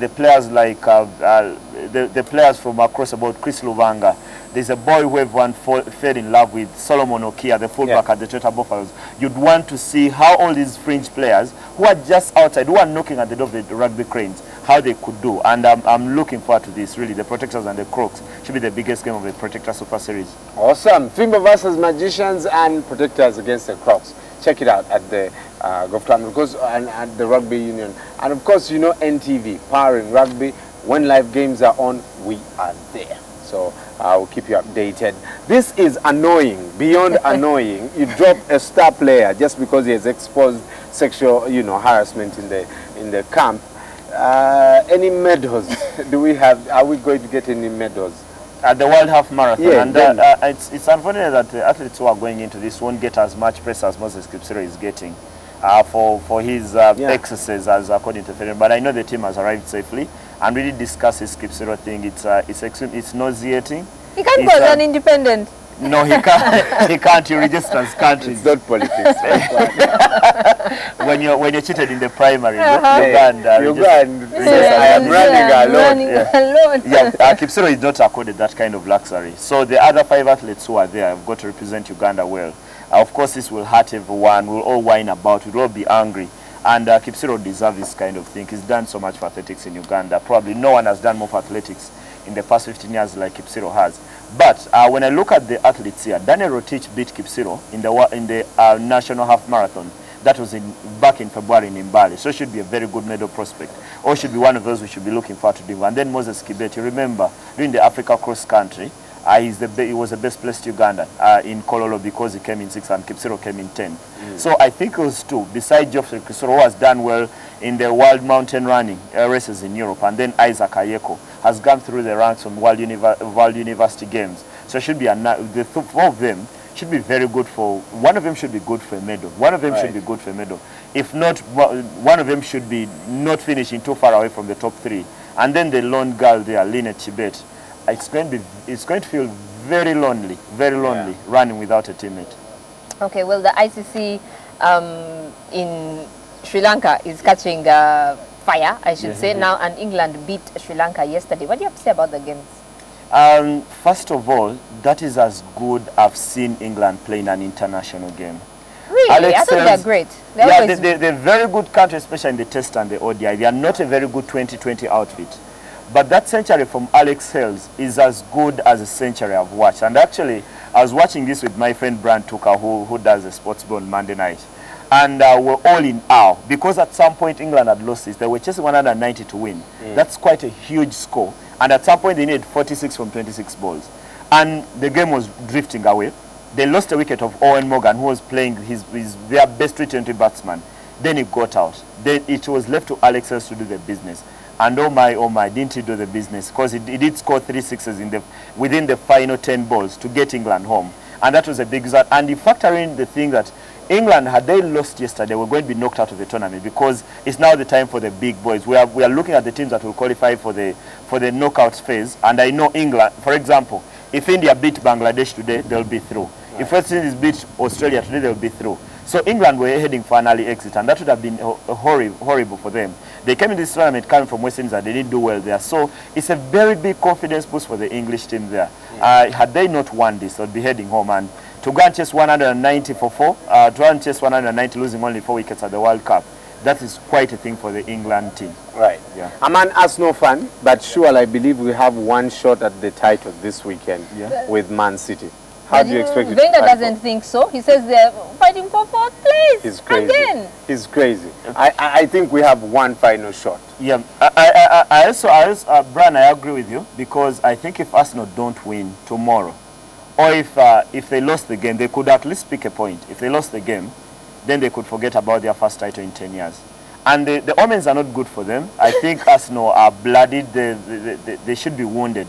the players like the players from across about Chris Luvanga. There's a boy who everyone fell in love with, Solomon Okia, the fullback at the Toyota Buffaloes. You'd want to see how all these fringe players who are just outside, who are knocking at the door of the Rugby Cranes, how they could do. And I'm looking forward to this, really. The Protectors and the Crocs should be the biggest game of the Protector Super Series. Awesome. Fimbo versus Magicians and Protectors against the Crocs. Check it out at the Golf Club, because and at the Rugby Union. And of course, you know, NTV, powering rugby. When live games are on, we are there. So I'll keep you updated. This is annoying, beyond annoying. You drop a star player just because he has exposed sexual, harassment in the camp. Any medals do we have? Are we going to get any medals? At the World Half Marathon, yeah, and it's unfortunate that the athletes who are going into this won't get as much press as Moses Kipsiro is getting for his excesses, as according to Serena. But I know the team has arrived safely, and really discuss his Kipsero thing. It's nauseating. He can't go as an independent. No, he can't. He can't. He registers countries. It's not politics. when you're cheated in the primary, Uganda. I am running alone. Yeah, Kipsero is not accorded that kind of luxury. So the other 5 athletes who are there have got to represent Uganda well. Of course, this will hurt everyone. We'll all whine about. We'll all be angry. And Kipsero deserves this kind of thing. He's done so much for athletics in Uganda. Probably no one has done more for athletics in the past 15 years like Kipsero has. But when I look at the athletes here, Daniel Rotich beat Kipsero in the national half marathon. That was back in February in Mbale. So should be a very good medal prospect. Or should be one of those we should be looking forward to do. And then Moses Kibet, you remember, during the Africa cross country, he was the best placed Ugandan in Kololo because he came in 6th and Kipsero came in 10th. So I think those two, besides Geoffrey Kipsero, who has done well in the World Mountain Running races in Europe, and then Isaac Ayeko has gone through the ranks from World University Games. So it should be the 4 of them should be very good for, one of them should be good for a medal. One of them should be good for a medal. If not, one of them should be not finishing too far away from the top 3. And then the lone girl there, Lynette Chibet, it's going to feel very lonely running without a teammate. Okay, well, the ICC in Sri Lanka is catching fire, I should say now, and England beat Sri Lanka yesterday. What do you have to say about the games? First of all, that is as good I've seen England play in an international game. Really? I thought they're great. They're very good country, especially in the Test and the ODI. They are not a very good 2020 outfit. But that century from Alex Hales is as good as a century I've watched. And actually, I was watching this with my friend Brand Tuka, who does the sports bill on Monday night. And we're all in awe. Because at some point, England had lost this. They were chasing 190 to win. That's quite a huge score. And at some point, they needed 46 from 26 balls. And the game was drifting away. They lost a wicket of Owen Morgan, who was playing their best T20 batsman. Then he got out. Then it was left to Alex Hales to do the business. And oh my, didn't he do the business? Because he did score 3 sixes within the final 10 balls to get England home. And that was a big result. And you factor in the thing that England, had they lost yesterday, were going to be knocked out of the tournament because it's now the time for the big boys. We are looking at the teams that will qualify for the knockout phase. And I know England, for example, if India beat Bangladesh today, they'll be through. If West Indies beat Australia today, they'll be through. So England were heading for an early exit, and that would have been horrible for them. They came in this tournament coming from West Indies and they didn't do well there. So it's a very big confidence boost for the English team there. Had they not won this, they'd be heading home. And to go and chase 190 for 4, to go and chase 190 losing only 4 wickets at the World Cup, that is quite a thing for the England team. Right. Yeah. I'm an Arsenal fan, but sure, I believe we have one shot at the title this weekend with Man City. How do you expect it to Wenger doesn't think so. He says they're fighting for 4th place. He's crazy. Again. He's crazy. I think we have one final shot. Yeah, I also Brian, I agree with you, because I think if Arsenal don't win tomorrow, or if they lost the game, they could at least pick a point. If they lost the game, then they could forget about their first title in 10 years. And the omens are not good for them. I think Arsenal are bloodied. They should be wounded.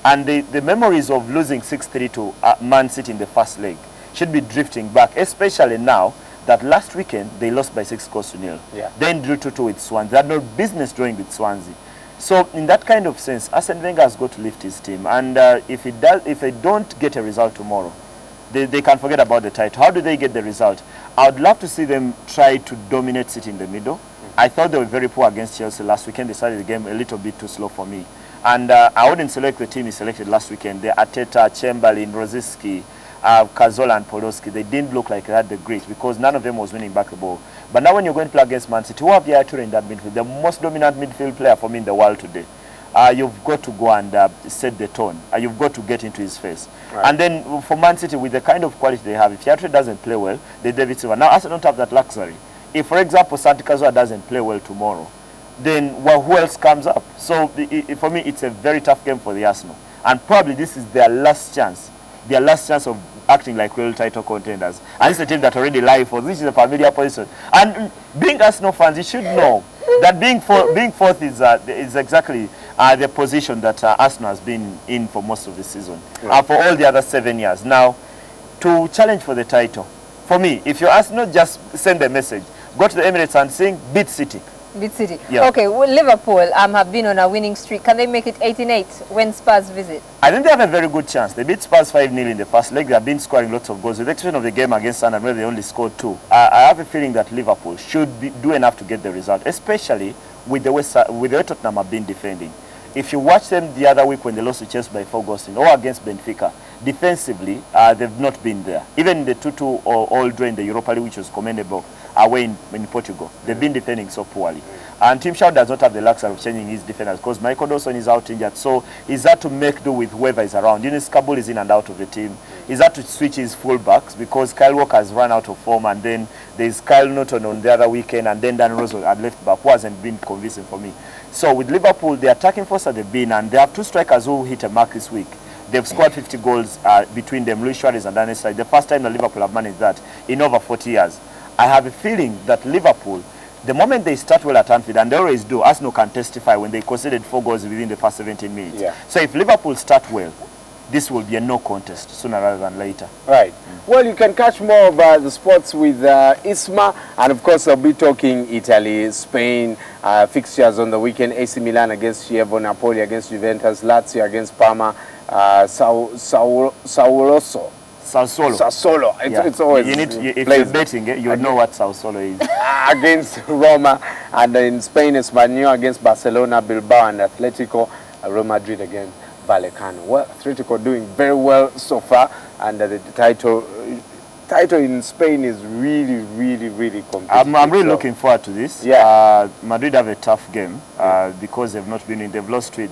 And the memories of losing 6-3 to Man City in the first leg should be drifting back, especially now that last weekend they lost by 6-0. Then drew 2-2 with Swansea. They had no business drawing with Swansea. So in that kind of sense, Arsene Wenger has got to lift his team. And if they don't get a result tomorrow, they can forget about the title. How do they get the result? I would love to see them try to dominate City in the middle. I thought they were very poor against Chelsea last weekend. They started the game a little bit too slow for me. And I wouldn't select the team he selected last weekend. The Arteta, Chamberlain, Rosicky, Cazorla and Podolski, they didn't look like they had the grit because none of them was winning back the ball. But now when you're going to play against Man City, who have Yaya Toure in that midfield? The most dominant midfield player for me in the world today. You've got to go and set the tone. You've got to get into his face. Right. And then for Man City, with the kind of quality they have, if Yaya Toure doesn't play well, they David Silva. Now Arsenal don't have that luxury. If, for example, Santi Cazorla doesn't play well tomorrow, then who else comes up? So for me, it's a very tough game for the Arsenal. And probably this is their last chance of acting like real title contenders. And it's a team that already live for this is a familiar position. And being Arsenal fans, you should know that being fourth is exactly the position that Arsenal has been in for most of the season, for all the other 7 years. Now, to challenge for the title, for me, if you're Arsenal, just send a message. Go to the Emirates and sing, beat City. Beat City. Yeah. Okay, well, Liverpool have been on a winning streak. Can they make it 18-8 when Spurs visit? I think they have a very good chance. They beat Spurs 5-0 in the first leg. They have been scoring lots of goals. With the exception of the game against Sunderland where they only scored 2. I have a feeling that Liverpool should do enough to get the result, especially with the way Tottenham have been defending. If you watch them the other week when they lost to Chelsea by 4 goals or against Benfica, defensively, they've not been there. Even in the 2-2 all draw in the Europa League, which was commendable, away in Portugal, they've been defending so poorly. And Tim Shaw does not have the luxury of changing his defenders because Michael Dawson is out injured, so he's had to make do with whoever is around. Yunus Kabul is in and out of the team. He's had to switch his fullbacks because Kyle Walker has run out of form, and then there's Kyle Norton on the other weekend, and then Dan Rose at left back, who hasn't been convincing for me. So with Liverpool, the attacking force that they've been, and they have 2 strikers who hit a mark this week. They've scored 50 goals between them, Luis Suarez and Dan Esai. The first time that Liverpool have managed that in over 40 years. I have a feeling that Liverpool, the moment they start well at Anfield, and they always do, Arsenal can testify when they conceded 4 goals within the first 17 minutes. Yeah. So if Liverpool start well, this will be a no contest sooner rather than later. Right. Well, you can catch more of the sports with Isma, and of course I'll be talking Italy, Spain, fixtures on the weekend, AC Milan against Chievo, Napoli against Juventus, Lazio against Parma, Sassuolo. It's always if you're betting, you know what Sassuolo is. Against Roma, and in Spain, Espanyol against Barcelona, Bilbao and Atletico, Real Madrid against Vallecano. Well, Atletico doing very well so far, and the title in Spain is really competitive. I'm really looking forward to this. Yeah. Madrid have a tough game because they've not been in. They've lost 2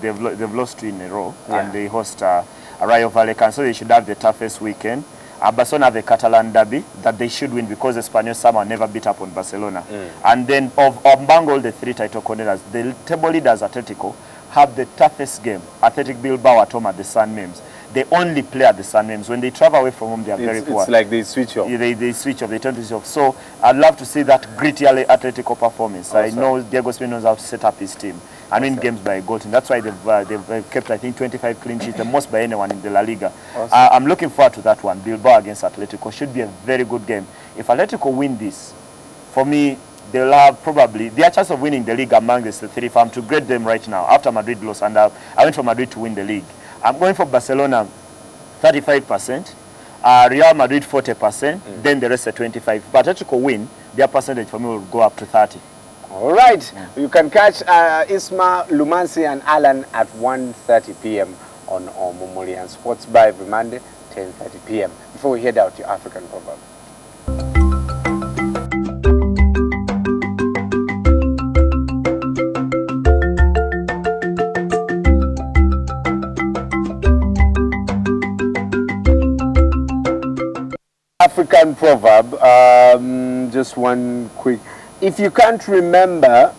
in a row, and they host Rayo Vallecano, so they should have the toughest weekend. Barcelona have a Catalan derby that they should win because Espanyol somehow never beat up on Barcelona. And then among all the 3 title contenders, the table leaders Atletico have the toughest game. Athletic Bilbao at home at the San Memes. They only play at the San Memes. When they travel away from home, they are very poor. It's like they switch off. They switch off. They turn to off. So I'd love to see that gritty Atletico performance. I know Diego Simeone knows how to set up his team and win games by a goal team. That's why they've kept, I think, 25 clean sheets, the most by anyone in the La Liga. I'm looking forward to that one. Bilbao against Atletico should be a very good game. If Atletico win this, for me, they'll have probably their chance of winning the league among the 3. If I'm to grade them right now, after Madrid lost, and I went for Madrid to win the league. I'm going for Barcelona 35%, Real Madrid 40%, then the rest are 25%. But Atletico win, their percentage for me will go up to 30%. All right. You can catch Isma, Lumansi and Alan at 1:30 p.m. on Omomori and Sports Bar every Monday, 10:30 p.m. Before we head out to African Proverb. African proverb, just one quick. If you can't remember,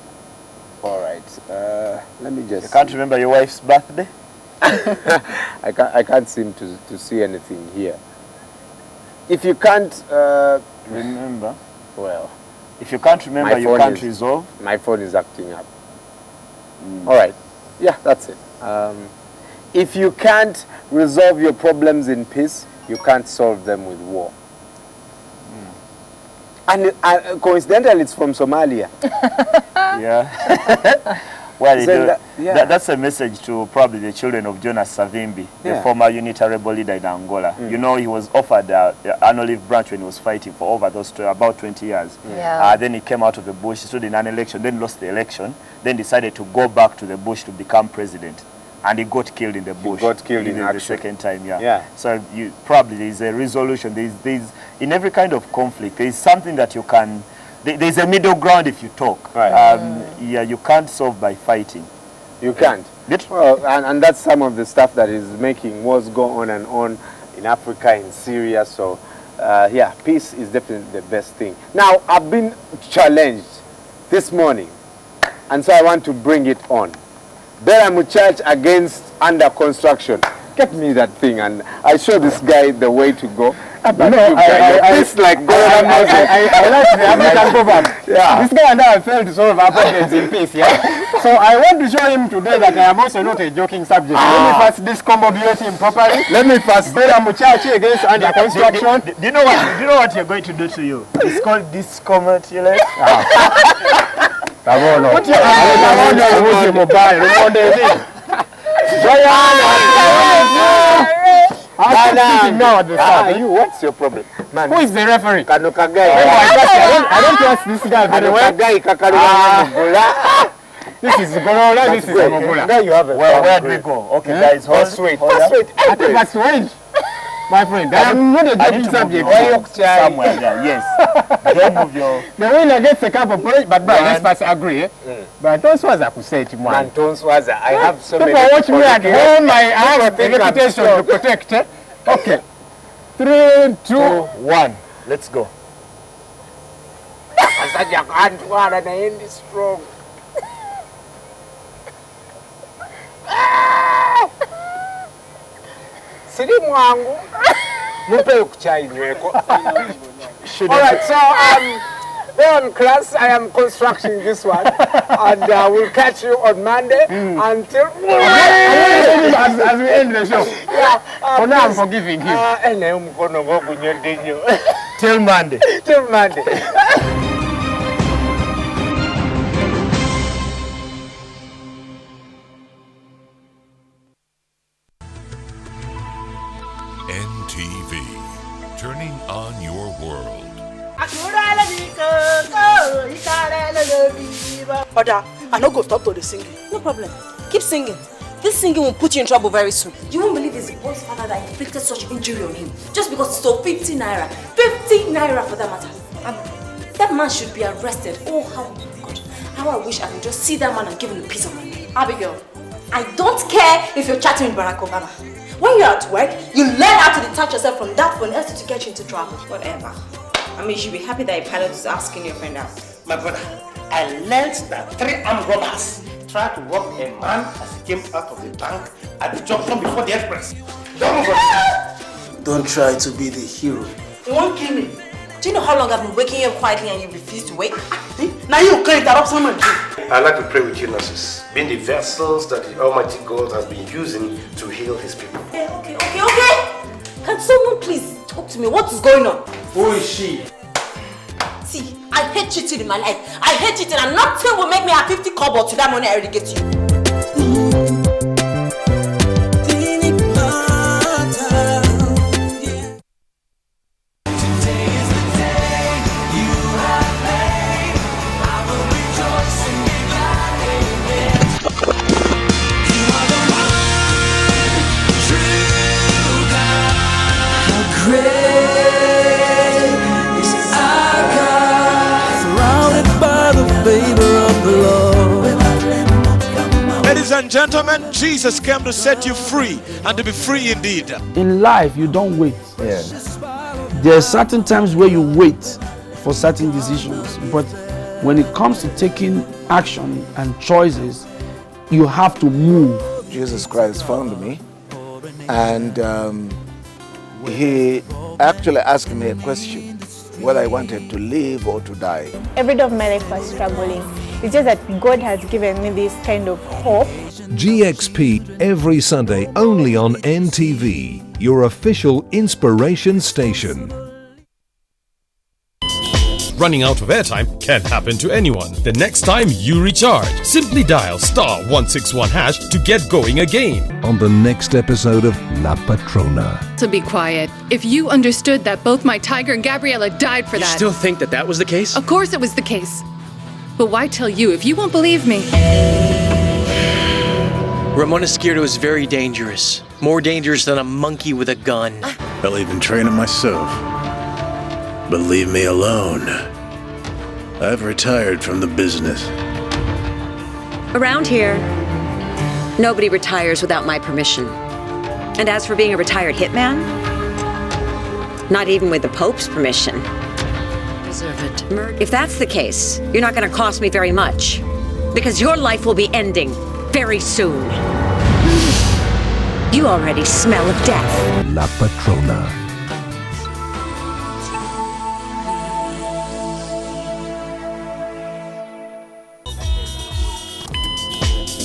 all right, let me just. You can't remember your wife's birthday? I can't seem to see anything here. If you can't remember, well, if you can't remember, you can't resolve. My phone is acting up. All right, yeah, that's it. If you can't resolve your problems in peace, you can't solve them with war. And coincidentally, it's from Somalia. Yeah. Well, that's a message to probably the children of Jonas Savimbi, the former unitary rebel leader in Angola. You know, he was offered an olive branch when he was fighting for over about 20 years. Then he came out of the bush, stood in an election, then lost the election, then decided to go back to the bush to become president. And he got killed in the bush. He got killed in the second time, So probably there's a resolution. There's in every kind of conflict, there's something that you can. There's a middle ground if you talk. Right. You can't solve by fighting. You can't. Well, and that's some of the stuff that is making wars go on and on in Africa, in Syria. So, peace is definitely the best thing. Now, I've been challenged this morning, and so I want to bring it on. Beramu Church against under construction. Get me that thing, and I show this guy the way to go. I like the African proverb. This guy and I have failed to solve our problems in peace. So I want to show him today that I am also not a joking subject. Let me first discombobulate him properly. Let me first Beramu Church against under construction. Do you know what you're going to do to you? It's called discombobulate. Tabono. Tabono mobile. You, what's your problem? Man, who is the referee? I don't trust this guy very well. This is Gorola, this is Mogula. There you have it. Where do we go? Okay, guys, first wait. I think that's strange. My friend, I am not a joking subject. Somewhere there, yes. Don't move your... The winner gets a cup of porridge, but let's first agree. But don't swaza to say it, man. Don't swaza. I have so many... People watch me at home, I have a reputation to protect. Okay. 3, 2, 1. Let's go. Strong. Sirimu wangu mupe kuchai nyweko. Alright, so well, class, I am constructing this one, and we'll catch you on Monday until as we end the show. Yeah, for now, I'm forgiving him. Till Monday. Till Monday. NTV, turning on your world. Oda, I no go stop to the singing. No problem. Keep singing. This singing will put you in trouble very soon. You won't believe it's the boy's father that inflicted such injury on him. Just because he stole 50 naira. 50 naira for that matter. That man should be arrested. Oh, how I wish I could just see that man and give him a piece of mind. Abigail, I don't care if you're chatting with Barack Obama. When you're at work, you learn how to detach yourself from that phone else to get you into trouble. Whatever. I mean, you should be happy that a pilot is asking your friend out. My brother, I learned that 3 armed robbers tried to rob a man as he came out of the bank at the junction before the express. Don't try to be the hero. You won't kill me. Do you know how long I've been waking you up quietly and you refuse to wake? Now you can't interrupt someone. I'd like to pray with you, nurses, being the vessels that the Almighty God has been using to heal His people. Okay. Can someone please talk to me? What is going on? Who is she? See, I hate cheating in my life. I hate cheating, and nothing will make me have 50 kobo to that money I already get you. Ladies and gentlemen, Jesus came to set you free and to be free indeed. In life, you don't wait. There are certain times where you wait for certain decisions, but when it comes to taking action and choices, you have to move. Jesus Christ found me, and he actually asked me a question, whether I wanted to live or to die. Every day of my life was struggling. It's just that God has given me this kind of hope. GXP every Sunday only on NTV, your official inspiration station. Running out of airtime can happen to anyone. The next time you recharge, simply dial *161# to get going again. On the next episode of La Patrona. To be quiet. If you understood that both my tiger and Gabriella died for You that. still think that was the case? Of course it was the case. But why tell you if you won't believe me? Ramon Izquierdo is very dangerous. More dangerous than a monkey with a gun. I'll even train him myself. But leave me alone. I've retired from the business. Around here, nobody retires without my permission. And as for being a retired hitman, not even with the Pope's permission. Deserve it. If that's the case, you're not going to cost me very much. Because your life will be ending very soon. You already smell of death. La Patrona.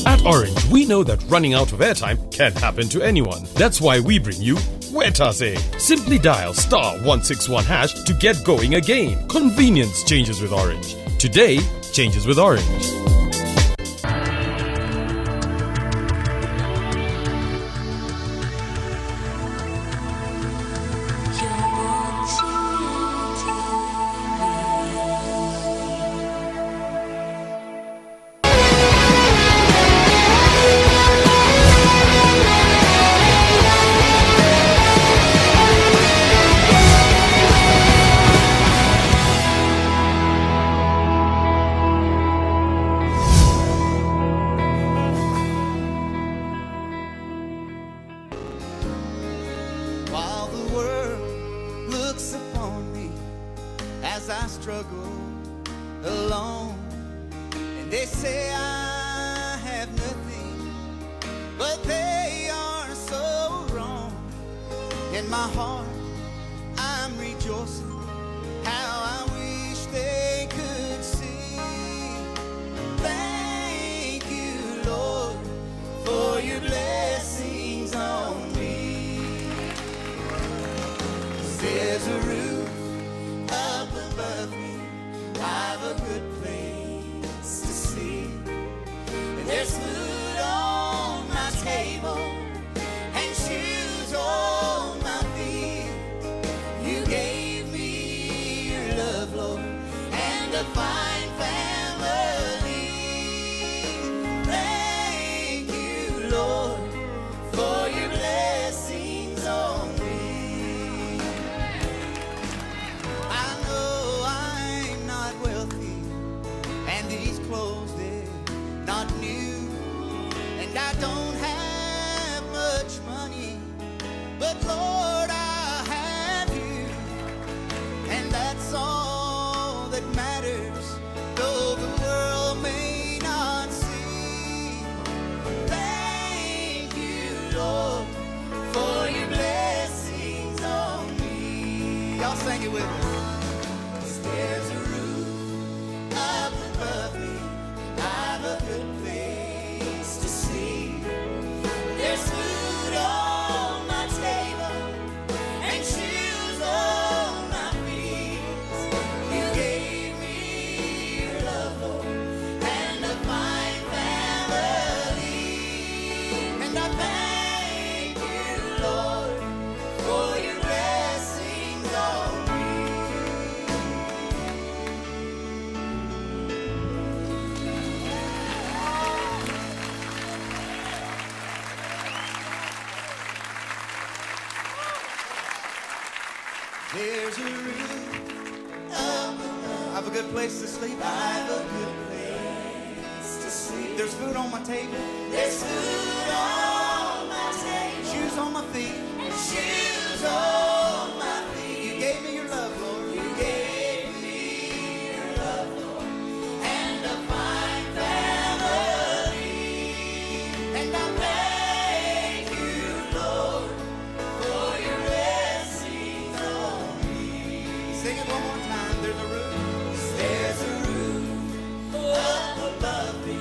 At Orange, we know that running out of airtime can happen to anyone. That's why we bring you Wetase. Simply dial *161# to get going again. Convenience changes with Orange. Today changes with Orange. While the world looks upon me as I struggle alone, and they say I have nothing, but they are so wrong. In my heart I'm rejoicing, how I wish they could see. Thank you, Lord, for your blessings on me. There's a roof up above me, I've a good place to sleep. And there's food on my table and shoes on my feet. You gave me your love, Lord, and a fine family. Thank you, Lord, for your blessings on me. Clothes, they're not new, and I don't have much money, but Lord, I have you, and that's all that matters, though the world may not see. Thank you, Lord, for your blessings on me. Y'all sing it with me. There's a roof up above me, I've a good place to sleep. There's food on my table and shoes on my feet. You gave me your love, Lord, and a fine family. And I thank you, Lord, for your blessings on me. There's a roof up above. I've a good place to sleep. I've a good place to sleep. There's food on my table. There's food on my table. Shoes on my feet. And shoes on my feet. You gave me your love, Lord. You gave me your love, Lord, and a fine family. And I thank you, Lord, for your blessings on me. Sing it one more time. There's a roof. There's a roof up above me.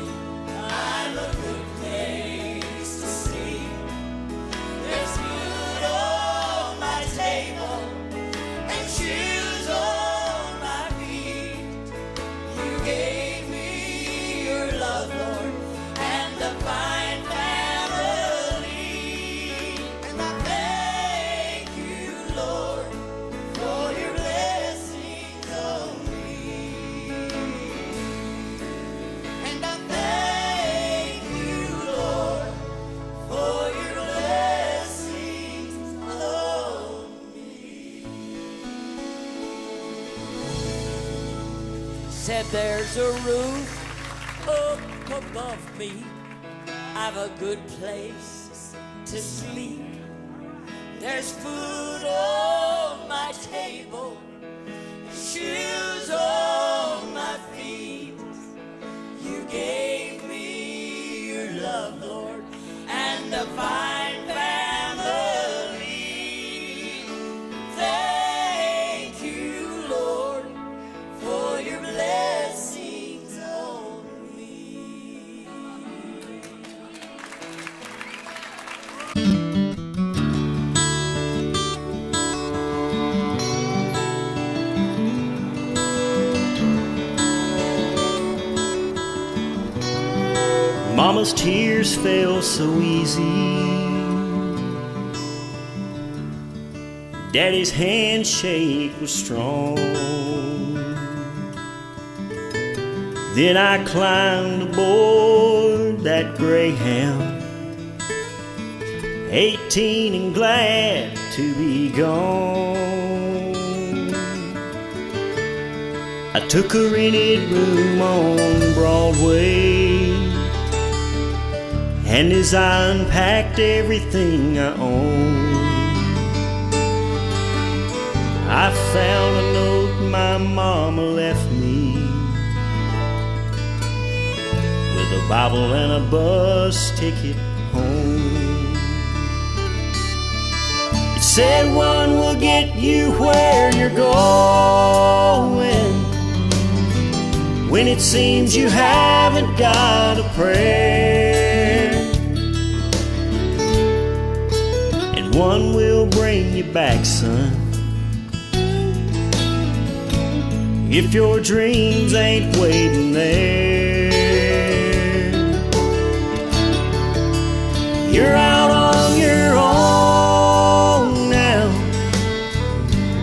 I've a good place to sleep. There's food on my table and shoes on my feet. You gave me your love, Lord, and a fine family. And I thank you, Lord, for your blessings on me. And I thank you, Lord, for your blessings on me. Said there's a roof up above me, I've a good place to sleep. There's food on my table, shoes on my feet. You gave me your love, Lord, and a fine family. Thank you, Lord, for your blessings on me. Mama's tears fell so easy. Daddy's handshake was strong. Then I climbed aboard that Greyhound, 18 and glad to be gone. I took a rented room on Broadway, and as I unpacked everything I owned, I found a note my mama left me, with a Bible and a bus ticket home. It said one will get you where you're going, when it seems you haven't got a prayer, and one will bring you back, son, if your dreams ain't waiting there. You're out on your own now.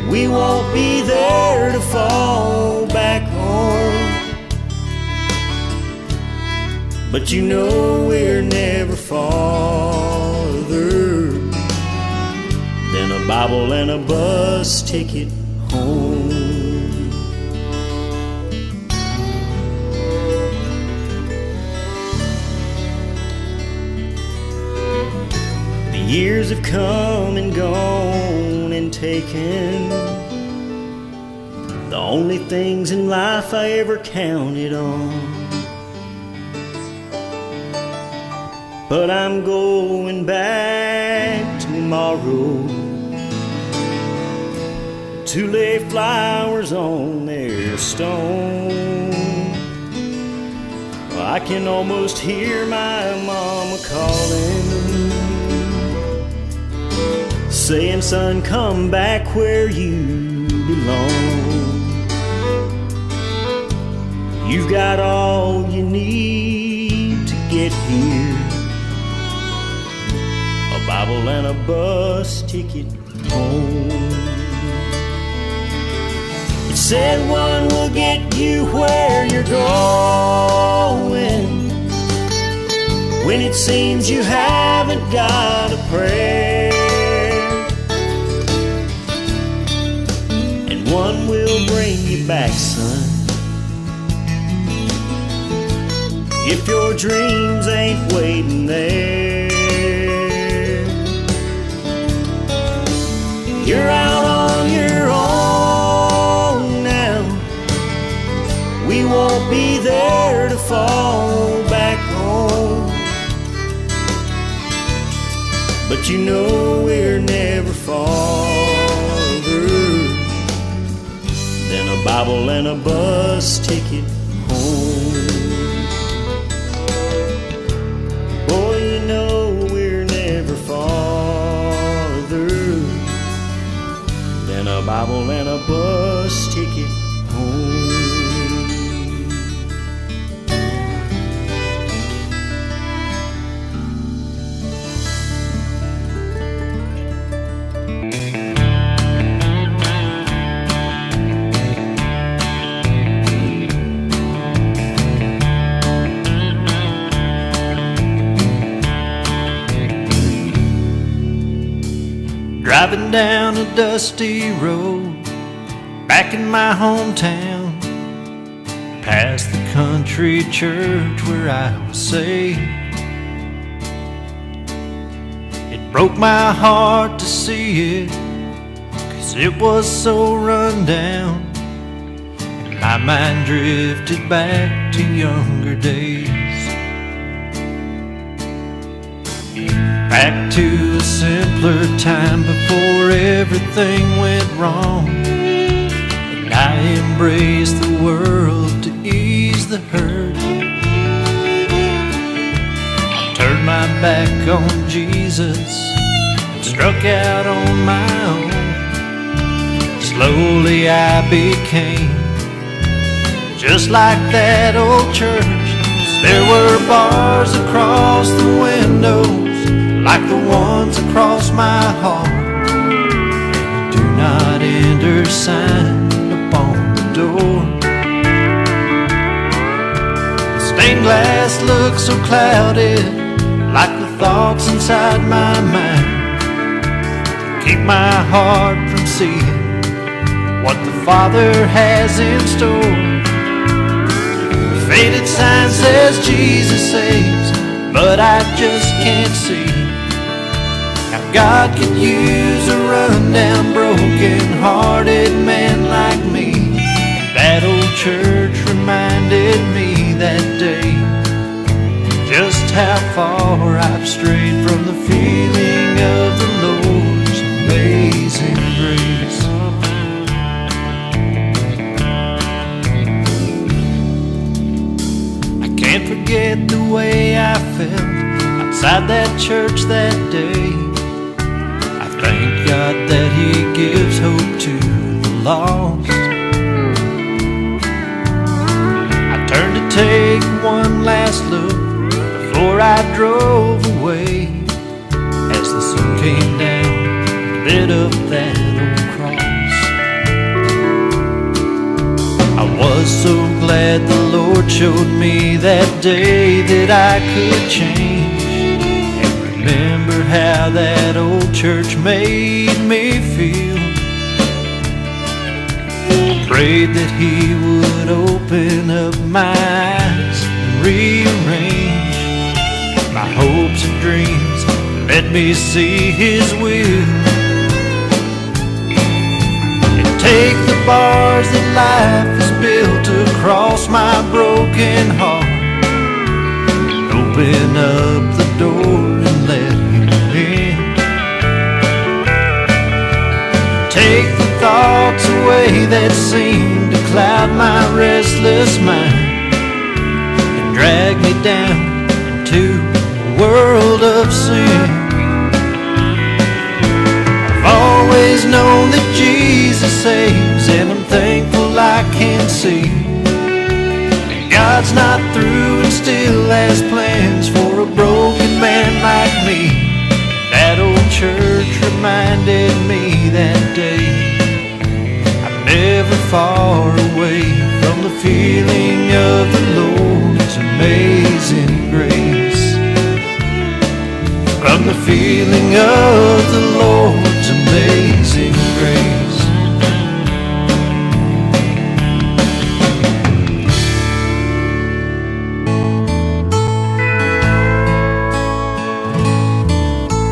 We won't be there to fall back home, but you know we're never farther than a Bible and a bus ticket home. Years have come and gone and taken the only things in life I ever counted on. But I'm going back tomorrow to lay flowers on their stone. Well, I can almost hear my mama calling, saying, son, come back where you belong. You've got all you need to get here, a Bible and a bus ticket home. It said one will get you where you're going, when it seems you haven't got a prayer, one will bring you back, son, if your dreams ain't waiting there. You're out on your own now. We won't be there to fall back home, but you know we're never farther than a Bible and a bus ticket home. Boy, you know we're never farther than a Bible and a bus ticket home. Driving down a dusty road, back in my hometown, past the country church where I was saved. It broke my heart to see it, 'cause it was so run down, and my mind drifted back to younger days. Back to a simpler time before everything went wrong, and I embraced the world to ease the hurt. Turned my back on Jesus and struck out on my own. Slowly I became just like that old church. There were bars across the windows, like the ones across my heart. Do not enter sign upon the door. The stained glass looks so clouded, like the thoughts inside my mind. Keep my heart from seeing what the Father has in store. The faded sign says Jesus saves, but I just can't see how God could use a rundown, broken-hearted man like me. That old church reminded me that day just how far I've strayed from the feeling of the Lord's amazing grace. I can't forget the way I felt outside that church that day. I thank God that He gives hope to the lost. I turned to take one last look before I drove away, as the sun came down and lit up that old cross. I was so glad the Lord showed me that day that I could change, and remember how that old church made me feel. Prayed that He would open up my eyes and rearrange my hopes and dreams, let me see His will. And take the bars that life has built across my broken heart, open up the door and let Him in. Take the thoughts away that seem to cloud my restless mind, and drag me down to world of sin. I've always known that Jesus saves, and I'm thankful I can see God's not through and still has plans for a broken man like me. That old church reminded me that day I'm never far away from the feeling of the Lord's amazing grace. From the feeling of the Lord's amazing grace.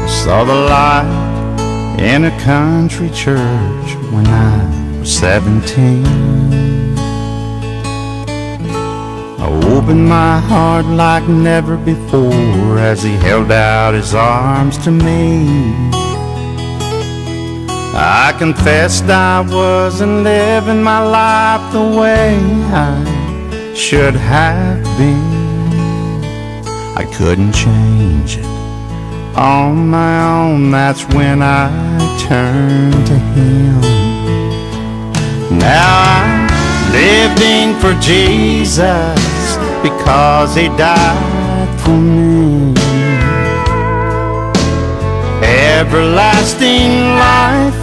I saw the light in a country church when I was 17. I opened my heart like never before as He held out His arms to me. I confessed I wasn't living my life the way I should have been. I couldn't change it on my own. That's when I turned to Him. Now I'm living for Jesus because He died for me. Everlasting life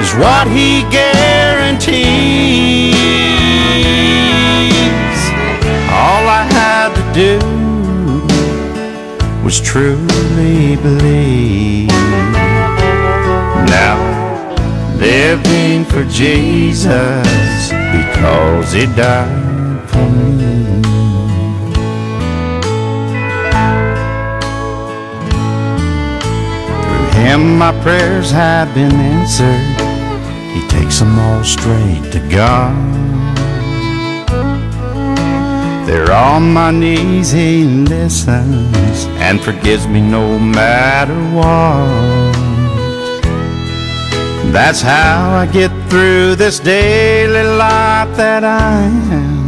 is what He guarantees. All I had to do was truly believe. Now living for Jesus because He died for me. Through Him my prayers have been answered. He takes them all straight to God. They're on my knees, He listens and forgives me no matter what. That's how I get through this daily life that I am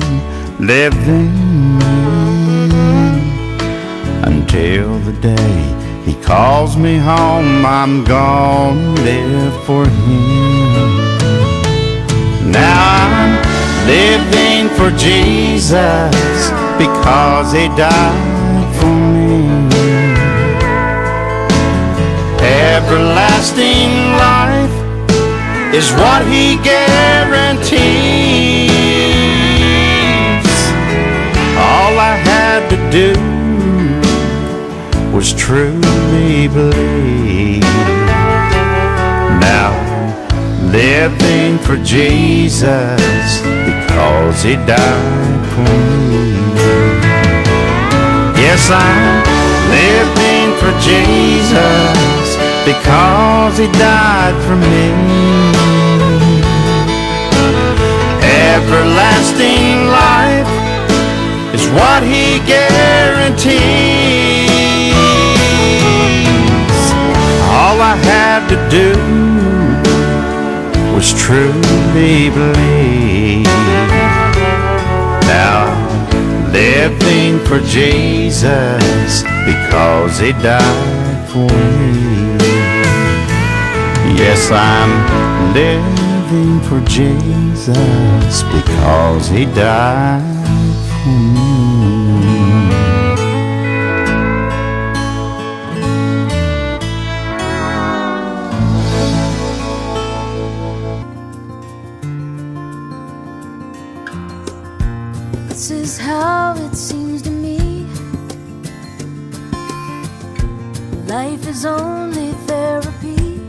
living in. Until the day He calls me home, I'm gonna live for Him. Now I'm living for Jesus because he died for me. Everlasting life is what he guarantees. All I had to do was truly believe. Now living for Jesus because he died for me. Yes, I'm living for Jesus because he died for me. Everlasting life is what he guarantees. All I had to do was truly believe. Now living for Jesus because he died for me. Yes, I'm living for Jesus because he died for me. This is how it seems to me. Life is only therapy.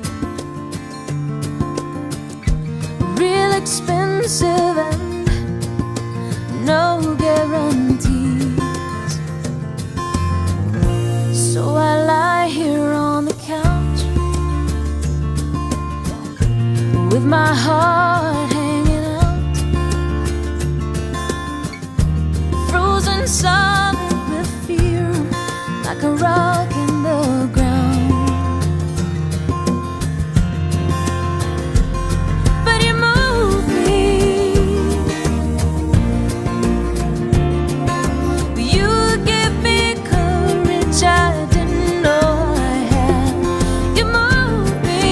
Real expensive and no guarantees. So I lie here on the couch with my heart hanging out, frozen solid with fear, like a rock in the ground. But you move me. You give me courage I didn't know I had. You move me.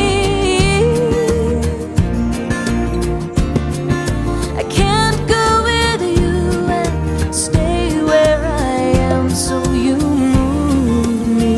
I can't go with you and stay where I am, so you move me.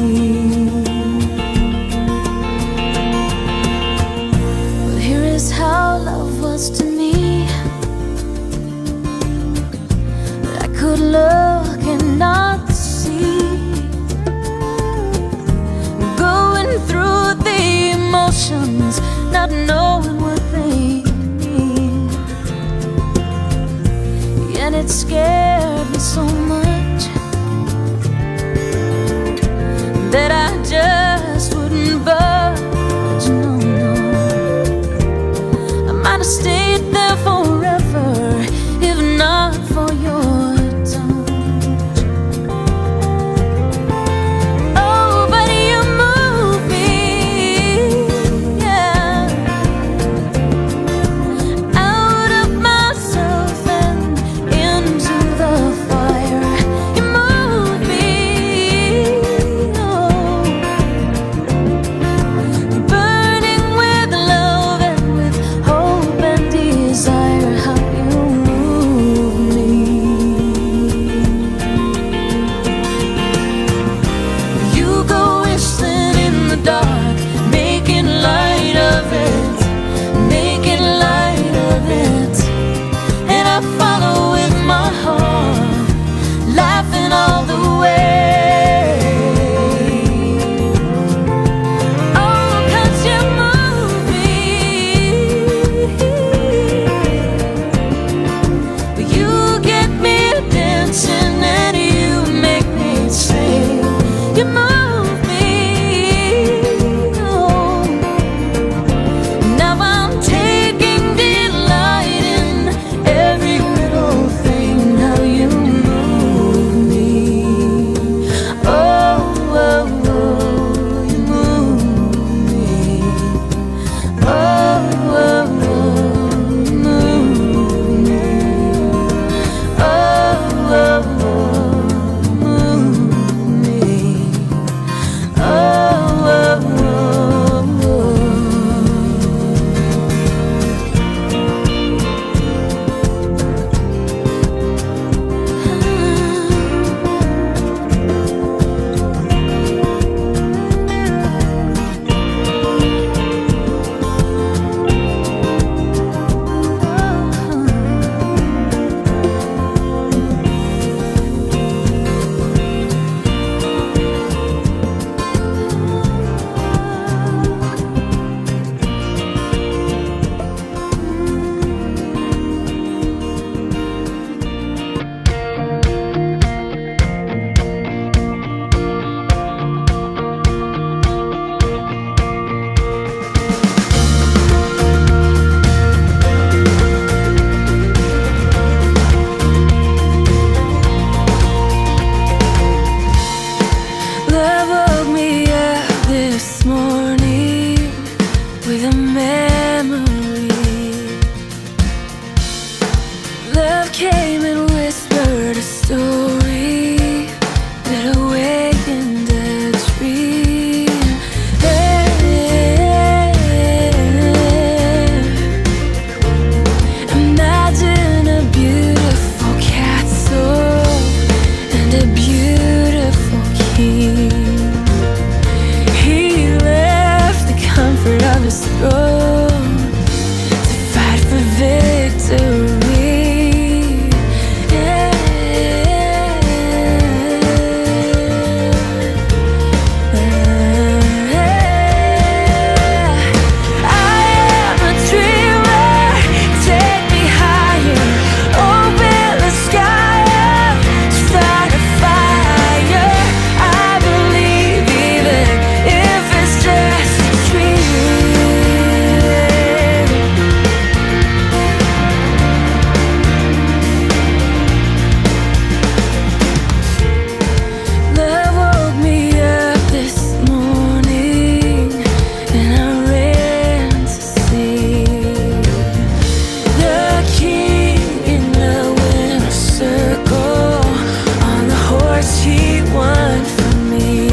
he want from me.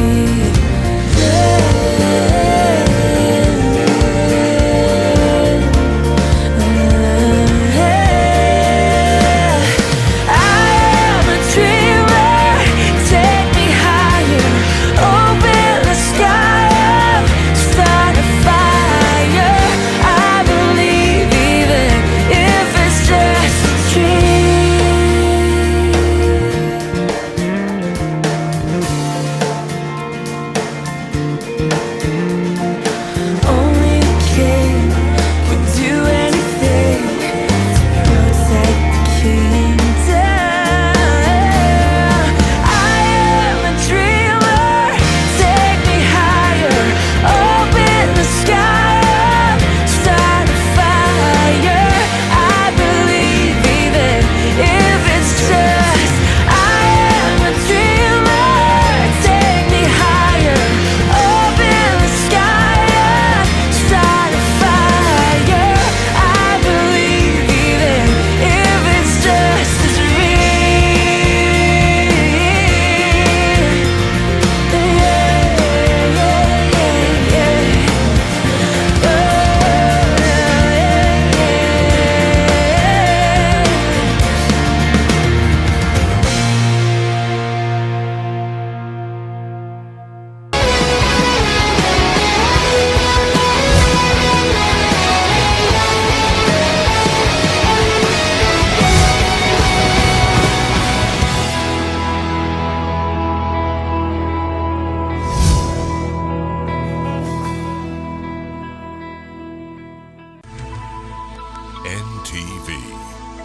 NTV,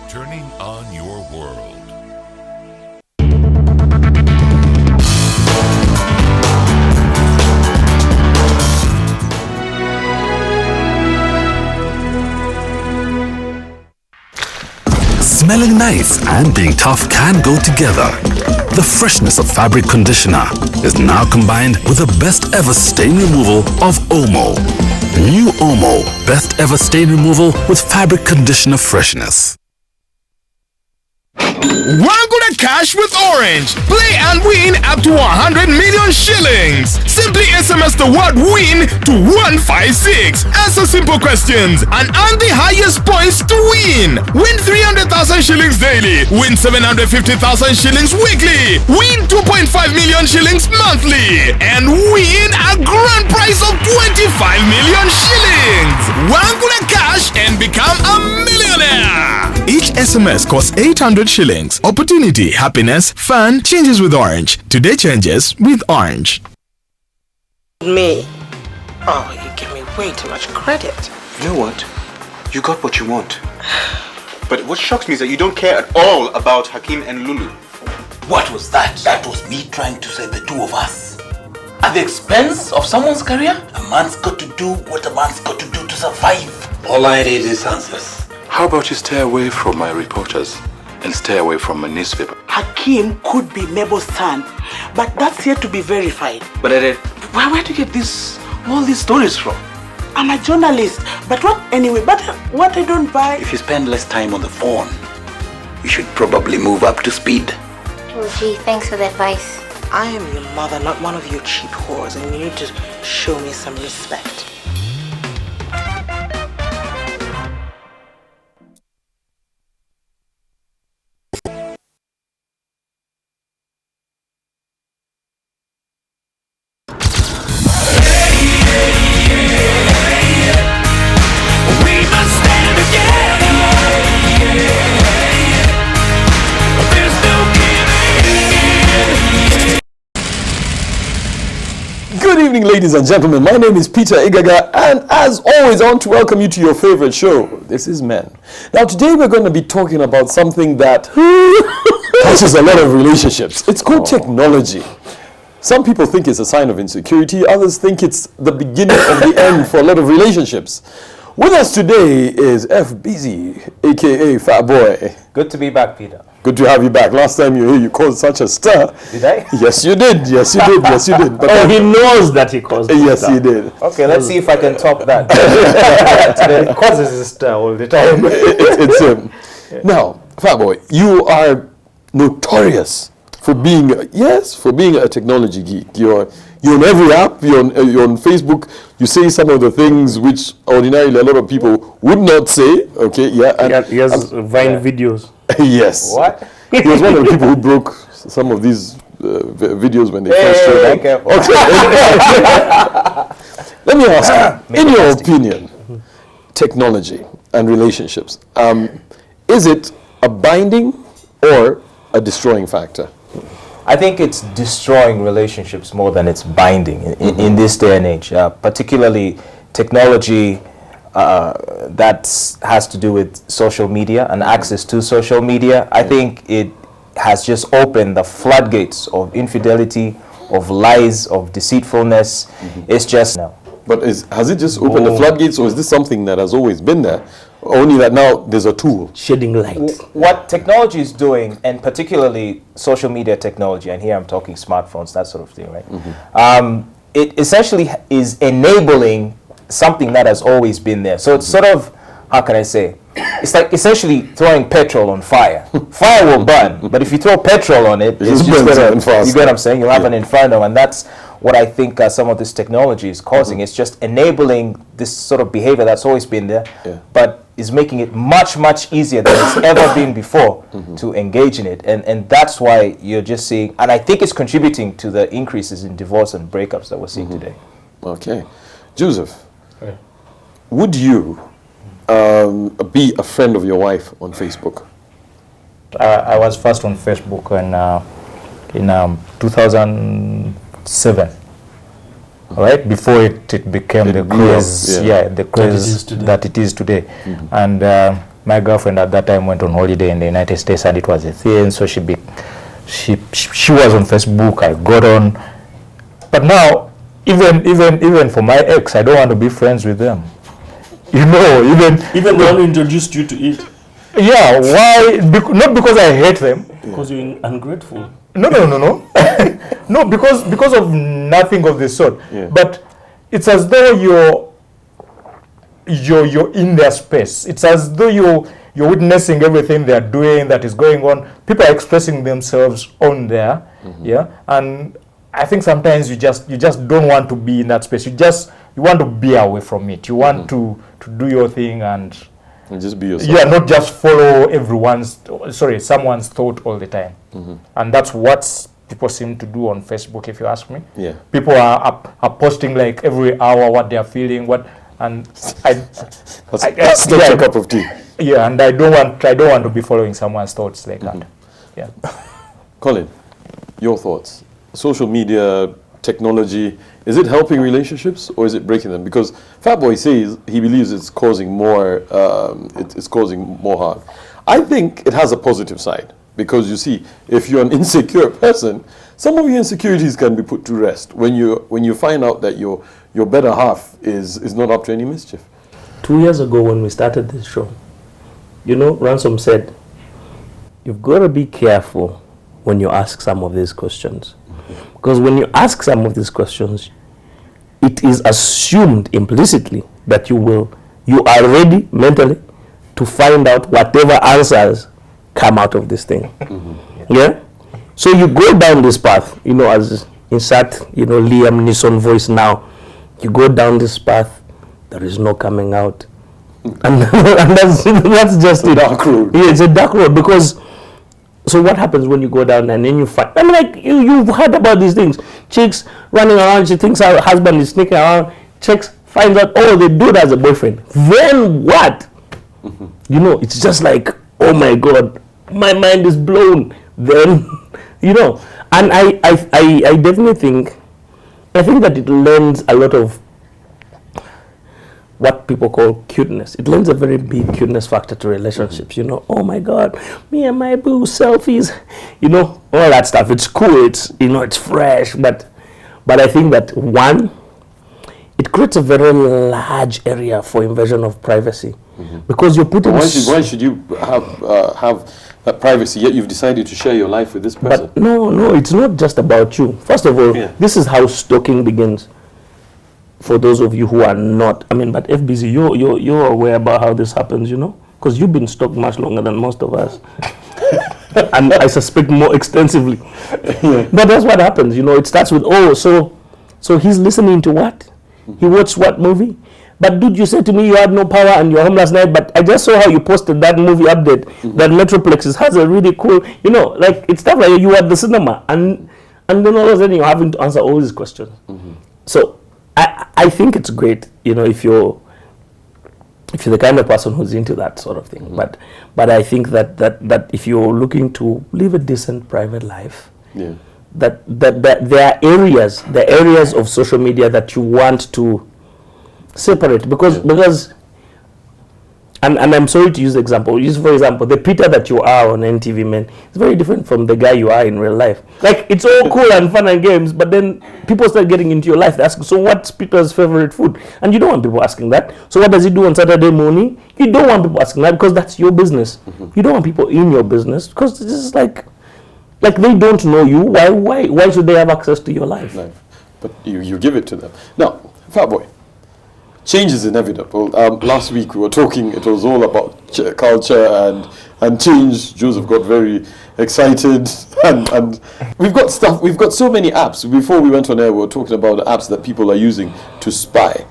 turning on your world. Smelling nice and being tough can go together. The freshness of fabric conditioner is now combined with the best ever stain removal of Omo. New Omo, best ever stain removal with fabric conditioner freshness. Wangula Cash with Orange. Play and win up to 100 million shillings. Simply SMS the word WIN to 156. Answer simple questions and earn the highest points to win. Win 300,000 shillings daily. Win 750,000 shillings weekly. Win 2.5 million shillings monthly. And win a grand prize of 25 million shillings. Wangula Cash and become a millionaire. Each SMS costs 800 shillings. Opportunity, happiness, fun changes with Orange. Today changes with Orange. Me? Oh, you give me way too much credit. You know what? You got what you want. But what shocks me is that you don't care at all about Hakim and Lulu. What was that? That was me trying to save the two of us. At the expense of someone's career? A man's got to do what a man's got to do to survive. All I need is answers. How about you stay away from my reporters and stay away from my newspaper? Hakim could be Mabel's son, but that's yet to be verified. But where do you get all these stories from? I'm a journalist, but what I don't buy... If you spend less time on the phone, you should probably move up to speed. Oh gee, thanks for the advice. I am your mother, not one of your cheap whores, and you need to show me some respect. Good evening, ladies and gentlemen. My name is Peter Igaga, and as always, I want to welcome you to your favorite show. This is Men. Now, today we're going to be talking about something that touches a lot of relationships. It's called technology. Some people think it's a sign of insecurity. Others think it's the beginning of the end for a lot of relationships. With us today is FBZ, aka Fat Boy. Good to be back, Peter. Good to have you back. Last time you were here, you caused such a stir. Did I? Yes, you did. Yes, you did. Yes, you did. But he knows that he caused Yes, he did. Okay, let's see if I can top that. It causes a stir all the time. It's him. Yeah. Now, Fat Boy, you are notorious for being a technology geek. You're on every app. You're on Facebook. You say some of the things which ordinarily a lot of people would not say. Okay, yeah. And he has Vine videos. Yes. What? He was one of the people who broke some of these videos when they first showed up. Okay. Let me ask you, in your opinion, technology and relationships, is it a binding or a destroying factor? I think it's destroying relationships more than it's binding in this day and age, particularly technology that has to do with social media and access to social media. I think it has just opened the floodgates of infidelity, of lies, of deceitfulness. It's just now. But has it just opened the floodgates, or is this something that has always been there? Only that now there's a tool. Shedding light. What technology is doing, and particularly social media technology, and here I'm talking smartphones, that sort of thing, right? It essentially is enabling something that has always been there. So it's sort of, how can I say? It's like essentially throwing petrol on fire. Fire will burn, but if you throw petrol on it, it's just gonna, you get what I'm saying? You'll have an inferno, and that's what I think some of this technology is causing. It's just enabling this sort of behavior that's always been there, but is making it much, much easier than it's ever been before to engage in it. And that's why you're just seeing, and I think it's contributing to the increases in divorce and breakups that we're seeing today. Okay. Joseph, would you be a friend of your wife on Facebook? I was first on Facebook in 2007, right before it became the craze, the craze that it is today. And my girlfriend at that time went on holiday in the United States, and it was a thing. So she was on Facebook. I got on, but now even for my ex, I don't want to be friends with them. You know, even the one who introduced you to it. Yeah, why? Not because I hate them. Because you're ungrateful. No. No, because of nothing of the sort. But it's as though you're in their space. It's as though you're witnessing everything they're doing that is going on. People are expressing themselves on there. And I think sometimes you just don't want to be in that space. You want to be away from it. You want to do your thing and just be yourself. Yeah, not just follow someone's thought all the time. And that's what people seem to do on Facebook, if you ask me. Yeah. People are posting like every hour what they're feeling, that's not your cup of tea. Yeah, and I don't want to be following someone's thoughts like that. Yeah. Colin, your thoughts? Social media, technology, is it helping relationships or is it breaking them? Because Fatboy says he believes it's causing more harm. I think it has a positive side, because you see, if you're an insecure person, some of your insecurities can be put to rest when you find out that your better half is not up to any mischief. 2 years ago when we started this show, Ransom said, you've got to be careful when you ask some of these questions. Because when you ask some of these questions, it is assumed implicitly that you are ready mentally to find out whatever answers come out of this thing. Yeah? So you go down this path, as insert, Liam Neeson voice now. You go down this path, there is no coming out. And that's just it. Dark road. Yeah, it's a dark road, because so what happens when you go down and then you find, you've heard about these things. Chicks running around, she thinks her husband is sneaking around. Chicks finds out, the dude has a boyfriend. Then what? It's just like, oh my God, my mind is blown. Then, and I definitely think that it lends a lot of what people call cuteness. It lends a very big cuteness factor to relationships. Oh my God, me and my boo selfies, all that stuff. It's cool. It's it's fresh, but I think that it creates a very large area for invasion of privacy, because you're putting. Why should you have that privacy? Yet you've decided to share your life with this person. But no, it's not just about you. First of all, this is how stalking begins. For those of you who are not, but FBZ, you're aware about how this happens, because you've been stalked much longer than most of us. and I suspect more extensively. But that's what happens, you know. It starts with, oh, so he's listening to what? He watched what movie? But dude, you said to me you had no power and you're home last night, but I just saw how you posted that movie update that Metroplexes has a really cool, you know, like it's stuff like you were at the cinema and then all of a sudden you're having to answer all these questions. So I think it's great, you know, if you're the kind of person who's into that sort of thing. But I think that if you're looking to live a decent private life, that there are areas of social media that you want to separate because and I'm sorry to use the example. Use for example the Peter that you are on NTV, man. It's very different from the guy you are in real life. Like it's all cool and fun and games, but then people start getting into your life. They ask, so what's Peter's favorite food? And you don't want people asking that. So what does he do on Saturday morning? You don't want people asking that because that's your business. You don't want people in your business because this is like they don't know you. Why should they have access to your life? But you give it to them. Now, Fatboy, change is inevitable. Last week we were talking, it was all about culture and change. Joseph got very excited and we've got so many apps. Before we went on air, we were talking about the apps that people are using to spy.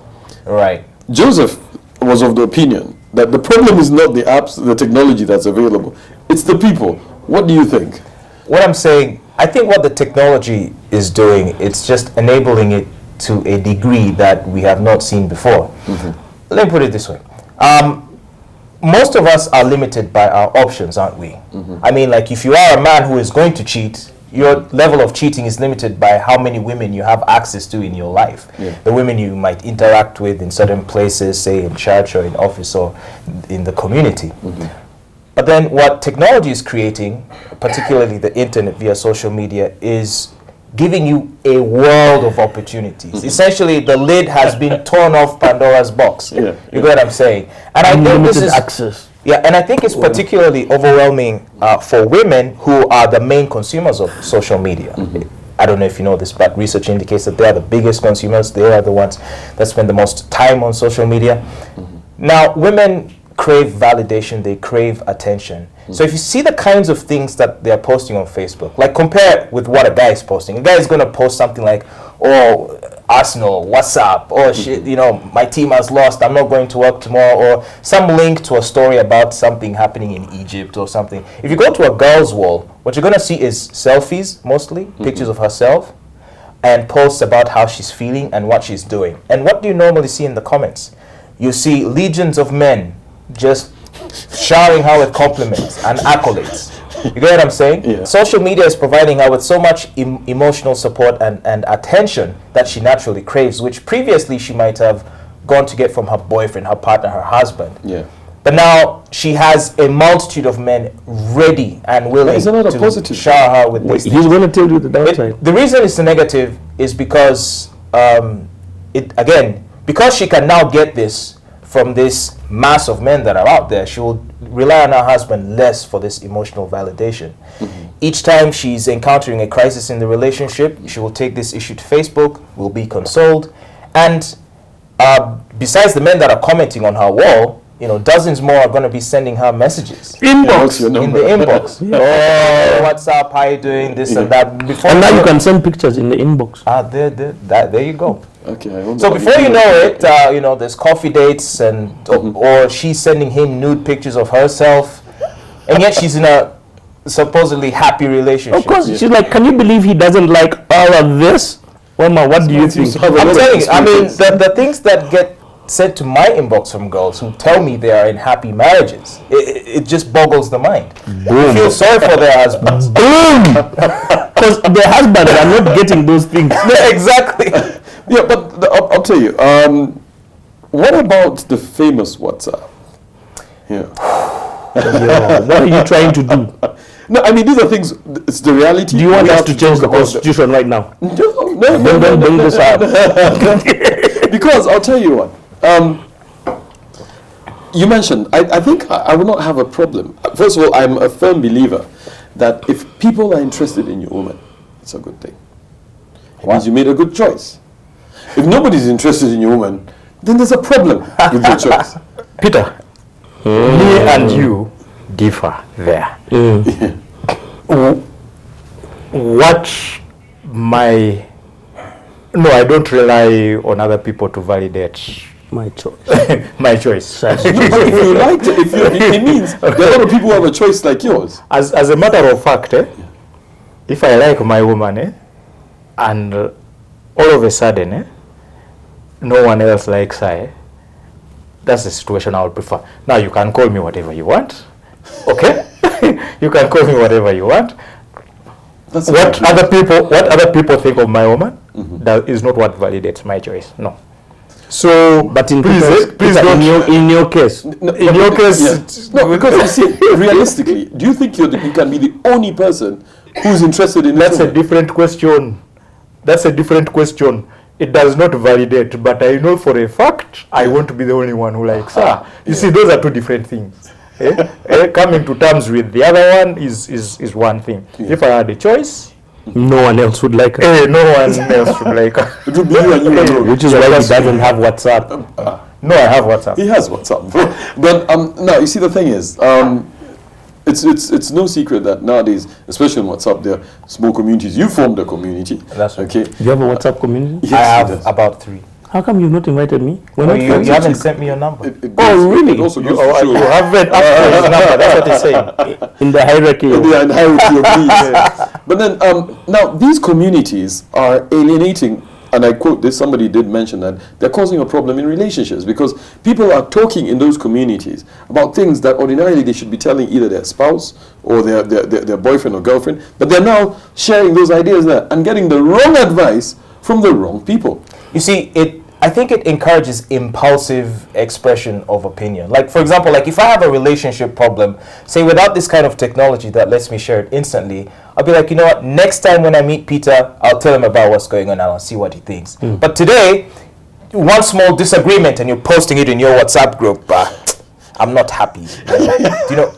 Right. Joseph was of the opinion that the problem is not the apps, the technology that's available. It's the people. What do you think? What I'm saying, I think what the technology is doing, it's just enabling it to a degree that we have not seen before. Let me put it this way. Most of us are limited by our options, aren't we? I mean, like if you are a man who is going to cheat, your level of cheating is limited by how many women you have access to in your life. The women you might interact with in certain places, say in church or in office or in the community. But then what technology is creating, particularly the internet via social media, is giving you a world of opportunities. Essentially, the lid has been torn off Pandora's box. You get what I'm saying? And I think this is access. Yeah, and I think it's particularly overwhelming for women who are the main consumers of social media. I don't know if you know this, but research indicates that they are the biggest consumers. They are the ones that spend the most time on social media. Now, women crave validation, they crave attention. So if you see the kinds of things that they're posting on Facebook, like compare it with what a guy is posting. A guy is going to post something like, oh, Arsenal, what's up? Oh, shit, you know, my team has lost, I'm not going to work tomorrow. Or some link to a story about something happening in Egypt or something. If you go to a girl's wall, what you're going to see is selfies, mostly, pictures of herself, and posts about how she's feeling and what she's doing. And what do you normally see in the comments? You see legions of men just showering her with compliments and accolades. You get what I'm saying? Social media is providing her with so much emotional support and attention that she naturally craves, which previously she might have gone to get from her boyfriend, her partner, her husband. But now she has a multitude of men ready and willing to shower her with this. He's going to tell you the downside. The reason it's negative is because, because she can now get this from this mass of men that are out there, she will rely on her husband less for this emotional validation. Each time she's encountering a crisis in the relationship, she will take this issue to Facebook, will be consoled, and besides the men that are commenting on her wall, you know, dozens more are going to be sending her messages. Inbox. In the inbox. Oh, what's up? How you doing? This and that. And now you can send pictures in the inbox. There you go. Okay. So before you know it, you know, there's coffee dates and or she's sending him nude pictures of herself, and yet she's in a supposedly happy relationship. Of course, she's like, can you believe he doesn't like all of this? Well, what do you think? I'm telling you, I mean, the things that get sent to my inbox from girls who tell me they are in happy marriages, it just boggles the mind. I feel sorry for their husbands. Boom! Because their husbands are not getting those things. Exactly. Yeah, but I'll tell you, what about the famous WhatsApp? What are you trying to do? No, I mean, these are things, it's the reality. Do you want us to change the constitution right now? No. Don't bring this up. Because I'll tell you what, you mentioned, I think I will not have a problem. First of all, I'm a firm believer that if people are interested in your woman, it's a good thing. It means you made a good choice. If nobody's interested in your woman, then there's a problem with your choice. Peter, me and you differ there. I don't rely on other people to validate my choice. My choice. If you like it means there are a lot of people who have a choice like yours. As a matter of fact, if I like my woman, and all of a sudden, no one else likes her, that's the situation I would prefer. Now you can call me whatever you want, okay? You can call me whatever you want. What other people think of my woman, that is not what validates my choice. No. So, but in please don't. In your case, because you see, realistically, do you think you can be the only person who's interested in? That's a different question. It does not validate, but I know for a fact I want to be the only one who likes her. You see, those are two different things. Coming to terms with the other one is one thing. If I had a choice, no one else would like her. No one else would like her. It would be you and you alone. Which is why he doesn't have WhatsApp. No, I have WhatsApp. He has WhatsApp. But now you see, the thing is, it's no secret that nowadays, especially on WhatsApp, there are small communities. You formed a community. That's right. Okay. You have a WhatsApp community? Yes, I have about 3. How come you've not invited me? You haven't sent me your number. Really? It also You goes to show. haven't asked for his number. That's what he's saying. In the hierarchy. In the hierarchy of these. But then, now these communities are alienating, and I quote this, somebody did mention that they're causing a problem in relationships because people are talking in those communities about things that ordinarily they should be telling either their spouse or their boyfriend or girlfriend, but they're now sharing those ideas there and getting the wrong advice from the wrong people. You see, I think it encourages impulsive expression of opinion. Like, for example, like if I have a relationship problem, say without this kind of technology that lets me share it instantly, I'll be like, you know what, next time when I meet Peter, I'll tell him about what's going on and I'll see what he thinks. But today, one small disagreement and you're posting it in your WhatsApp group, I'm not happy.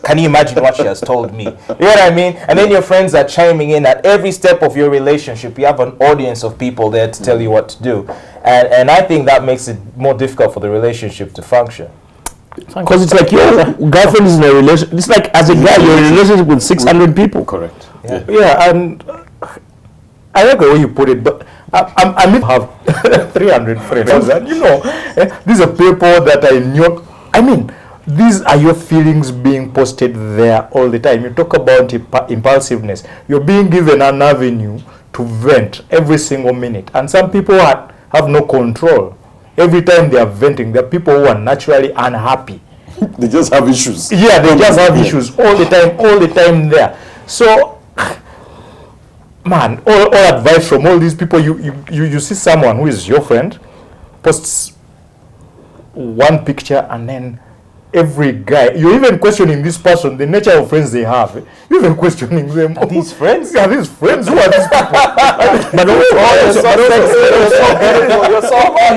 Can you imagine what she has told me? You know what I mean? And then your friends are chiming in at every step of your relationship. You have an audience of people there to tell you what to do. And I think that makes it more difficult for the relationship to function. Because it's like your girlfriend is in a relationship. It's like as a guy, you're in a relationship with 600 people. Correct. Yeah, and I like the way you put it, but I may have 300 friends. And these are people that I knew. I mean, these are your feelings being posted there all the time. You talk about impulsiveness. You're being given an avenue to vent every single minute. And some people have no control. Every time they are venting, there are people who are naturally unhappy. They just have issues. Yeah, they just have issues all the time there. So, man, all advice from all these people, you see someone who is your friend, posts one picture and then every guy, you're even questioning this person, the nature of friends they have. You're even questioning them. Are these friends? Are these friends? Who are these people?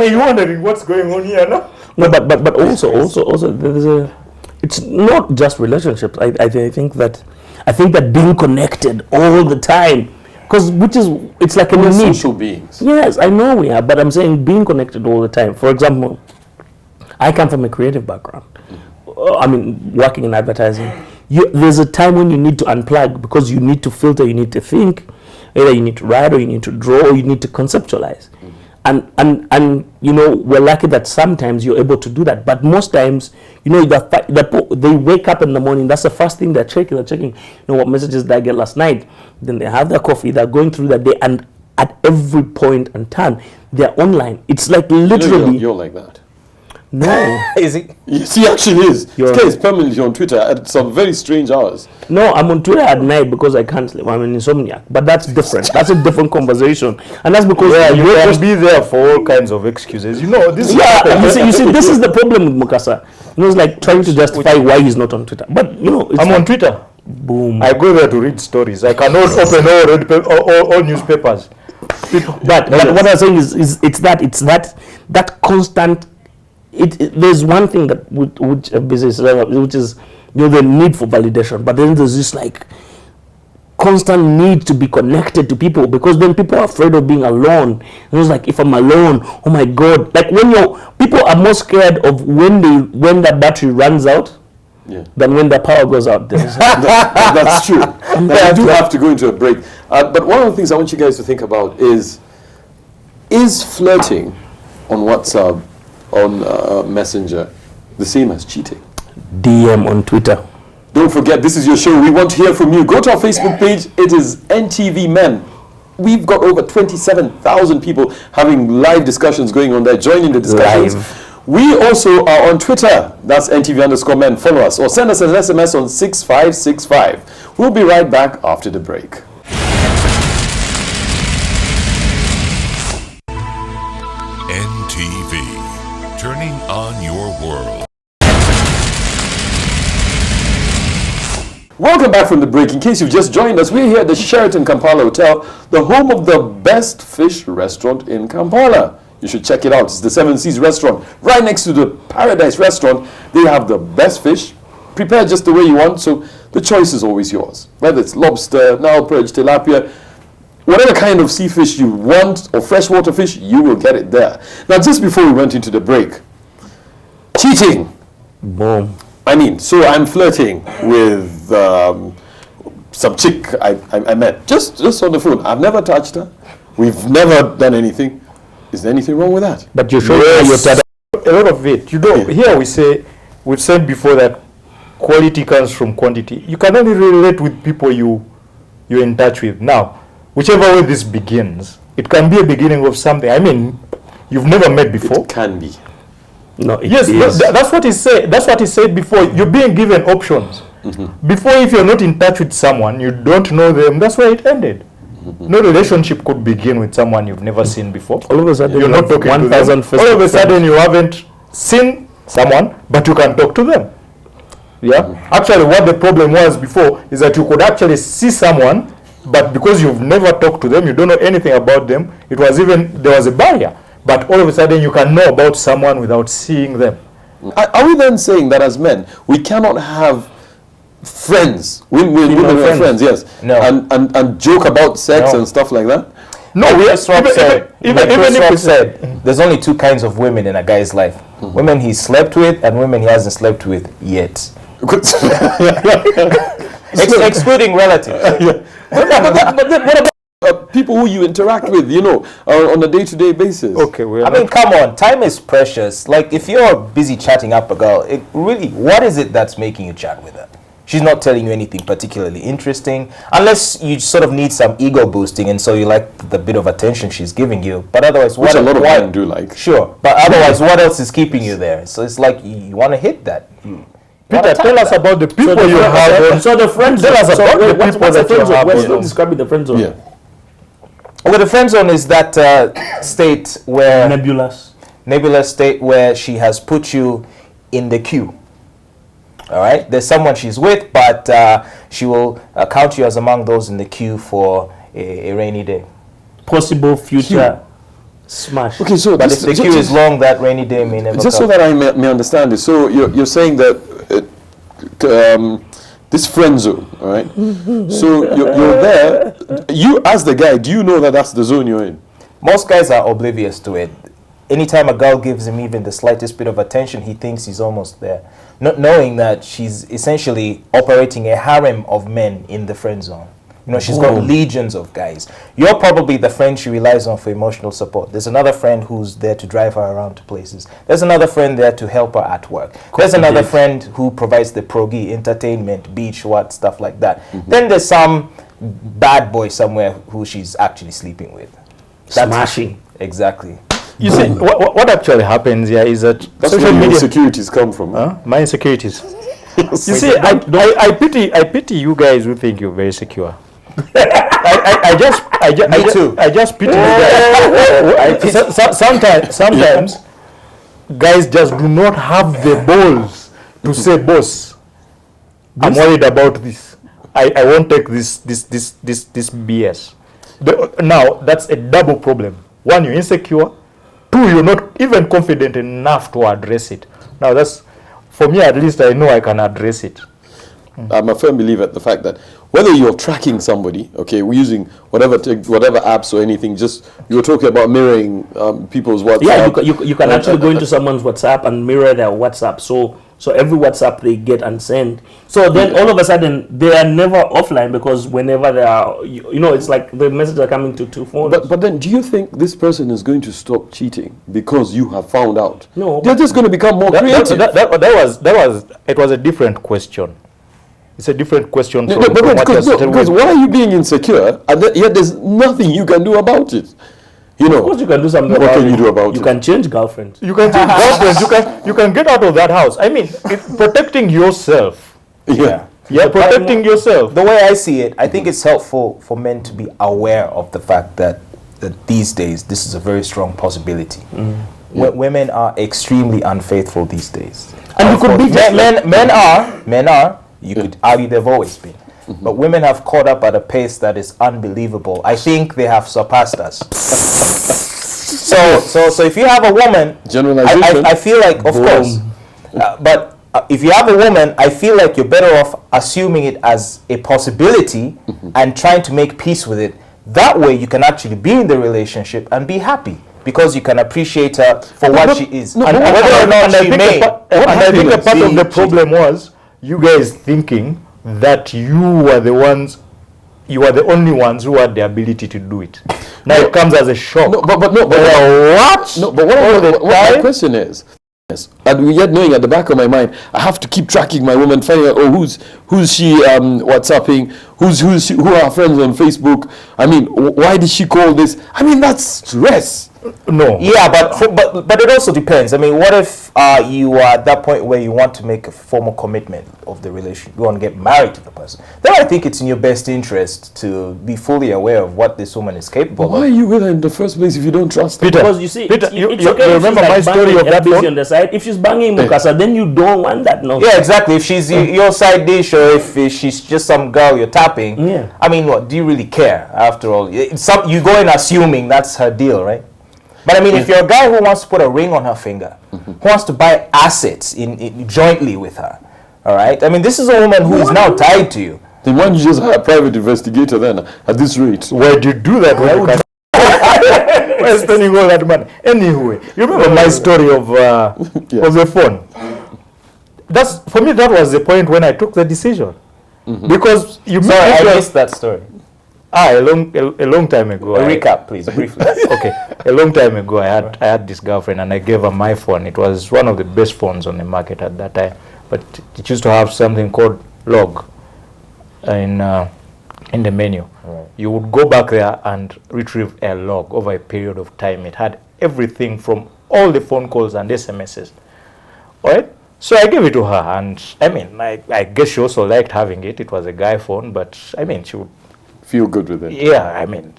You're wondering what's going on here, no? No, but also there's it's not just relationships. I think that being connected all the time, because it's like a need. Social beings. Yes, I know we are, but I'm saying being connected all the time. For example, I come from a creative background. I mean, working in advertising. There's a time when you need to unplug because you need to filter, you need to think. Either you need to write or you need to draw or you need to conceptualize. And we're lucky that sometimes you're able to do that. But most times, they wake up in the morning, that's the first thing they're checking. What messages did I get last night? Then they have their coffee, they're going through that day, and at every point and turn, they're online. It's like literally... You're like that. No. Is it? Yes, he actually is. He's permanently on Twitter at some very strange hours. No, I'm on Twitter at night because I can't sleep. I'm an insomniac. But that's different. That's a different conversation. And that's because you can be there for all kinds of excuses. This you see, this is the problem with Mukasa. It's like trying to justify why he's not on Twitter. But I'm on Twitter. Boom. I go there to read stories. I cannot open all newspapers. But what I'm saying is it's that constant. There's one thing that which a business, which is the need for validation, but then there's this like constant need to be connected to people, because then people are afraid of being alone. And it's like, if I'm alone, oh my God! Like when people are more scared of when that battery runs out than when the power goes out there. That's true. Now, I do have to go into a break. But one of the things I want you guys to think about is flirting on WhatsApp, on Messenger, the same as cheating? DM on Twitter. Don't forget, this is your show. We want to hear from you. Go to our Facebook page. It is NTV Men. We've got over 27,000 people having live discussions going on there, joining the discussions. We also are on Twitter. That's NTV_men. Follow us or send us an SMS on 6565. We'll be right back after the break. NTV, turning on your world. Welcome back from the break. In case you've just joined us, we're here at the Sheraton Kampala Hotel, the home of the best fish restaurant in Kampala. You should check it out. It's the Seven Seas restaurant, right next to the Paradise restaurant. They have the best fish, prepared just the way you want, so the choice is always yours. Whether it's lobster, Nile perch, tilapia, whatever kind of sea fish you want, or freshwater fish, you will get it there. Now, just before we went into the break, cheating. Boom. I mean, so I'm flirting with some chick I met just on the phone. I've never touched her. We've never done anything. Is there anything wrong with that? But you show a lot of it. You know, here we've said before that quality comes from quantity. You can only relate with people you're in touch with. Now, whichever way this begins, it can be a beginning of something. I mean, you've never met before. It can be. No, it yes, is. That's what he said. That's what he said before. You're being given options. Before, if you're not in touch with someone, you don't know them. That's where it ended. No relationship could begin with someone you've never seen before. All of a sudden, you're not talking to them. All of a sudden, you haven't seen someone, but you can talk to them. Yeah. Actually, what the problem was before is that you could actually see someone, but because you've never talked to them, you don't know anything about them. There was a barrier. But all of a sudden, you can know about someone without seeing them. Are we then saying that as men, we cannot have friends, women friends, yes, no, and joke about sex and stuff like that? No, even if we said there's only two kinds of women in a guy's life: women he slept with and women he hasn't slept with yet. Excluding relatives. But what about people who you interact with, you know, on a day-to-day basis? Okay, I mean, come on, time is precious. Like, if you're busy chatting up a girl, what is it that's making you chat with her? She's not telling you anything particularly interesting, unless you sort of need some ego boosting, and so you like the bit of attention she's giving you. But otherwise, which a lot of men do like. Sure, but otherwise, what else is keeping you there? So it's like you want to hit that. Peter, tell us about the people you have. So the friend zone. Tell us about the people that you have. What's describing the friend zone? Yeah. Well, the friend zone is that state where nebulous state where she has put you in the queue. All right, there's someone she's with, but she will count you as among those in the queue for a rainy day. Possible future smash. Okay, so but if the queue is long, that rainy day may never just come. So that I may understand this. So you're saying that this friend zone, all right? So you're there. You, as the guy, do you know that that's the zone you're in? Most guys are oblivious to it. Anytime a girl gives him even the slightest bit of attention, he thinks he's almost there, not knowing that she's essentially operating a harem of men in the friend zone. You know, she's got legions of guys. You're probably the friend she relies on for emotional support. There's another friend who's there to drive her around to places. There's another friend there to help her at work. There's another friend who provides the progi, entertainment, beach, stuff like that. Then there's some bad boy somewhere who she's actually sleeping with. Smashing. Exactly. You see, what actually happens here is that that's social where media insecurities come from. My insecurities. You see, I pity you guys who think you're very secure. I just pity you guys. Sometimes guys just do not have the balls to say, boss, I'm worried about this. I won't take this BS. Now that's a double problem. One, you're insecure. Two, you're not even confident enough to address it. Now that's, for me at least, I know I can address it. I'm a firm believer in the fact that whether you're tracking somebody, okay, we're using whatever apps or anything, just you were talking about mirroring people's WhatsApp. Yeah, you can actually go into someone's WhatsApp and mirror their WhatsApp. So So every WhatsApp they get and send. So then all of a sudden they are never offline, because whenever they are, you know, it's like the messages are coming to two phones. But then, do you think this person is going to stop cheating because you have found out? No, they're just going to become more creative. It was a different question. It's a different question. Because why are you being insecure, and yet there's nothing you can do about it? You know, of course you can do something. What about can you it. do about it? You can change girlfriends. You can change girlfriends. You can get out of that house. I mean, protecting yourself. Yeah. Yeah, protecting yourself. The way I see it, I think it's helpful for men to be aware of the fact that these days this is a very strong possibility. Women are extremely unfaithful these days. And you could be men are. You could argue they've always been. But women have caught up at a pace that is unbelievable. I think they have surpassed us. So if you have a woman, generalization, I feel like, of course, but if you have a woman, I feel like you're better off assuming it as a possibility and trying to make peace with it. That way you can actually be in the relationship and be happy, because you can appreciate her for what she is. And whether or not she may. And I think a part of the problem was you guys thinking that you were the only ones who had the ability to do it. Now it comes as a shock. What my question is, and yet knowing at the back of my mind, I have to keep tracking my woman, finding out, who's she WhatsApping, who are her friends on Facebook. I mean, why did she call this? I mean, that's stress. No. Yeah, but it also depends. I mean, what if you are at that point where you want to make a formal commitment of the relationship, you want to get married to the person? Then I think it's in your best interest to be fully aware of what this woman is capable of. Why are you with her in the first place if you don't trust her? Because you see, Peter, it's you okay remember my story of that on the side. If she's banging Mukasa, then you don't want that. No. Yeah, exactly. If she's your side dish, or if she's just some girl you're tapping, I mean, what do you really care? After all, you go in assuming that's her deal, right? But I mean, if you're a guy who wants to put a ring on her finger, who wants to buy assets in jointly with her, all right? I mean, this is a woman who is now tied to you. Then why don't you just hire a private investigator then, at this rate? Why do you do that? Why spending all that money? Anyway, you remember my story of the phone? For me, that was the point when I took the decision. Because I missed that story. A long time ago. Recap, please, briefly. Okay, a long time ago, I had this girlfriend, and I gave her my phone. It was one of the best phones on the market at that time, but it used to have something called log in the menu. Right. You would go back there and retrieve a log over a period of time. It had everything from all the phone calls and SMSs. All right. So I gave it to her, and I mean, I guess she also liked having it. It was a guy phone, but I mean, she would feel good with it. Yeah, I mean,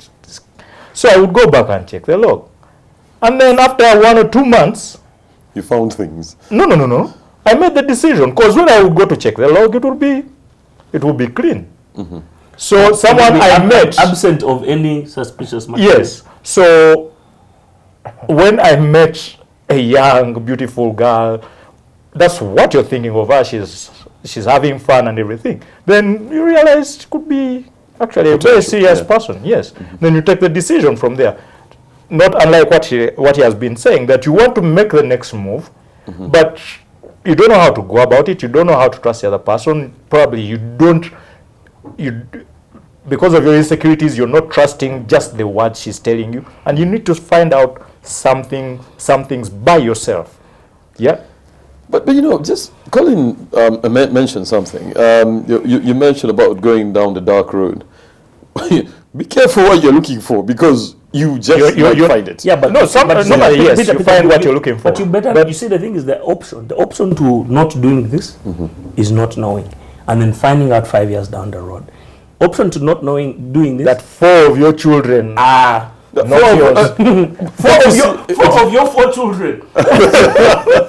so I would go back and check the log, and then after 1 or 2 months, you found things. No. I made the decision, because when I would go to check the log, it would be clean. So someone I met, absent of any suspicious material. Yes. So when I met a young, beautiful girl, that's what you're thinking of her. She's having fun and everything. Then you realize it could be actually a very serious person. Yes. Then you take the decision from there. Not unlike what he has been saying, that you want to make the next move, but you don't know how to go about it. You don't know how to trust the other person. Probably because of your insecurities, you're not trusting just the words she's telling you, and you need to find out some things by yourself. Yeah. But you know, just Colin mentioned something. You mentioned about going down the dark road. Be careful what you're looking for, because you just might find it. Yeah, but no, normally yes, you find what you're looking for. But you better. You see, the thing is the option. The option to not doing this is not knowing, and then finding out 5 years down the road. Option to not knowing doing this. That 4 of your children are not yours. 4 of your 4 children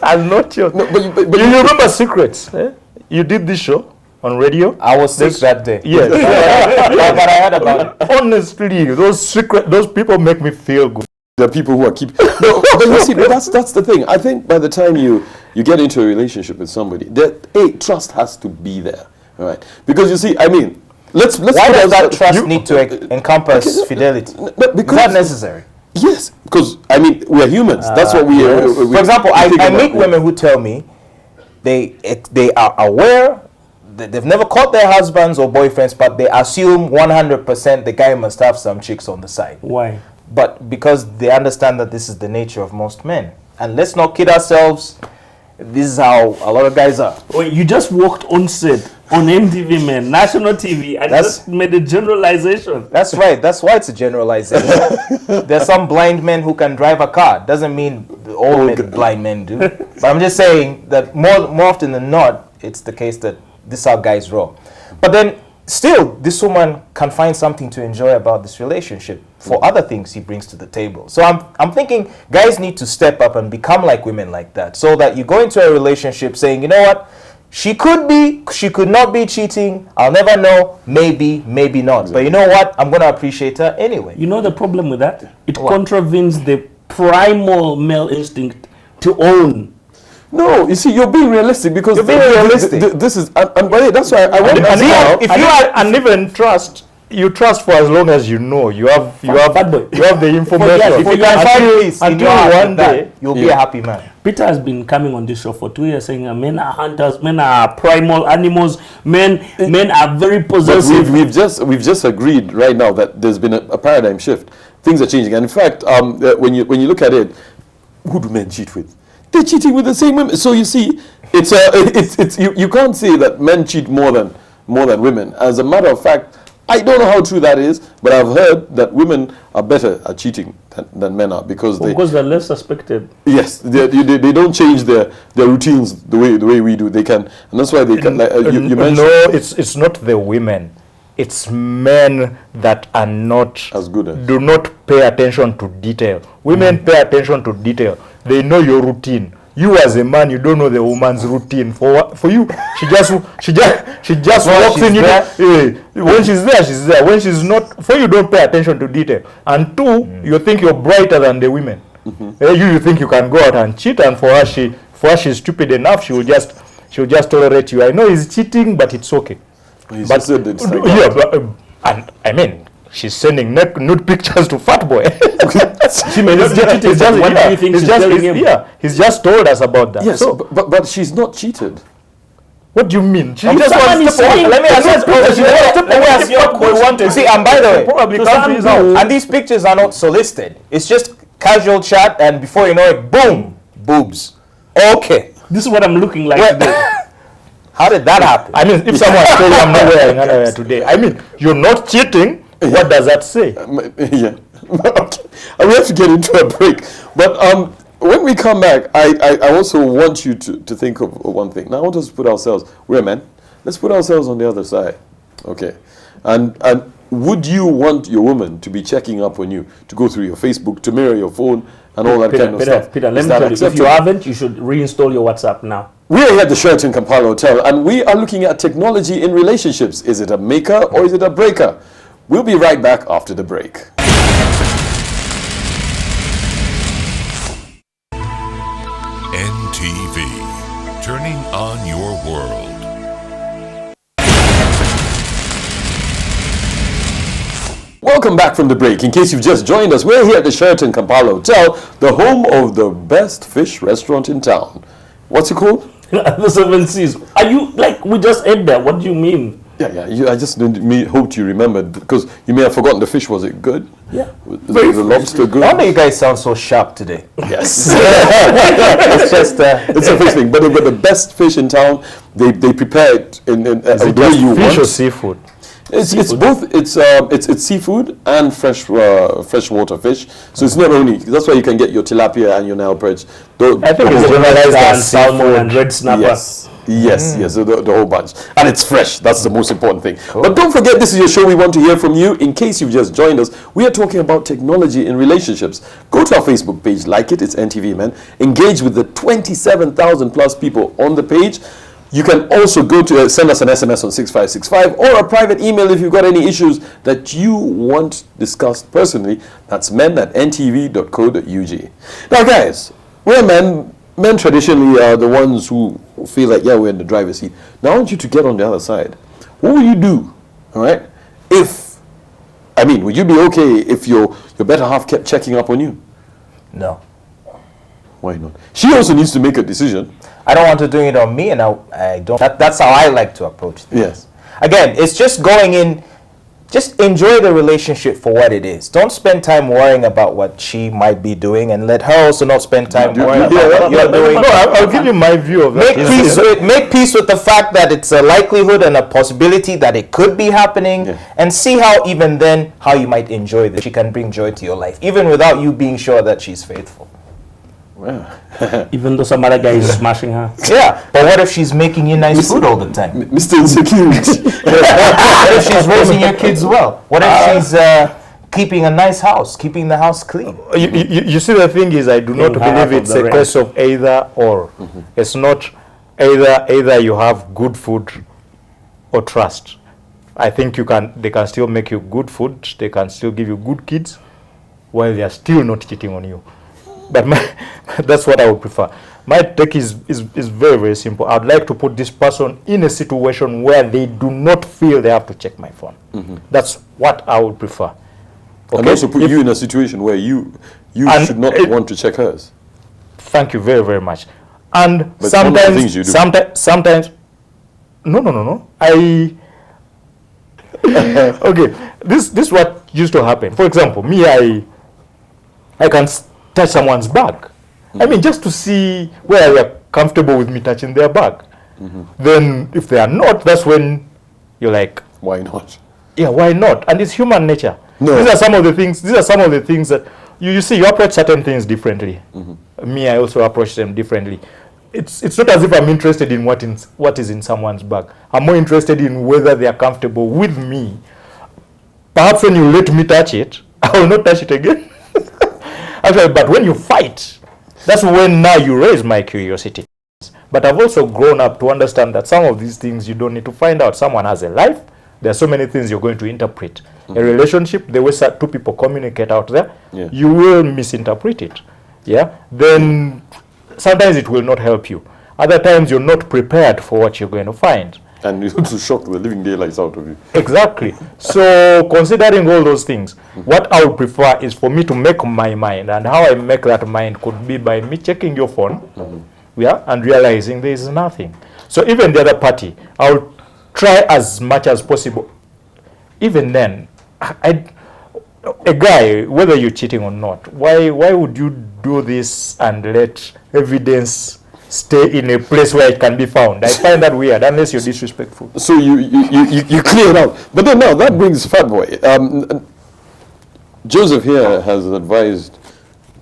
are not yours. No, but you remember Secrets? Eh? You did this show on radio. I was sick that day. Yes. But I heard about it. Honestly, those people make me feel good. The people who are keeping. No, but you see, that's the thing. I think by the time you get into a relationship with somebody, trust has to be there, right? Because you see, I mean, let's. Why does that trust need to encompass fidelity? Because is that necessary? Yes, because I mean, we're humans. That's what we. For example, I meet women who tell me they are aware. They've never caught their husbands or boyfriends, but they assume 100% the guy must have some chicks on the side. Why? But because they understand that this is the nature of most men. And let's not kid ourselves. This is how a lot of guys are. Well, you just walked on set on NTV, man, national TV, and just made a generalization. That's right. That's why it's a generalization. There's some blind men who can drive a car. Doesn't mean all blind men do. But I'm just saying that more often than not, it's the case that this is how guys roll. But then still, this woman can find something to enjoy about this relationship for other things he brings to the table. So I'm thinking guys need to step up and become like women like that, so that you go into a relationship saying, you know what, she could not be cheating, I'll never know, maybe not. But you know what, I'm going to appreciate her anyway. You know the problem with that? It contravenes the primal male instinct to own. No, you see, you're being realistic because this is, and that's why I want to. If you are, and even trust, you trust for as long as you know. You have the information. If you can find peace until one day, you'll be a happy man. Peter has been coming on this show for 2 years saying men are hunters, men are primal animals, men are very possessive. We've just agreed right now that there's been a paradigm shift. Things are changing, and in fact, when you look at it, who do men cheat with? They're cheating with the same women. So you see, you can't say that men cheat more than women. As a matter of fact, I don't know how true that is, but I've heard that women are better at cheating than men are because they're less suspected. Yes, they don't change their routines the way we do. They can, and that's why they can. Like, you mentioned. No, it's not the women. It's men that are not as good as. Do not pay attention to detail. Women pay attention to detail. They know your routine. You as a man, you don't know the woman's routine. For you, she just walks in. When she's there, she's there. When she's not, for you, don't pay attention to detail. And two, you think you're brighter than the women. You think you can go out and cheat, and for her, she's stupid enough. She'll just tolerate you. I know he's cheating, but it's okay. And I mean, she's sending nude pictures to fat boy. She may not get cheated. What do you think she's telling him? Yeah, he's just told us about that. Yes, so, but she's not cheated. What do you mean? She just wants to let me ask you what we want to see. And by the way, and these pictures are not solicited. It's just casual chat, and before you know it, boom, boobs. Okay, this is what I'm looking like today. How did that happen? I mean, if someone told you I'm not wearing underwear today, I mean, you're not cheating. What does that say? Yeah. Okay. We have to get into a break. But when we come back, I also want you to think of one thing. Now, I want us to put ourselves, we're men, let's put ourselves on the other side. Okay. And would you want your woman to be checking up on you, to go through your Facebook, to mirror your phone, and all that kind of stuff? Peter, let me tell you, if you haven't, you should reinstall your WhatsApp now. We are here at the Sheraton Kampala Hotel, and we are looking at technology in relationships. Is it a maker or is it a breaker? We'll be right back after the break. NTV, turning on your world. Welcome back from the break. In case you've just joined us, we're here at the Sheraton Kampala Hotel, the home of the best fish restaurant in town. What's it called? The Seven Seas. Are you, like, we just ate there. What do you mean? Yeah. I just hoped you remembered, because you may have forgotten the fish. Was it good? Yeah. Was the lobster good? Why do you guys sound so sharp today? Yes. It's just it's a fish thing, but the best fish in town, they prepare it in the way you want. Fish or seafood? It's both. It's seafood and freshwater fish. So it's not only, that's why you can get your tilapia and your Nile perch. I think it's generalized as salmon and red snapper. Yes, so the whole bunch. And it's fresh. That's the most important thing. Cool. But don't forget, this is your show. We want to hear from you. In case you've just joined us, we are talking about technology in relationships. Go to our Facebook page, like it. It's NTV, man. Engage with the 27,000 plus people on the page. You can also go to send us an SMS on 6565 or a private email if you've got any issues that you want discussed personally. That's men@ntv.co.ug. Now, guys, we're men. Men traditionally are the ones who feel like, yeah, we're in the driver's seat. Now, I want you to get on the other side. What will you do, all right, would you be okay if your better half kept checking up on you? No. Why not? She also needs to make a decision. I don't want her doing it on me, and I don't. That's how I like to approach things. Yes. Again, it's just going in. Just enjoy the relationship for what it is. Don't spend time worrying about what she might be doing, and let her also not spend time worrying about what you're doing. No, I'll give you my view of that. Make peace with the fact that it's a likelihood and a possibility that it could be happening, and see how even then how you might enjoy this. She can bring joy to your life, even without you being sure that she's faithful. Well. Even though some other guy is smashing her. Yeah, but what if she's making you nice food all the time? Mr. Insecurity. What if she's raising your kids well? What if she's keeping a nice house, keeping the house clean? You see, the thing is, I do not believe it's a case of either or. It's not either you have good food or trust. I think they can still make you good food, they can still give you good kids, while they are still not cheating on you. But that's what I would prefer. My take is very, very simple. I'd like to put this person in a situation where they do not feel they have to check my phone. That's what I would prefer. Okay? And also put you in a situation where you should not want to check hers. Thank you very, very much. And but sometimes, sometimes, no. Okay, this is what used to happen. For example, me, I can touch someone's bag. I mean, just to see whether they are comfortable with me touching their bag. Then, if they are not, that's when you're like, why not? Yeah, why not? And it's human nature. No. These are some of the things that you see. You approach certain things differently. Me, I also approach them differently. It's not as if I'm interested in what is in someone's bag. I'm more interested in whether they are comfortable with me. Perhaps when you let me touch it, I will not touch it again. Actually, but when you fight, that's when now you raise my curiosity. But I've also grown up to understand that some of these things you don't need to find out. Someone has a life. There are so many things you're going to interpret. A relationship, the way two people communicate out there, you will misinterpret it. Yeah. Then sometimes it will not help you. Other times you're not prepared for what you're going to find. And you're to shock the living daylights out of you. Exactly. So considering all those things, what I would prefer is for me to make my mind, and how I make that mind could be by me checking your phone, and realizing there is nothing. So even the other party, I will try as much as possible. Even then, a guy, whether you're cheating or not, why would you do this and let evidence stay in a place where it can be found? I find that weird, unless you're disrespectful. So you clear it out. But then now that brings Fatboy. Joseph here has advised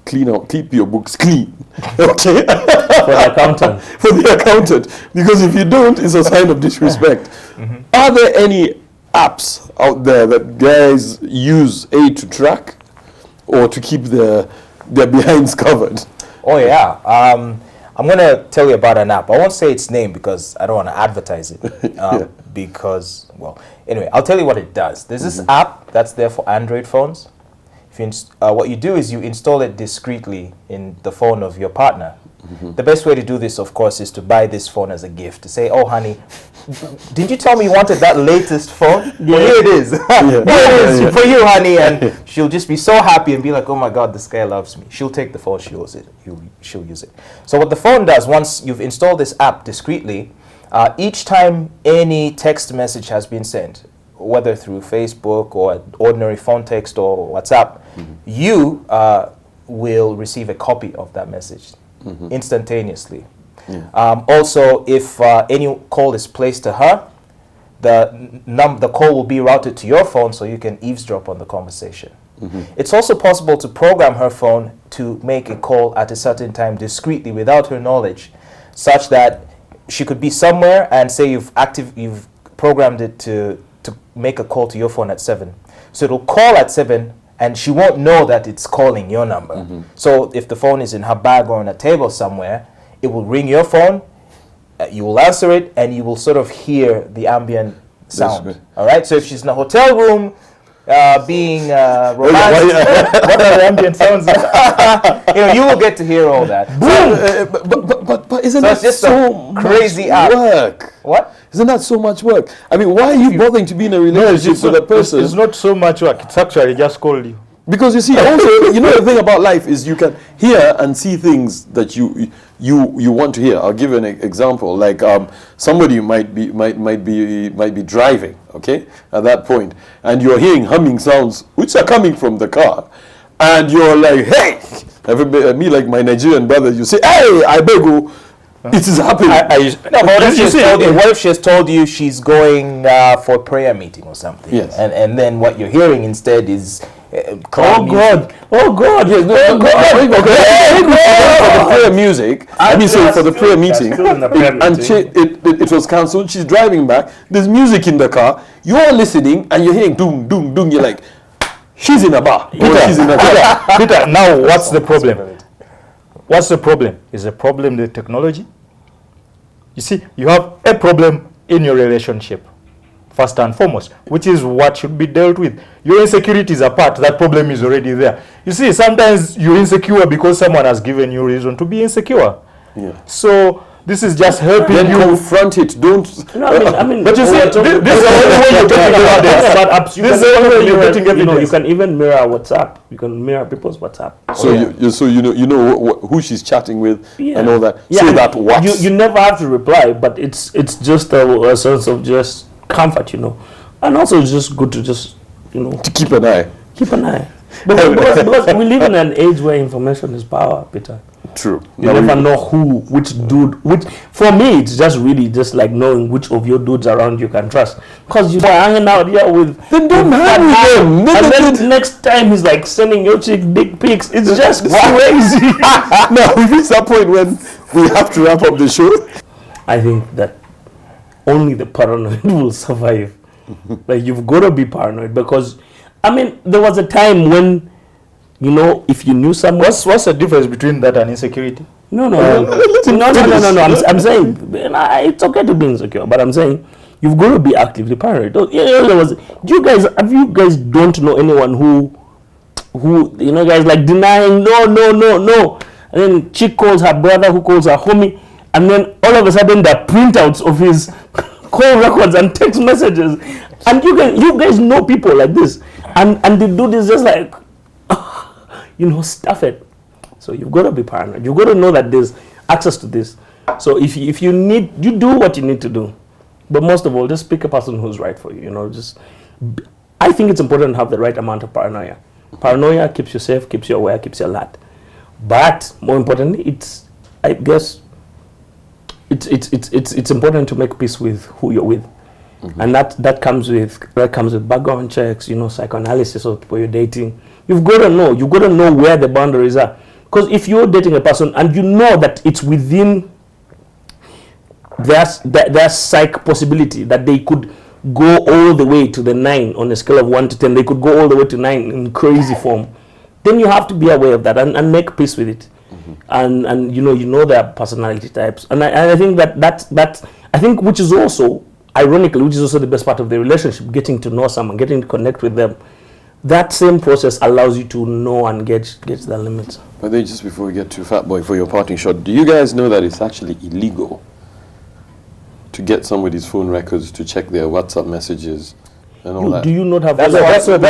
keep your books clean. Okay. For the accountant. For the accountant. Because if you don't, it's a sign of disrespect. Are there any apps out there that guys use to track or to keep their behinds covered? Oh yeah. I'm going to tell you about an app. I won't say its name because I don't want to advertise it. Because, well, anyway, I'll tell you what it does. There's this app that's there for Android phones. If you what you do is you install it discreetly in the phone of your partner. The best way to do this, of course, is to buy this phone as a gift. To say, oh, honey, didn't you tell me you wanted that latest phone? Well, here it is. Here it is for you, honey. And she'll just be so happy and be like, oh, my God, this guy loves me. She'll take the phone. She'll use it. So what the phone does, once you've installed this app discreetly, each time any text message has been sent, whether through Facebook or ordinary phone text or WhatsApp, you will receive a copy of that message instantaneously. Also, if any call is placed to her, the call will be routed to your phone so you can eavesdrop on the conversation. It's also possible to program her phone to make a call at a certain time discreetly without her knowledge, such that she could be somewhere and say you've programmed it to make a call to your phone at 7. So it'll call at 7 and she won't know that it's calling your number. So if the phone is in her bag or on a table somewhere, it will ring your phone, you will answer it, and you will sort of hear the ambient sound. All right? So if she's in a hotel room, being romantic, what are the ambient sounds? You will get to hear all that. But isn't that just so crazy much work? What? Isn't that so much work? I mean, why are you bothering to be in a relationship with a person? It's not so much work. It's actually just called you. Because you see, also, you know, the thing about life is you can hear and see things that you want to hear. I'll give you an example. Like somebody might be driving, okay, at that point, and you're hearing humming sounds which are coming from the car, and you're like, hey, me like my Nigerian brother, you say, hey, I beg you. It is happening. No, but what if she has told you she's going for a prayer meeting or something? Yes. And then what you're hearing instead is oh God! Yes, for the prayer music. I mean, so for the prayer meeting, it was cancelled. She's driving back. There's music in the car. You're listening and you're hearing doom, doom, doom. You're like, she's in a bar. She's in a bar. Peter, now what's the problem? What's the problem? Is the problem the technology? You see, you have a problem in your relationship, first and foremost, which is what should be dealt with. Your insecurities apart, that problem is already there. You see, sometimes you're insecure because someone has given you reason to be insecure. Yeah. So this is just helping then you confront it. Don't. No, I mean, but you see, this is the only way you're getting evidence. This is the only way you're getting evidence. You can even mirror WhatsApp. You can mirror people's WhatsApp. So you know who she's chatting with and all that. Yeah, Say that once. You never have to reply, but it's just a sense of just comfort, you know, and also it's just good to just to keep an eye. Keep an eye. Because we live in an age where information is power, Peter. True. You never know which dude, for me, it's just really just like knowing which of your dudes around you can trust. Because you're hanging out here with... Then don't hang with them. And then next time he's like sending your chick dick pics. It's just crazy. Now, we reach that point when we have to wrap up the show. I think that only the paranoid will survive. Like, you've got to be paranoid because, I mean, there was a time when, you know, if you knew someone... What's the difference between that and insecurity? No. I'm saying, it's okay to be insecure, but I'm saying you've got to be actively paranoid. You guys don't know anyone who you know, guys like denying no, and then chick calls her brother who calls her homie, and then all of a sudden there are printouts of his call records and text messages, and you guys know people like this, and the dude is just like, you know, stuff it. So you've got to be paranoid. You've got to know that there's access to this. So if you need, you do what you need to do. But most of all, just pick a person who's right for you. You know, I think it's important to have the right amount of paranoia. Paranoia keeps you safe, keeps you aware, keeps you alert. But more importantly, I guess it's important to make peace with who you're with. Mm-hmm. And that comes with background checks, you know, psychoanalysis of people you're dating. You've got to know where the boundaries are. Because if you're dating a person and you know that it's within their psych possibility that they could go all the way to the 9 on a scale of 1 to 10, they could go all the way to 9 in crazy form, then you have to be aware of that and make peace with it. Mm-hmm. And you know their personality types. And I think that I think which is also, ironically, which is also the best part of the relationship, getting to know someone, getting to connect with them. That same process allows you to know and gauge the limits. But then just before we get to Fat Boy for your parting shot, do you guys know that it's actually illegal to get somebody's phone records to check their WhatsApp messages and all that? Do you not have relatives? And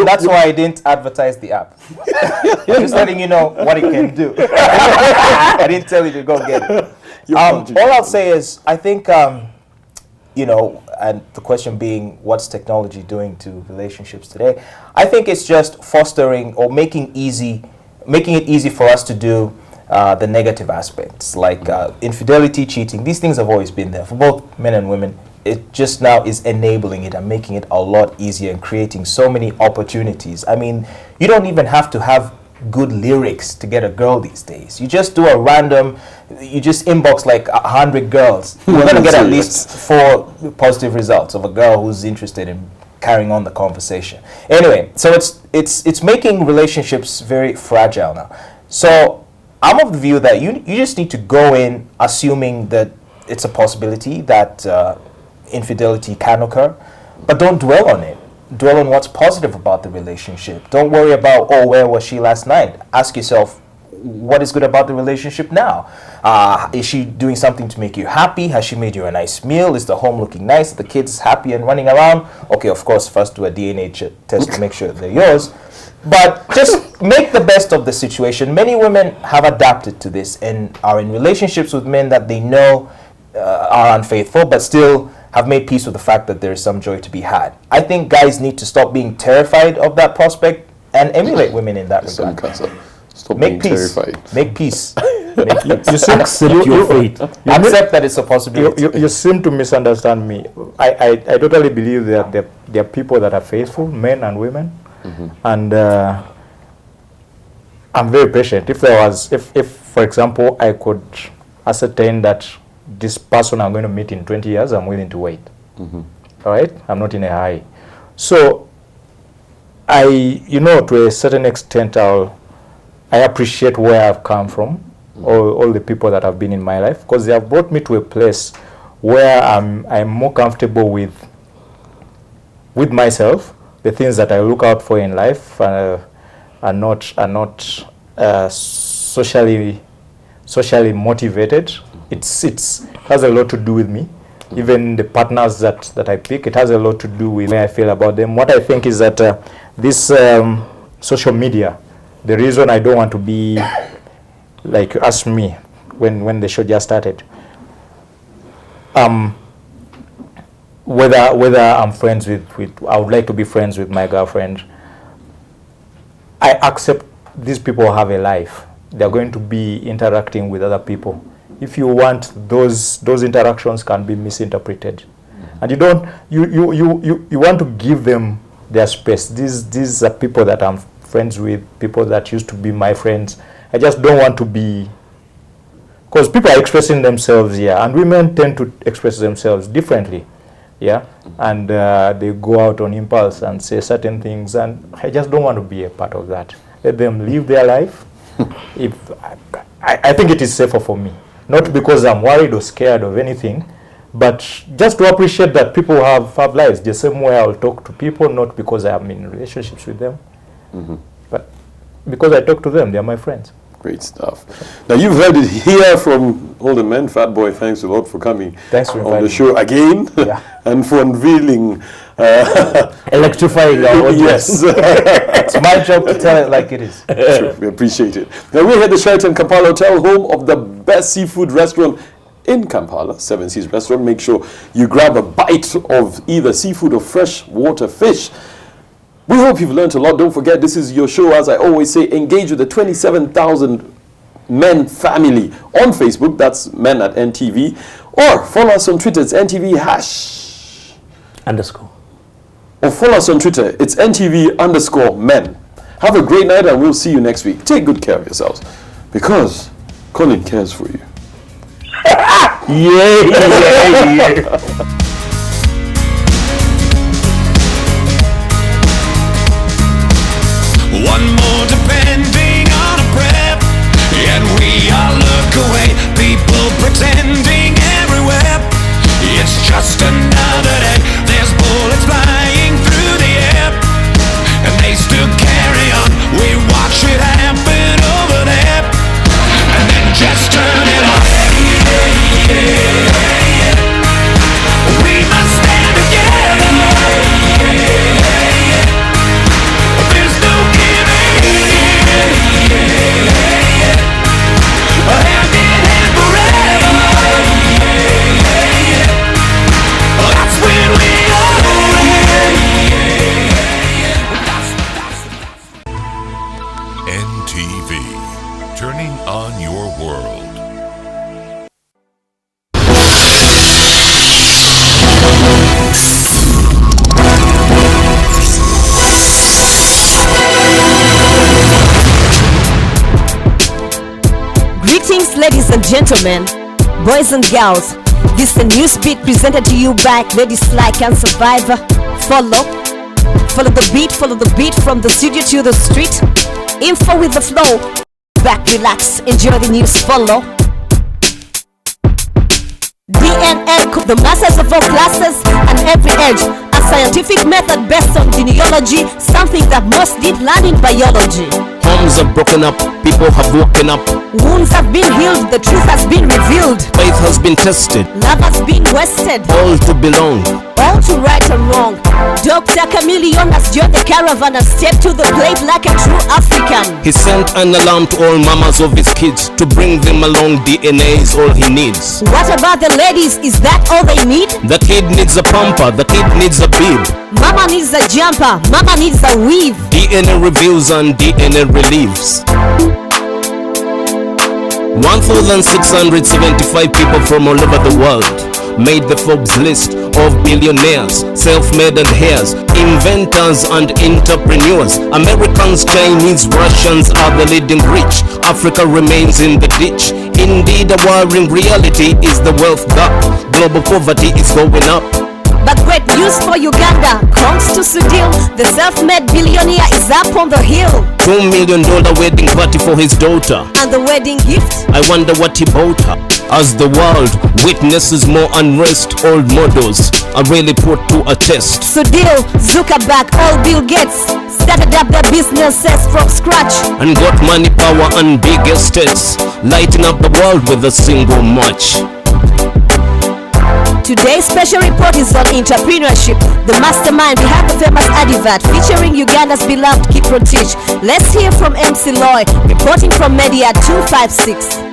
that's why I didn't advertise the app. I'm just letting you know what it can do. I didn't tell you to go get it. All I'll say is, I think... you know, and the question being, what's technology doing to relationships today? I think it's just fostering or making it easy for us to do the negative aspects, like infidelity, cheating. These things have always been there for both men and women. It just now is enabling it and making it a lot easier and creating so many opportunities. I mean, you don't even have to have good lyrics to get a girl these days. You just do you just inbox like 100 girls. You're going to get at least 4 positive results of a girl who's interested in carrying on the conversation. Anyway, so it's making relationships very fragile now. So I'm of the view that you just need to go in assuming that it's a possibility that infidelity can occur, but don't dwell on it. Dwell on what's positive about the relationship. Don't worry about, where was she last night? Ask yourself, what is good about the relationship now? Is she doing something to make you happy? Has she made you a nice meal? Is the home looking nice? The kids happy and running around? Okay, of course, first do a DNA test to make sure they're yours. But just make the best of the situation. Many women have adapted to this and are in relationships with men that they know are unfaithful, but still have made peace with the fact that there is some joy to be had. I think guys need to stop being terrified of that prospect and emulate women in that regard. Stop Make being peace. terrified. Make peace. Accept your fate. Accept that it's a possibility. You seem to misunderstand me. I totally believe that there are people that are faithful, men and women, and I'm very patient. If for example, I could ascertain that this person I'm going to meet in 20 years, I'm willing to wait. All right? I'm not in a hurry. So, to a certain extent, I appreciate where I've come from, all the people that have been in my life, because they have brought me to a place where I'm more comfortable with myself. The things that I look out for in life are not socially motivated. It has a lot to do with me. Even the partners that I pick, it has a lot to do with how I feel about them. What I think is that this social media, the reason I don't want to be like you asked me when the show just started, whether I'm friends with I would like to be friends with my girlfriend. I accept these people have a life. They're going to be interacting with other people. If you want, those interactions can be misinterpreted, and you want to give them their space. These are people that I'm friends with, people that used to be my friends. I just don't want to be, because people are expressing themselves here, and women tend to express themselves differently, and they go out on impulse and say certain things, and I just don't want to be a part of that. Let them live their life. I think it is safer for me. Not because I'm worried or scared of anything, but just to appreciate that people have lives. The same way I'll talk to people, not because I'm in relationships with them, but because I talk to them. They're my friends. Great stuff. Now you've heard it here from all the men. Fat Boy, thanks a lot for coming on the show again and for unveiling, electrifying our audience. Yes, it's my job to tell it like it is. Sure, we appreciate it. Now we're here at the Sheraton Kampala Hotel, home of the best seafood restaurant in Kampala, Seven Seas Restaurant. Make sure you grab a bite of either seafood or fresh water fish. We hope you've learned a lot. Don't forget, this is your show. As I always say, engage with the 27,000 men family on Facebook. That's men at NTV. Or follow us on Twitter. It's NTV _. Or follow us on Twitter. It's NTV_men. Have a great night, and we'll see you next week. Take good care of yourselves, because Colin cares for you. Yeah. One more depending on a prep, and we all look away. People pretending everywhere. It's just another day. There's bullets flying through the air, and they still carry on. We watch it happen over there, and then just turn it off. We must stand together. There's no giving in. Hand in hand forever. That's when we NTV, turning on your world. Greetings, ladies and gentlemen, boys and girls. This is a new speed presented to you by Ladies Like and Survivor. Follow the beat from the studio to the street. Info with the flow. Back, relax, enjoy the news. Follow. DNN, the masters of all classes and every age. A scientific method based on genealogy, something that most did learn in biology. Homes are broken up. people have woken up. Wounds have been healed, the truth has been revealed. Faith has been tested. Love has been wasted. All to belong. All to right and wrong. Dr. Chameleon has joined the caravan and stepped to the plate like a true African. He sent an alarm to all mamas of his kids to bring them along. DNA is all he needs. What about the ladies? Is that all they need? The kid needs a pumper, the kid needs a bib. Mama needs a jumper, mama needs a weave. DNA reveals and DNA relieves. 1,675 people from all over the world made the Forbes list of billionaires, self-made and heirs, inventors and entrepreneurs. Americans, Chinese, Russians are the leading rich. Africa remains in the ditch. Indeed, a worrying reality is the wealth gap. Global poverty is going up. But great news for Uganda. Congs to Sudil, the self-made billionaire is up on the hill. $2 million wedding party for his daughter. And the wedding gift? I wonder what he bought her. As the world witnesses more unrest, old models are really put to a test. Sudil, Zuckerberg, all Bill Gates started up their businesses from scratch and got money, power and big estates, lighting up the world with a single match. Today's special report is on entrepreneurship, the mastermind behind the famous advert featuring Uganda's beloved Kiprotich. Let's hear from MC Loy, reporting from Media 256.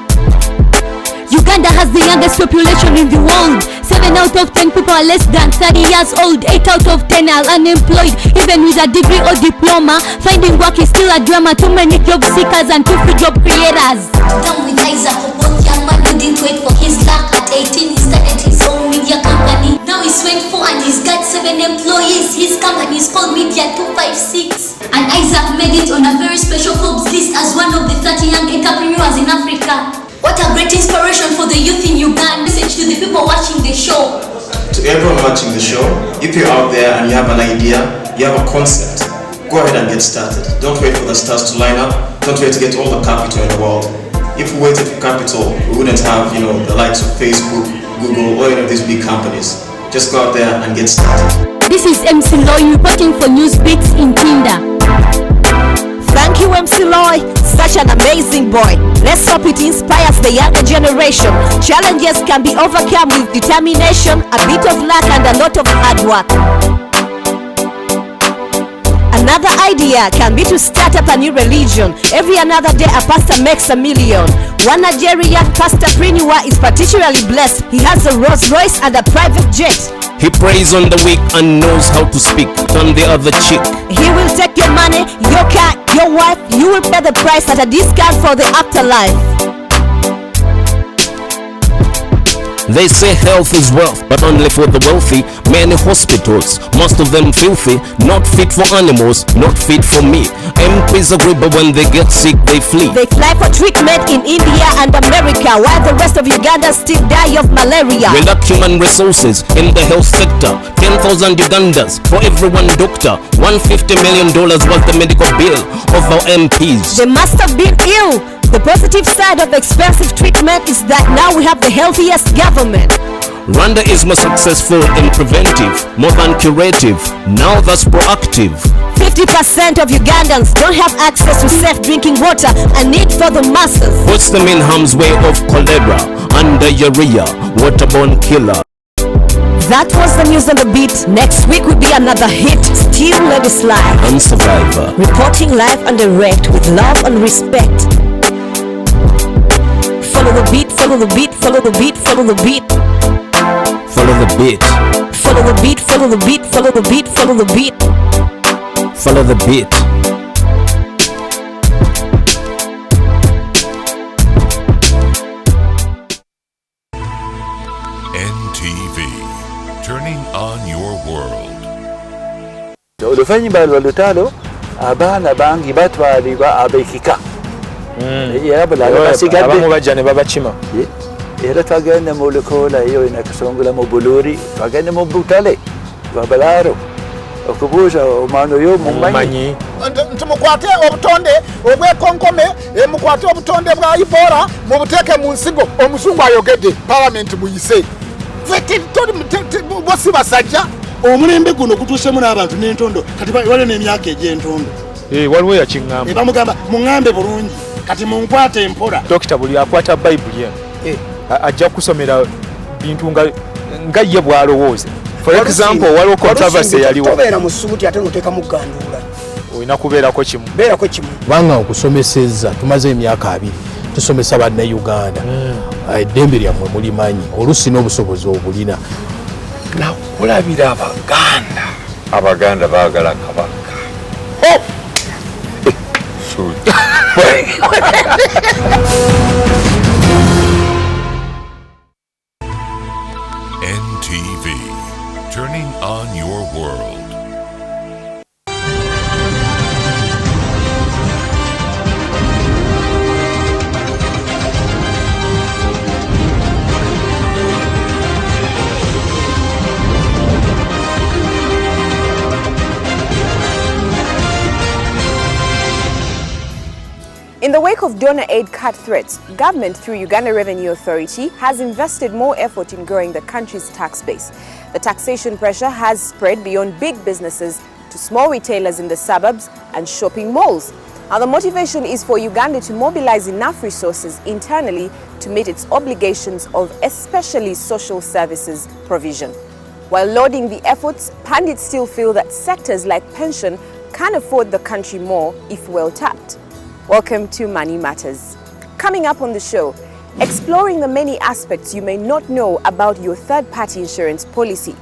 Uganda has the youngest population in the world. 7 out of 10 people are less than 30 years old. 8 out of 10 are unemployed, even with a degree or diploma. Finding work is still a drama. Too many job seekers and too few job creators. Down with Isaac, a both young man who didn't wait for his luck. At 18 he started his own media company. Now he's 24 and he's got 7 employees. His company is called Media 256. And Isaac made it on a very special Forbes list as one of the 30 young entrepreneurs in Africa. What a great inspiration for the youth in Uganda. Message to the people watching the show. To everyone watching the show, if you're out there and you have an idea, you have a concept, go ahead and get started. Don't wait for the stars to line up. Don't wait to get all the capital in the world. If we waited for capital, we wouldn't have, the likes of Facebook, Google, or any of these big companies. Just go out there and get started. This is MC Loy reporting for Newsbeats in Tinder. Thank you, MC Loy. Such an amazing boy. Let's hope it inspires the younger generation. Challenges can be overcome with determination, a bit of luck and a lot of hard work. Another idea can be to start up a new religion. Every another day a pastor makes $1 million. One Nigerian pastorpreneur is particularly blessed. He has a Rolls Royce and a private jet. He prays on the weak and knows how to speak. Turn the other cheek. He will take your money, your car, your wife. You will pay the price at a discount for the afterlife. They say health is wealth, but only for the wealthy. Many hospitals, most of them filthy, not fit for animals, not fit for me. MPs agree, but when they get sick, they flee. They fly for treatment in India and America, while the rest of Uganda still die of malaria. We lack human resources in the health sector. 10,000 Ugandans for every one doctor. $150 million was the medical bill of our MPs. They must have been ill. The positive side of expensive treatment is that now we have the healthiest government. Rwanda is more successful in preventive, more than curative. Now that's proactive. 50% of Ugandans don't have access to safe drinking water, a need for the masses. Puts them in harm's way of cholera and diarrhea, waterborne killer. That was the news on the beat. Next week will be another hit. Still Ladies Live and Survivor. Reporting live and direct with love and respect. Follow the beat, follow the beat, follow the beat, follow the beat. Follow the beat. Follow the beat, follow the beat, follow the beat, follow the beat. Follow the beat. NTV, turning on your world. Oluvannyuma lwa lutalo abaana bangi batwalibwa abekika. Abamu bajja ne babakima. Era twagenda mu Lukola eyo nakasongola mu Buluri, twagenda mu Butale Babalaaro okubuuza omwana oyo mumanyi. Ntumukwate obutonde obwekonkome, mukwate obutonde bwa Ibora mubuteeke mu nsigo. Omuzungu ayogedde Parliament muyise. Fete bosi basajja. Omulembe guno gutuusemu n'abantu n'entondo kati waliwo n'emyaka egy'entondo. Waliwo yakingamba. Bamugamba muŋŋambe bulungi. kati munkwate empola dokita buli akwata bayibuli eno ajja kusomera bintu nga ye bw'alowooza. For example, waliwo controversy yaliwo. Tobeera mu ssuuti ate ng'oteekamu gganduula. Olina kubeerako kimu. Beerako kimu. Kubanga okusomesezza tumaze emyaka 2 tusomesa bannayuganda. Eddembe lyammwe mulimanyi oluusi n'obusobozi obulina. Nakulabira Abaganda baagala Kabaka. NTV, turning on your world. In the wake of donor aid cut threats, government through Uganda Revenue Authority has invested more effort in growing the country's tax base. The taxation pressure has spread beyond big businesses to small retailers in the suburbs and shopping malls. Now, the motivation is for Uganda to mobilize enough resources internally to meet its obligations of especially social services provision. While lauding the efforts, pundits still feel that sectors like pension can afford the country more if well tapped. Welcome to Money Matters. Coming up on the show, exploring the many aspects you may not know about your third-party insurance policy,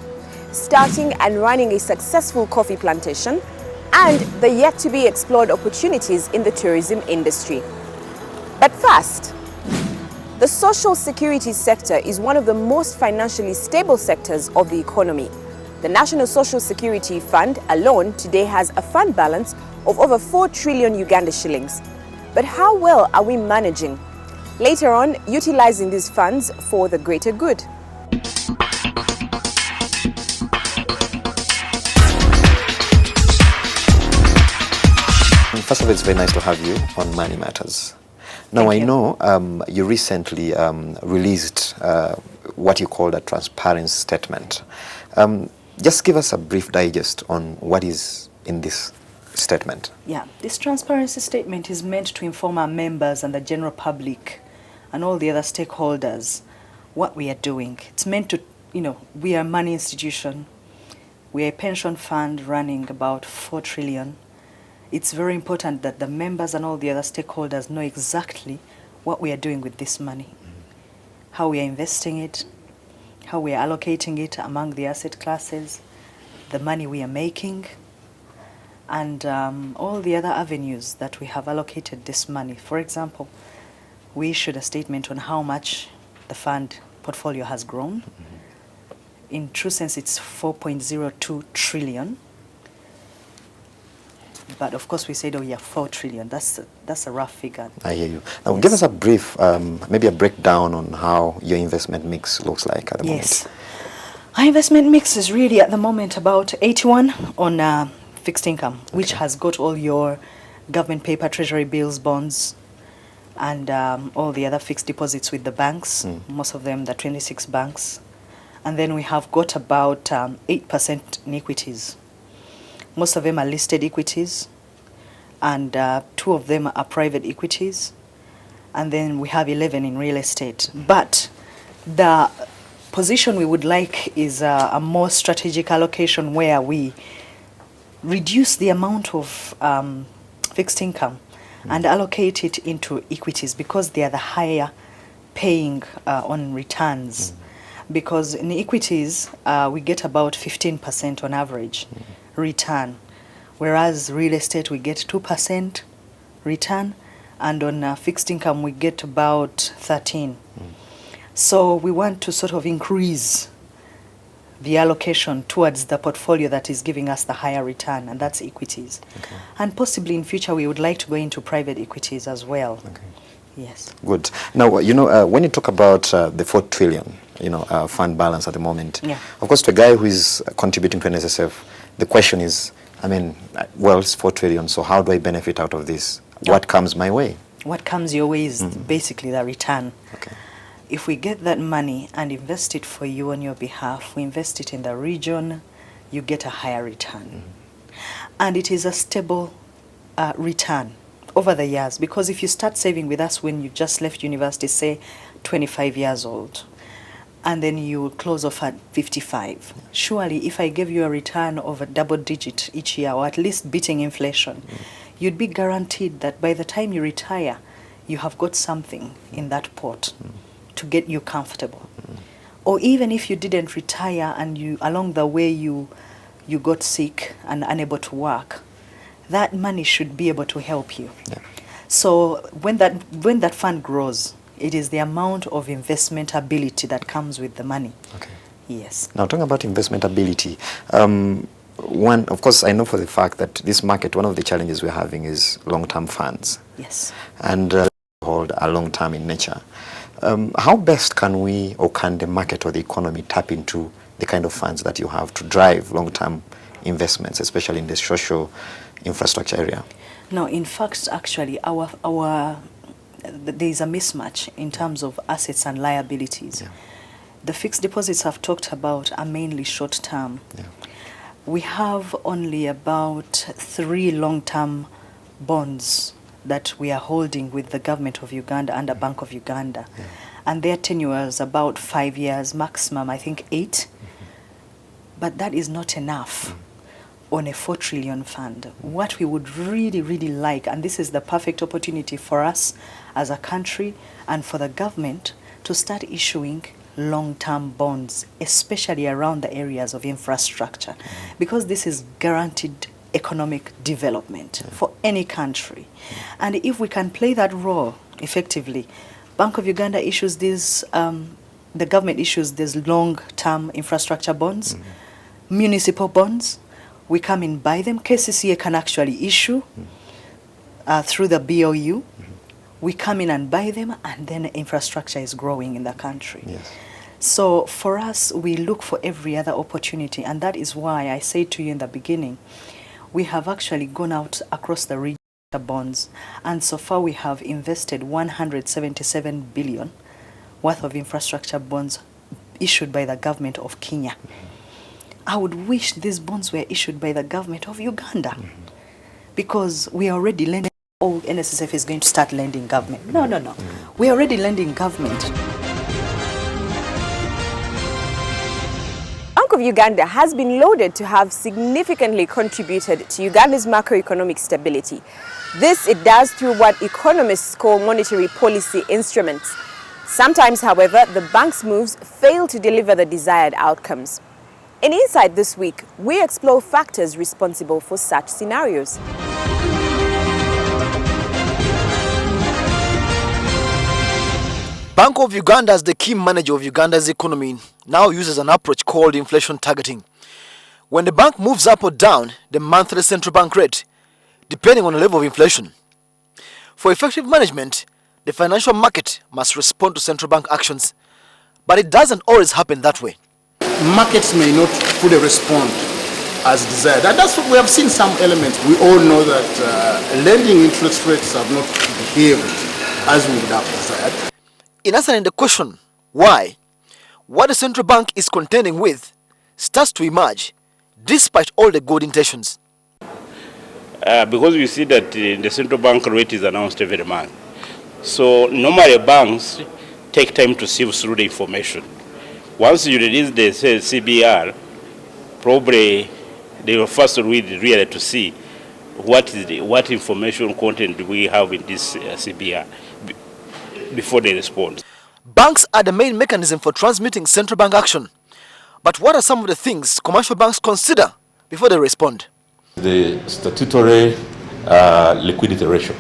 starting and running a successful coffee plantation, and the yet-to-be-explored opportunities in the tourism industry. But first, the social security sector is one of the most financially stable sectors of the economy. The National Social Security Fund alone today has a fund balance of over 4 trillion Uganda shillings. But how well are we managing? Later on, utilizing these funds for the greater good. First of all, it's very nice to have you on Money Matters. Now, I know you recently released what you called a transparency statement. Just give us a brief digest on what is in this statement. Yeah, this transparency statement is meant to inform our members and the general public and all the other stakeholders what we are doing. It's meant to, we are a money institution. We are a pension fund running about 4 trillion. It's very important that the members and all the other stakeholders know exactly what we are doing with this money, how we are investing it, how we are allocating it among the asset classes, the money we are making, and all the other avenues that we have allocated this money. For example, we issued a statement on how much the fund portfolio has grown. In true sense, it's 4.02 trillion. But of course, we said, 4 trillion. That's a rough figure. I hear you. Now, give us a brief, maybe a breakdown on how your investment mix looks like at the moment. Yes. Our investment mix is really at the moment about 81 on fixed income, which has got all your government paper, treasury bills, bonds, and all the other fixed deposits with the banks, most of them the 26 banks. And then we have got about 8% in equities. Most of them are listed equities, and 2 of them are private equities. And then we have 11 in real estate. But the position we would like is a more strategic allocation where we reduce the amount of fixed income and allocate it into equities, because they are the higher paying on returns. Because in equities, we get about 15% on average return, whereas real estate we get 2% return, and on fixed income we get about 13%. So we want to sort of increase the allocation towards the portfolio that is giving us the higher return, and that's equities. Okay. And possibly in future we would like to go into private equities as well. Okay. Yes. Good. Now, when you talk about the 4 trillion, fund balance at the moment, of course, to a guy who is contributing to NSSF, the question is, it's 4 trillion, so how do I benefit out of this? What comes my way? What comes your way is basically the return. Okay. If we get that money and invest it for you on your behalf, we invest it in the region, you get a higher return. And it is a stable return over the years, because if you start saving with us when you just left university, say 25 years old, and then you close off at 55, surely if I gave you a return of a double digit each year, or at least beating inflation, you'd be guaranteed that by the time you retire, you have got something in that pot to get you comfortable. Or even if you didn't retire and you along the way you got sick and unable to work, that money should be able to help you. So when that fund grows, it is the amount of investment ability that comes with the money. Yes. Now, talking about investment ability, one, of course, I know for the fact that this market, one of the challenges we're having is long-term funds. Yes. And hold are long-term in nature. How best can we, or can the market or the economy tap into the kind of funds that you have to drive long-term investments, especially in the social infrastructure area? No, in fact, actually, there is a mismatch in terms of assets and liabilities. The fixed deposits I've talked about are mainly short-term. We have only about 3 long-term bonds that we are holding with the government of Uganda and the Bank of Uganda. And their tenure is about 5 years, maximum, I think 8. But that is not enough on a 4 trillion fund. What we would really, really like, and this is the perfect opportunity for us as a country and for the government to start issuing long-term bonds, especially around the areas of infrastructure, because this is guaranteed economic development for any country. And if we can play that role effectively, Bank of Uganda issues these, the government issues these long-term infrastructure bonds, municipal bonds. We come in, buy them. KCCA can actually issue through the BOU. We come in and buy them, and then infrastructure is growing in the country. So for us, we look for every other opportunity, and that is why I said to you in the beginning, we have actually gone out across the region bonds, and so far we have invested 177 billion worth of infrastructure bonds issued by the government of Kenya. I would wish these bonds were issued by the government of Uganda, because we are already lending. Oh, NSSF is going to start lending government. No. We are already lending government. Bank of Uganda has been lauded to have significantly contributed to Uganda's macroeconomic stability. This it does through what economists call monetary policy instruments. Sometimes, however, the bank's moves fail to deliver the desired outcomes. In Inside this week, we explore factors responsible for such scenarios. Bank of Uganda, as the key manager of Uganda's economy, now uses an approach called inflation targeting. When the bank moves up or down the monthly central bank rate, depending on the level of inflation. For effective management, the financial market must respond to central bank actions, but it doesn't always happen that way. Markets may not fully respond as desired. And that's what we have seen some elements. We all know that lending interest rates have not behaved as we would have desired. In answering the question, why, what the central bank is contending with starts to emerge, despite all the good intentions. Because we see that the central bank rate is announced every month. So normally banks take time to sieve through the information. Once you release the CBR, probably they will first read really to see what information content do we have in this CBR before they respond. Banks are the main mechanism for transmitting central bank action. But what are some of the things commercial banks consider before they respond? The statutory liquidity ratio.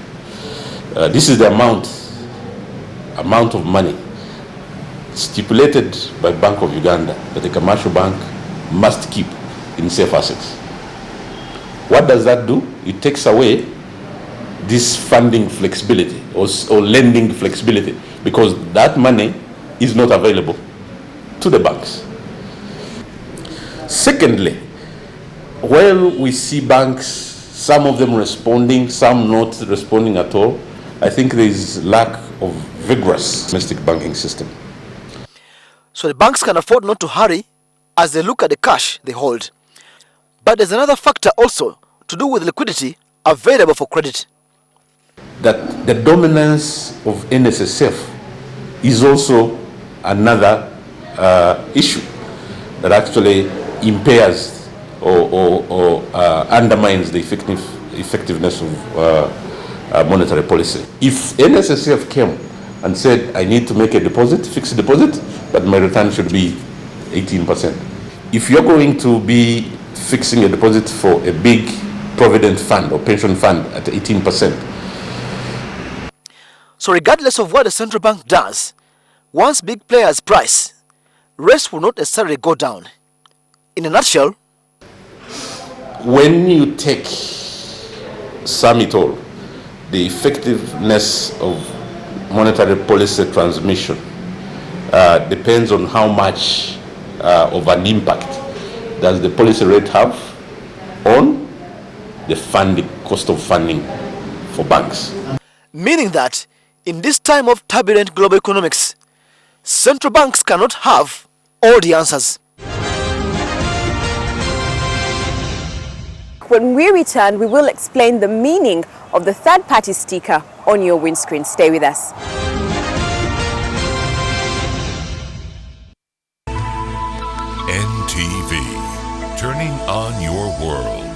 This is the amount of money stipulated by Bank of Uganda that a commercial bank must keep in safe assets. What does that do? It takes away this funding flexibility or lending flexibility, because that money is not available to the banks. Secondly, while we see banks, some of them responding, some not responding at all, I think there is lack of vigorous domestic banking system. So the banks can afford not to hurry as they look at the cash they hold. But there's another factor also to do with liquidity available for credit. that the dominance of NSSF is also another issue that actually impairs or undermines the effectiveness of monetary policy. If NSSF came and said, I need to make a deposit, fixed deposit, but my return should be 18%. If you're going to be fixing a deposit for a big provident fund or pension fund at 18%. So regardless of what the central bank does, once big players price, rates will not necessarily go down. In a nutshell, when you take sum it all, the effectiveness of monetary policy transmission depends on how much of an impact does the policy rate have on the funding, cost of funding for banks. Meaning that in this time of turbulent global economics, central banks cannot have all the answers. When we return, we will explain the meaning of the third-party sticker on your windscreen. Stay with us. NTV, turning on your world.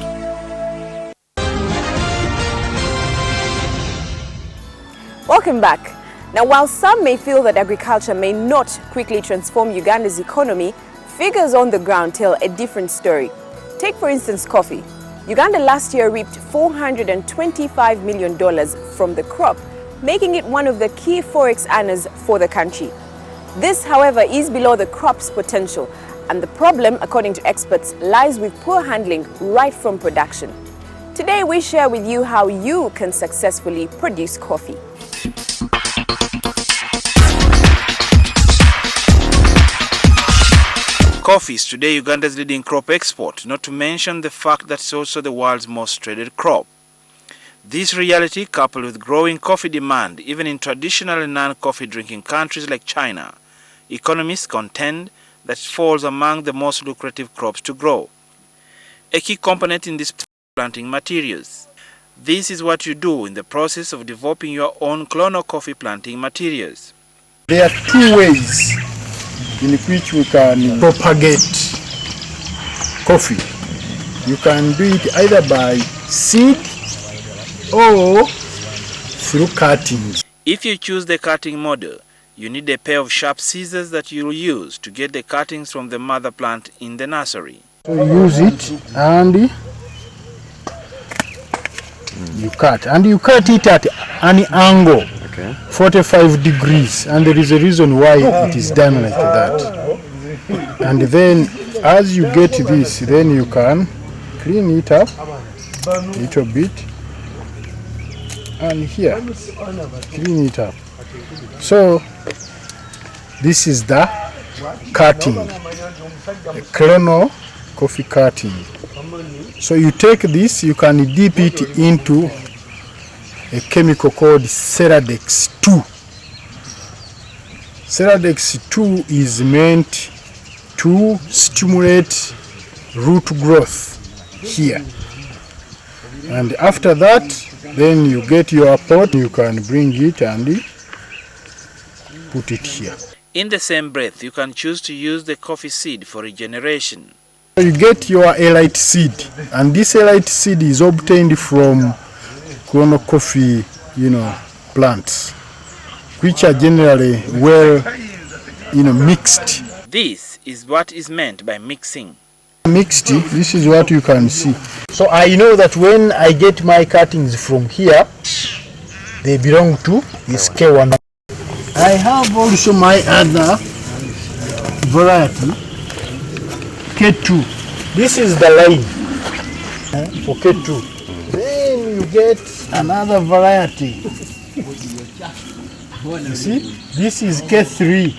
Welcome back. Now, while some may feel that agriculture may not quickly transform Uganda's economy, figures on the ground tell a different story. Take, for instance, coffee. Uganda last year reaped $425 million from the crop, making it one of the key forex earners for the country. This, however, is below the crop's potential, and the problem, according to experts, lies with poor handling right from production. Today, we share with you how you can successfully produce coffee. Coffee is today Uganda's leading crop export, not to mention the fact that it's also the world's most traded crop. This reality, coupled with growing coffee demand, even in traditional non-coffee drinking countries like China, economists contend that it falls among the most lucrative crops to grow. A key component in this planting materials. This is what you do in the process of developing your own clonal coffee planting materials. There are two ways in which we can propagate coffee. You can do it either by seed or through cuttings. If you choose the cutting model, you need a pair of sharp scissors that you will use to get the cuttings from the mother plant in the nursery. So you use it and you cut. And you cut it at an angle, 45 degrees. And there is a reason why it is done like that. And then as you get this, then you can clean it up a little bit. And here, clean it up. So this is the cutting, a clonal coffee cutting. So you take this, you can dip it into a chemical called Ceradex 2. Ceradex 2 is meant to stimulate root growth here. And after that, then you get your pot, you can bring it and put it here. In the same breath, you can choose to use the coffee seed for regeneration. You get your elite seed, and this elite seed is obtained from clonal coffee, plants, which are generally well, mixed. This is what is meant by mixing. Mixed, this is what you can see. So I know that when I get my cuttings from here, they belong to this K1. I have also my other variety, K2. This is the line for K2. Then you get another variety. You see, this is K3.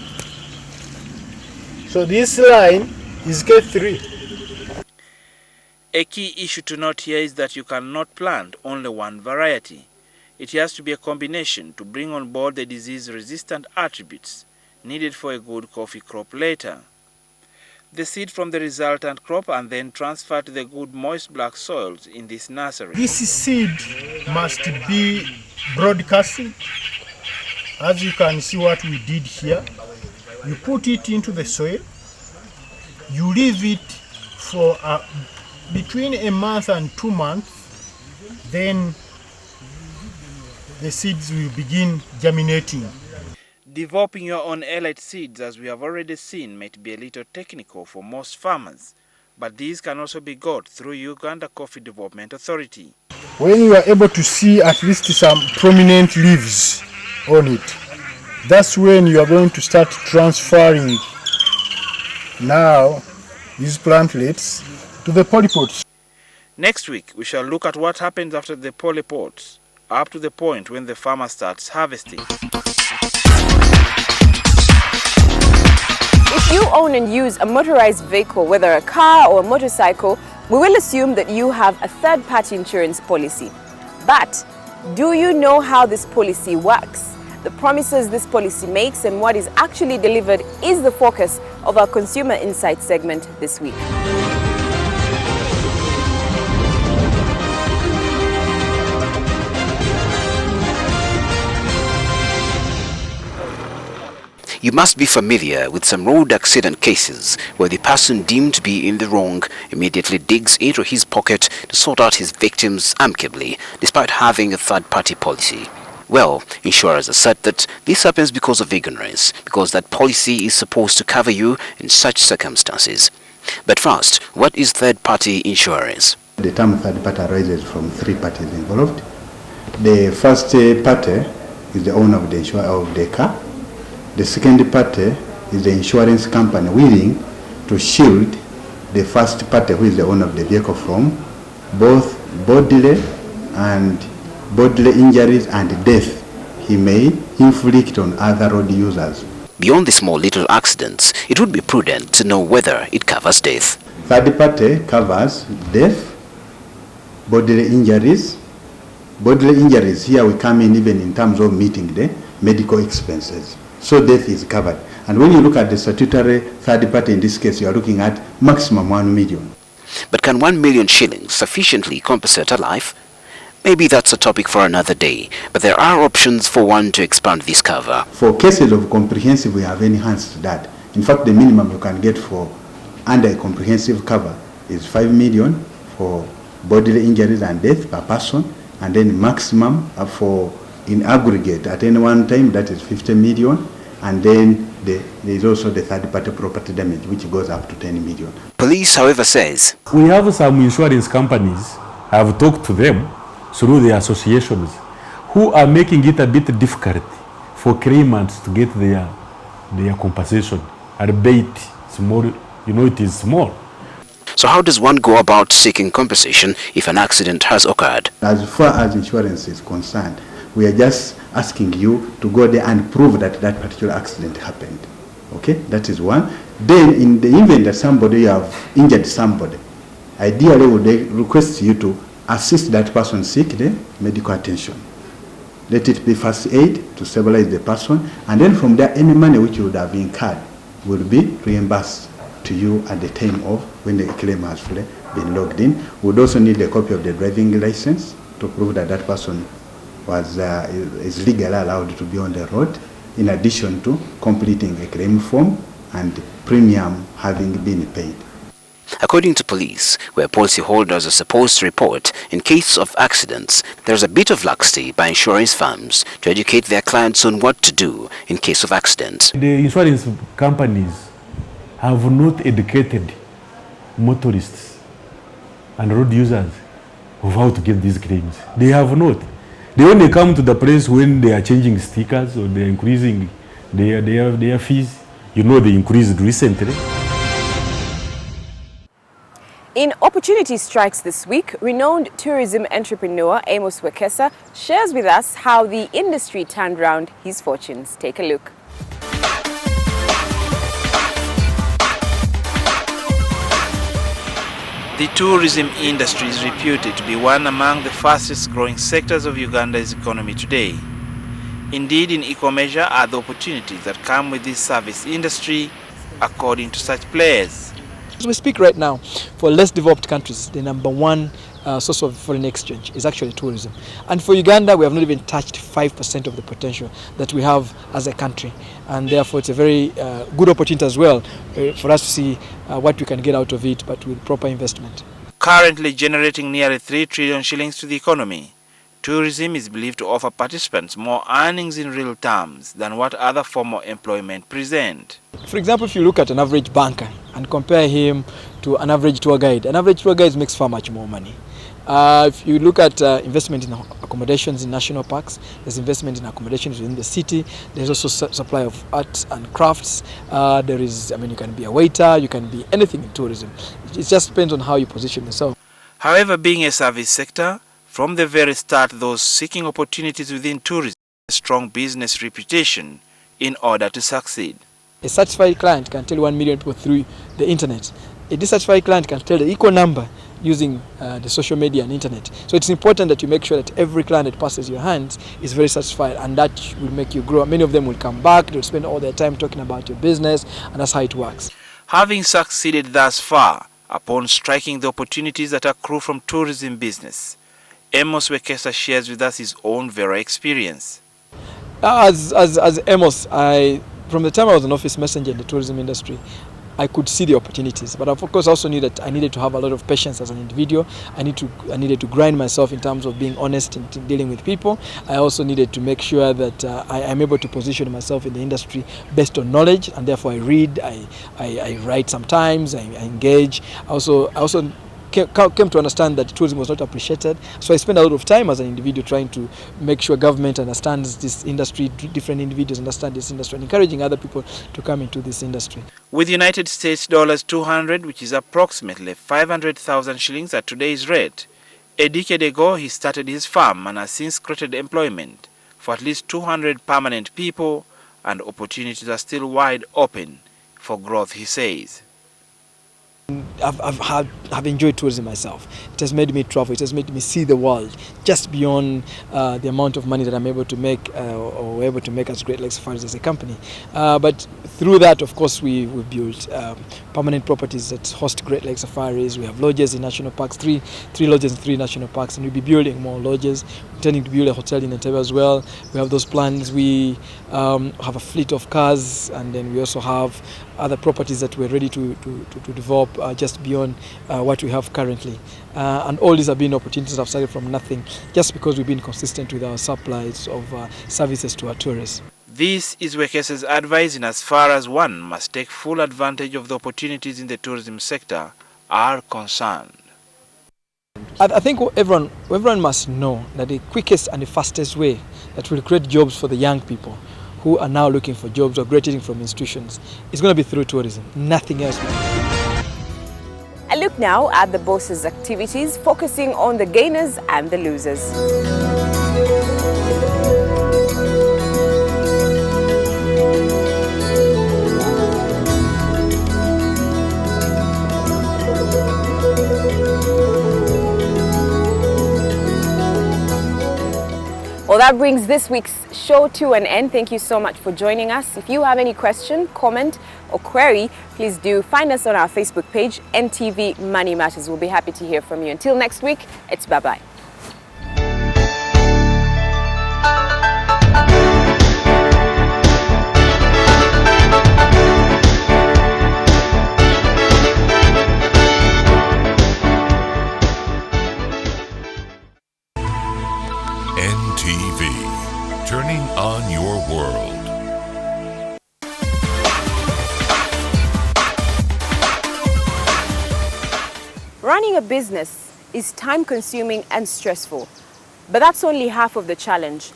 So this line is K3. A key issue to note here is that you cannot plant only one variety. It has to be a combination to bring on board the disease-resistant attributes needed for a good coffee crop later. The seed from the resultant crop and then transferred to the good moist black soils in this nursery. This seed must be broadcasting. As you can see what we did here, you put it into the soil, you leave it for between a month and 2 months, then the seeds will begin germinating. Developing your own elite seeds, as we have already seen, might be a little technical for most farmers, but these can also be got through Uganda Coffee Development Authority. When you are able to see at least some prominent leaves on it, that's when you are going to start transferring now these plantlets to the polypods. Next week, we shall look at what happens after the polypods, up to the point when the farmer starts harvesting. If you own and use a motorized vehicle, whether a car or a motorcycle, we will assume that you have a third-party insurance policy. But do you know how this policy works? The promises this policy makes and what is actually delivered is the focus of our Consumer Insight segment this week. You must be familiar with some road accident cases where the person deemed to be in the wrong immediately digs into his pocket to sort out his victims amicably, despite having a third-party policy. Well, insurers assert that this happens because of ignorance, because that policy is supposed to cover you in such circumstances. But first, what is third-party insurance? The term third party arises from three parties involved. The first party is the owner of the car. The second party is the insurance company willing to shield the first party, who is the owner of the vehicle, from both bodily injuries and death he may inflict on other road users. Beyond the small little accidents, it would be prudent to know whether it covers death. Third party covers death, bodily injuries. Bodily injuries, here we come in even in terms of meeting the medical expenses. So death is covered. And when you look at the statutory third party, in this case, you are looking at maximum 1 million. But can 1 million shillings sufficiently compensate a life? Maybe that's a topic for another day, but there are options for one to expand this cover. For cases of comprehensive, we have enhanced that. In fact, the minimum you can get for under a comprehensive cover is 5 million for bodily injuries and death per person, and then maximum for in aggregate at any one time, that is 50 million, and then there is also the third-party property damage, which goes up to 10 million. Police, however, says we have some insurance companies. I have talked to them through the associations who are making it a bit difficult for claimants to get their compensation. Albeit small, it is small. So how does one go about seeking compensation if an accident has occurred? As far as insurance is concerned, we are just asking you to go there and prove that that particular accident happened. Okay, that is one. Then in the event that somebody have injured somebody, ideally would they request you to assist that person seek the medical attention. Let it be first aid to stabilize the person, and then from there any money which would have incurred will be reimbursed to you at the time of when the claim has been logged in. We would also need a copy of the driving license to prove that that person is legally allowed to be on the road, in addition to completing a claim form and premium having been paid. According to police, where policyholders are supposed to report in case of accidents, there is a bit of laxity by insurance firms to educate their clients on what to do in case of accidents. The insurance companies have not educated motorists and road users of how to get these claims. They have not. They only come to the place when they are changing stickers or they are increasing their fees. They increased recently. In Opportunity Strikes this week, renowned tourism entrepreneur Amos Wekesa shares with us how the industry turned round his fortunes. Take a look. The tourism industry is reputed to be one among the fastest growing sectors of Uganda's economy today. Indeed, in equal measure are the opportunities that come with this service industry, according to such players. As we speak right now, for less developed countries, the number one source of foreign exchange is actually tourism. And for Uganda, we have not even touched 5% of the potential that we have as a country. And therefore, it's a very good opportunity as well for us to see what we can get out of it, but with proper investment. Currently generating nearly 3 trillion shillings to the economy, tourism is believed to offer participants more earnings in real terms than what other formal employment present. For example, if you look at an average banker and compare him to an average tour guide makes far much more money. If you look at investment in accommodations in national parks, there's investment in accommodations within the city. There's also supply of arts and crafts. There is, you can be a waiter, you can be anything in tourism. It just depends on how you position yourself. However, being a service sector, from the very start, those seeking opportunities within tourism have a strong business reputation in order to succeed. A satisfied client can tell 1 million people through the internet. A dissatisfied client can tell the equal number using the social media and internet. So it's important that you make sure that every client that passes your hands is very satisfied, and that will make you grow. Many of them will come back, they'll spend all their time talking about your business, and that's how it works. Having succeeded thus far, upon striking the opportunities that accrue from tourism business, Amos Wekesa shares with us his own very experience. As Amos, from the time I was an office messenger in the tourism industry, I could see the opportunities, but of course I also knew that I needed to have a lot of patience as an individual. I needed to grind myself in terms of being honest in dealing with people. I also needed to make sure that I am able to position myself in the industry based on knowledge, and therefore I read, I write sometimes, I engage. I also came to understand that tourism was not appreciated, so I spent a lot of time as an individual trying to make sure government understands this industry, different individuals understand this industry, and encouraging other people to come into this industry. With United States dollars 200, which is approximately 500,000 shillings at today's rate, a decade ago he started his farm and has since created employment for at least 200 permanent people, and opportunities are still wide open for growth, he says. I've enjoyed tourism myself. It has made me travel. It has made me see the world just beyond the amount of money that I'm able to make or able to make as Great Lakes Safaris as a company. But through that, of course, we've built permanent properties that host Great Lakes Safaris. We have lodges in national parks, three lodges in 3 national parks, and we'll be building more lodges. We're intending to build a hotel in NTV as well. We have those plans. We have a fleet of cars, and then we also have other properties that we're ready to develop just beyond what we have currently. And all these have been opportunities that have started from nothing, just because we've been consistent with our supplies of services to our tourists. This is Wekesa's advice in as far as one must take full advantage of the opportunities in the tourism sector are concerned. I think everyone must know that the quickest and the fastest way that will create jobs for the young people who are now looking for jobs or graduating from institutions is going to be through tourism, nothing else. A look now at the boss's activities, focusing on the gainers and the losers. Well, that brings this week's show to an end. Thank you so much for joining us. If you have any question, comment, or query, please do find us on our Facebook page, NTV Money Matters. We'll be happy to hear from you. Until next week, it's bye-bye. NTV, turning on your world. Running a business is time-consuming and stressful, but that's only half of the challenge.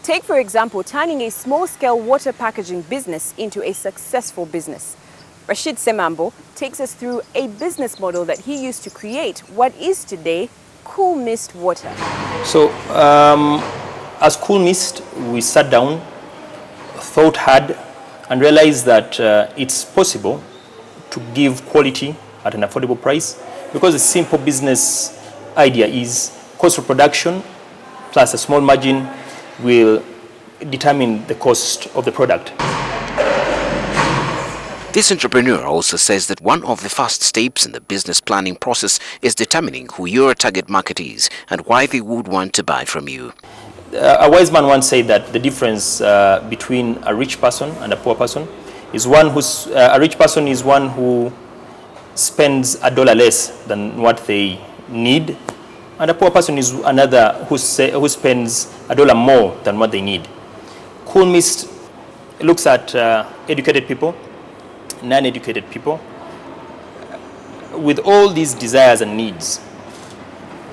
Take, for example, turning a small-scale water packaging business into a successful business. Rashid Semambo takes us through a business model that he used to create what is today Cool Mist Water. So, as Cool Mist, we sat down, thought hard, and realized that it's possible to give quality at an affordable price, because the simple business idea is cost of production plus a small margin will determine the cost of the product. This entrepreneur also says that one of the first steps in the business planning process is determining who your target market is and why they would want to buy from you. A wise man once said that the difference between a rich person and a poor person is a rich person is one who spends $1 less than what they need, and a poor person is another who spends $1 more than what they need. Cool Mist looks at educated people, non-educated people, with all these desires and needs.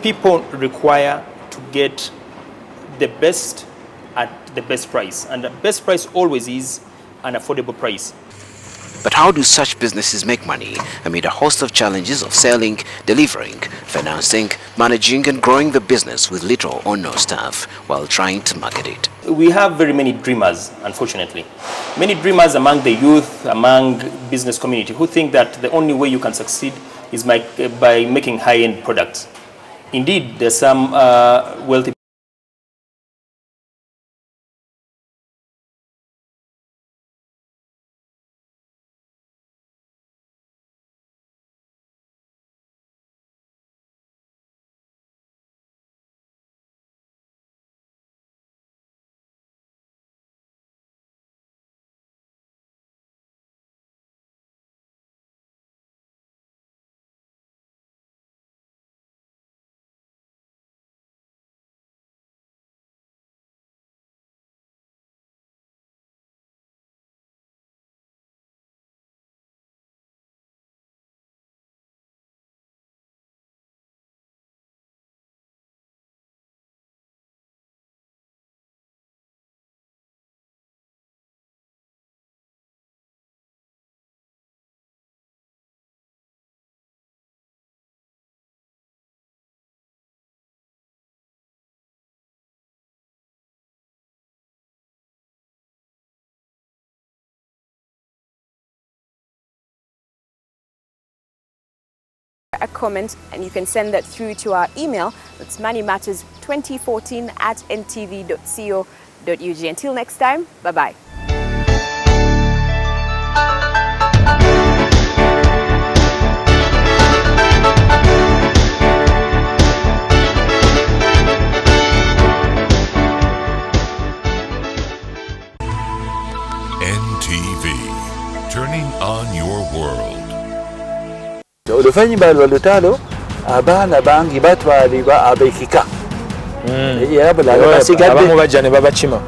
People require to get the best at the best price, and the best price always is an affordable price. But how do such businesses make money amid a host of challenges of selling, delivering, financing, managing and growing the business with little or no staff while trying to market it? We have very many dreamers, unfortunately. Many dreamers among the youth, among business community, who think that the only way you can succeed is by making high-end products. Indeed, there's some wealthy a comment, and you can send that through to our email. That's moneymatters2014@ntv.co.ug. Until next time, bye-bye. NTV, turning on your world. Oluvannyuma lwa lutalo abaana bangi batwalibwa ab'ekika era abamu bajja ne babakima.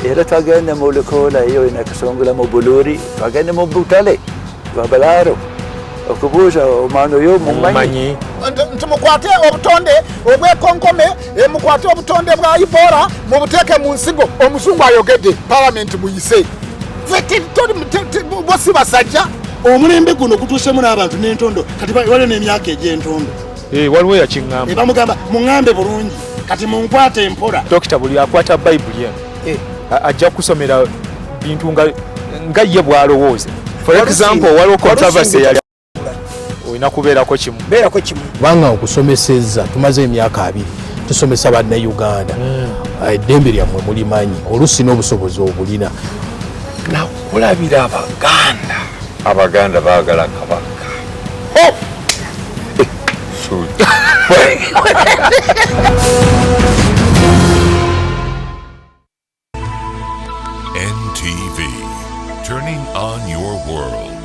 Era twagenda mu Lukoola eyo inakasongola mu Buluuri, twagenda mu Butale Babalaaro okubuuza omwana oyo mumanyi nti mukwate obutonde obwekonkome mukwate obutonde bwa Ebola mubuteeke mu nsigo. Omuzungu ayogedde palamenti muyise bosi basajja. Omulembe guno gutuusemu n'abantu n'entondo kati waliwo n'emyaka egy'entondo. Waliwo yakiŋŋamba. Bamugamba muŋŋambe bulungi kati munkwate empola. Dokita buli akwata Bayibuli ajja kusomera bintu nga ye bw'alowooza. For example, waliwo controversy yali olina kubeerako kimu. Kubanga okusomeseza tumaze emyaka 2 tusomesa bannayuganda. Eddembe lyammwe mulimanyi, oluusi n'obusobozi obulina. Nakulabira Abaganda baagala kabaka. NTV, turning on your world.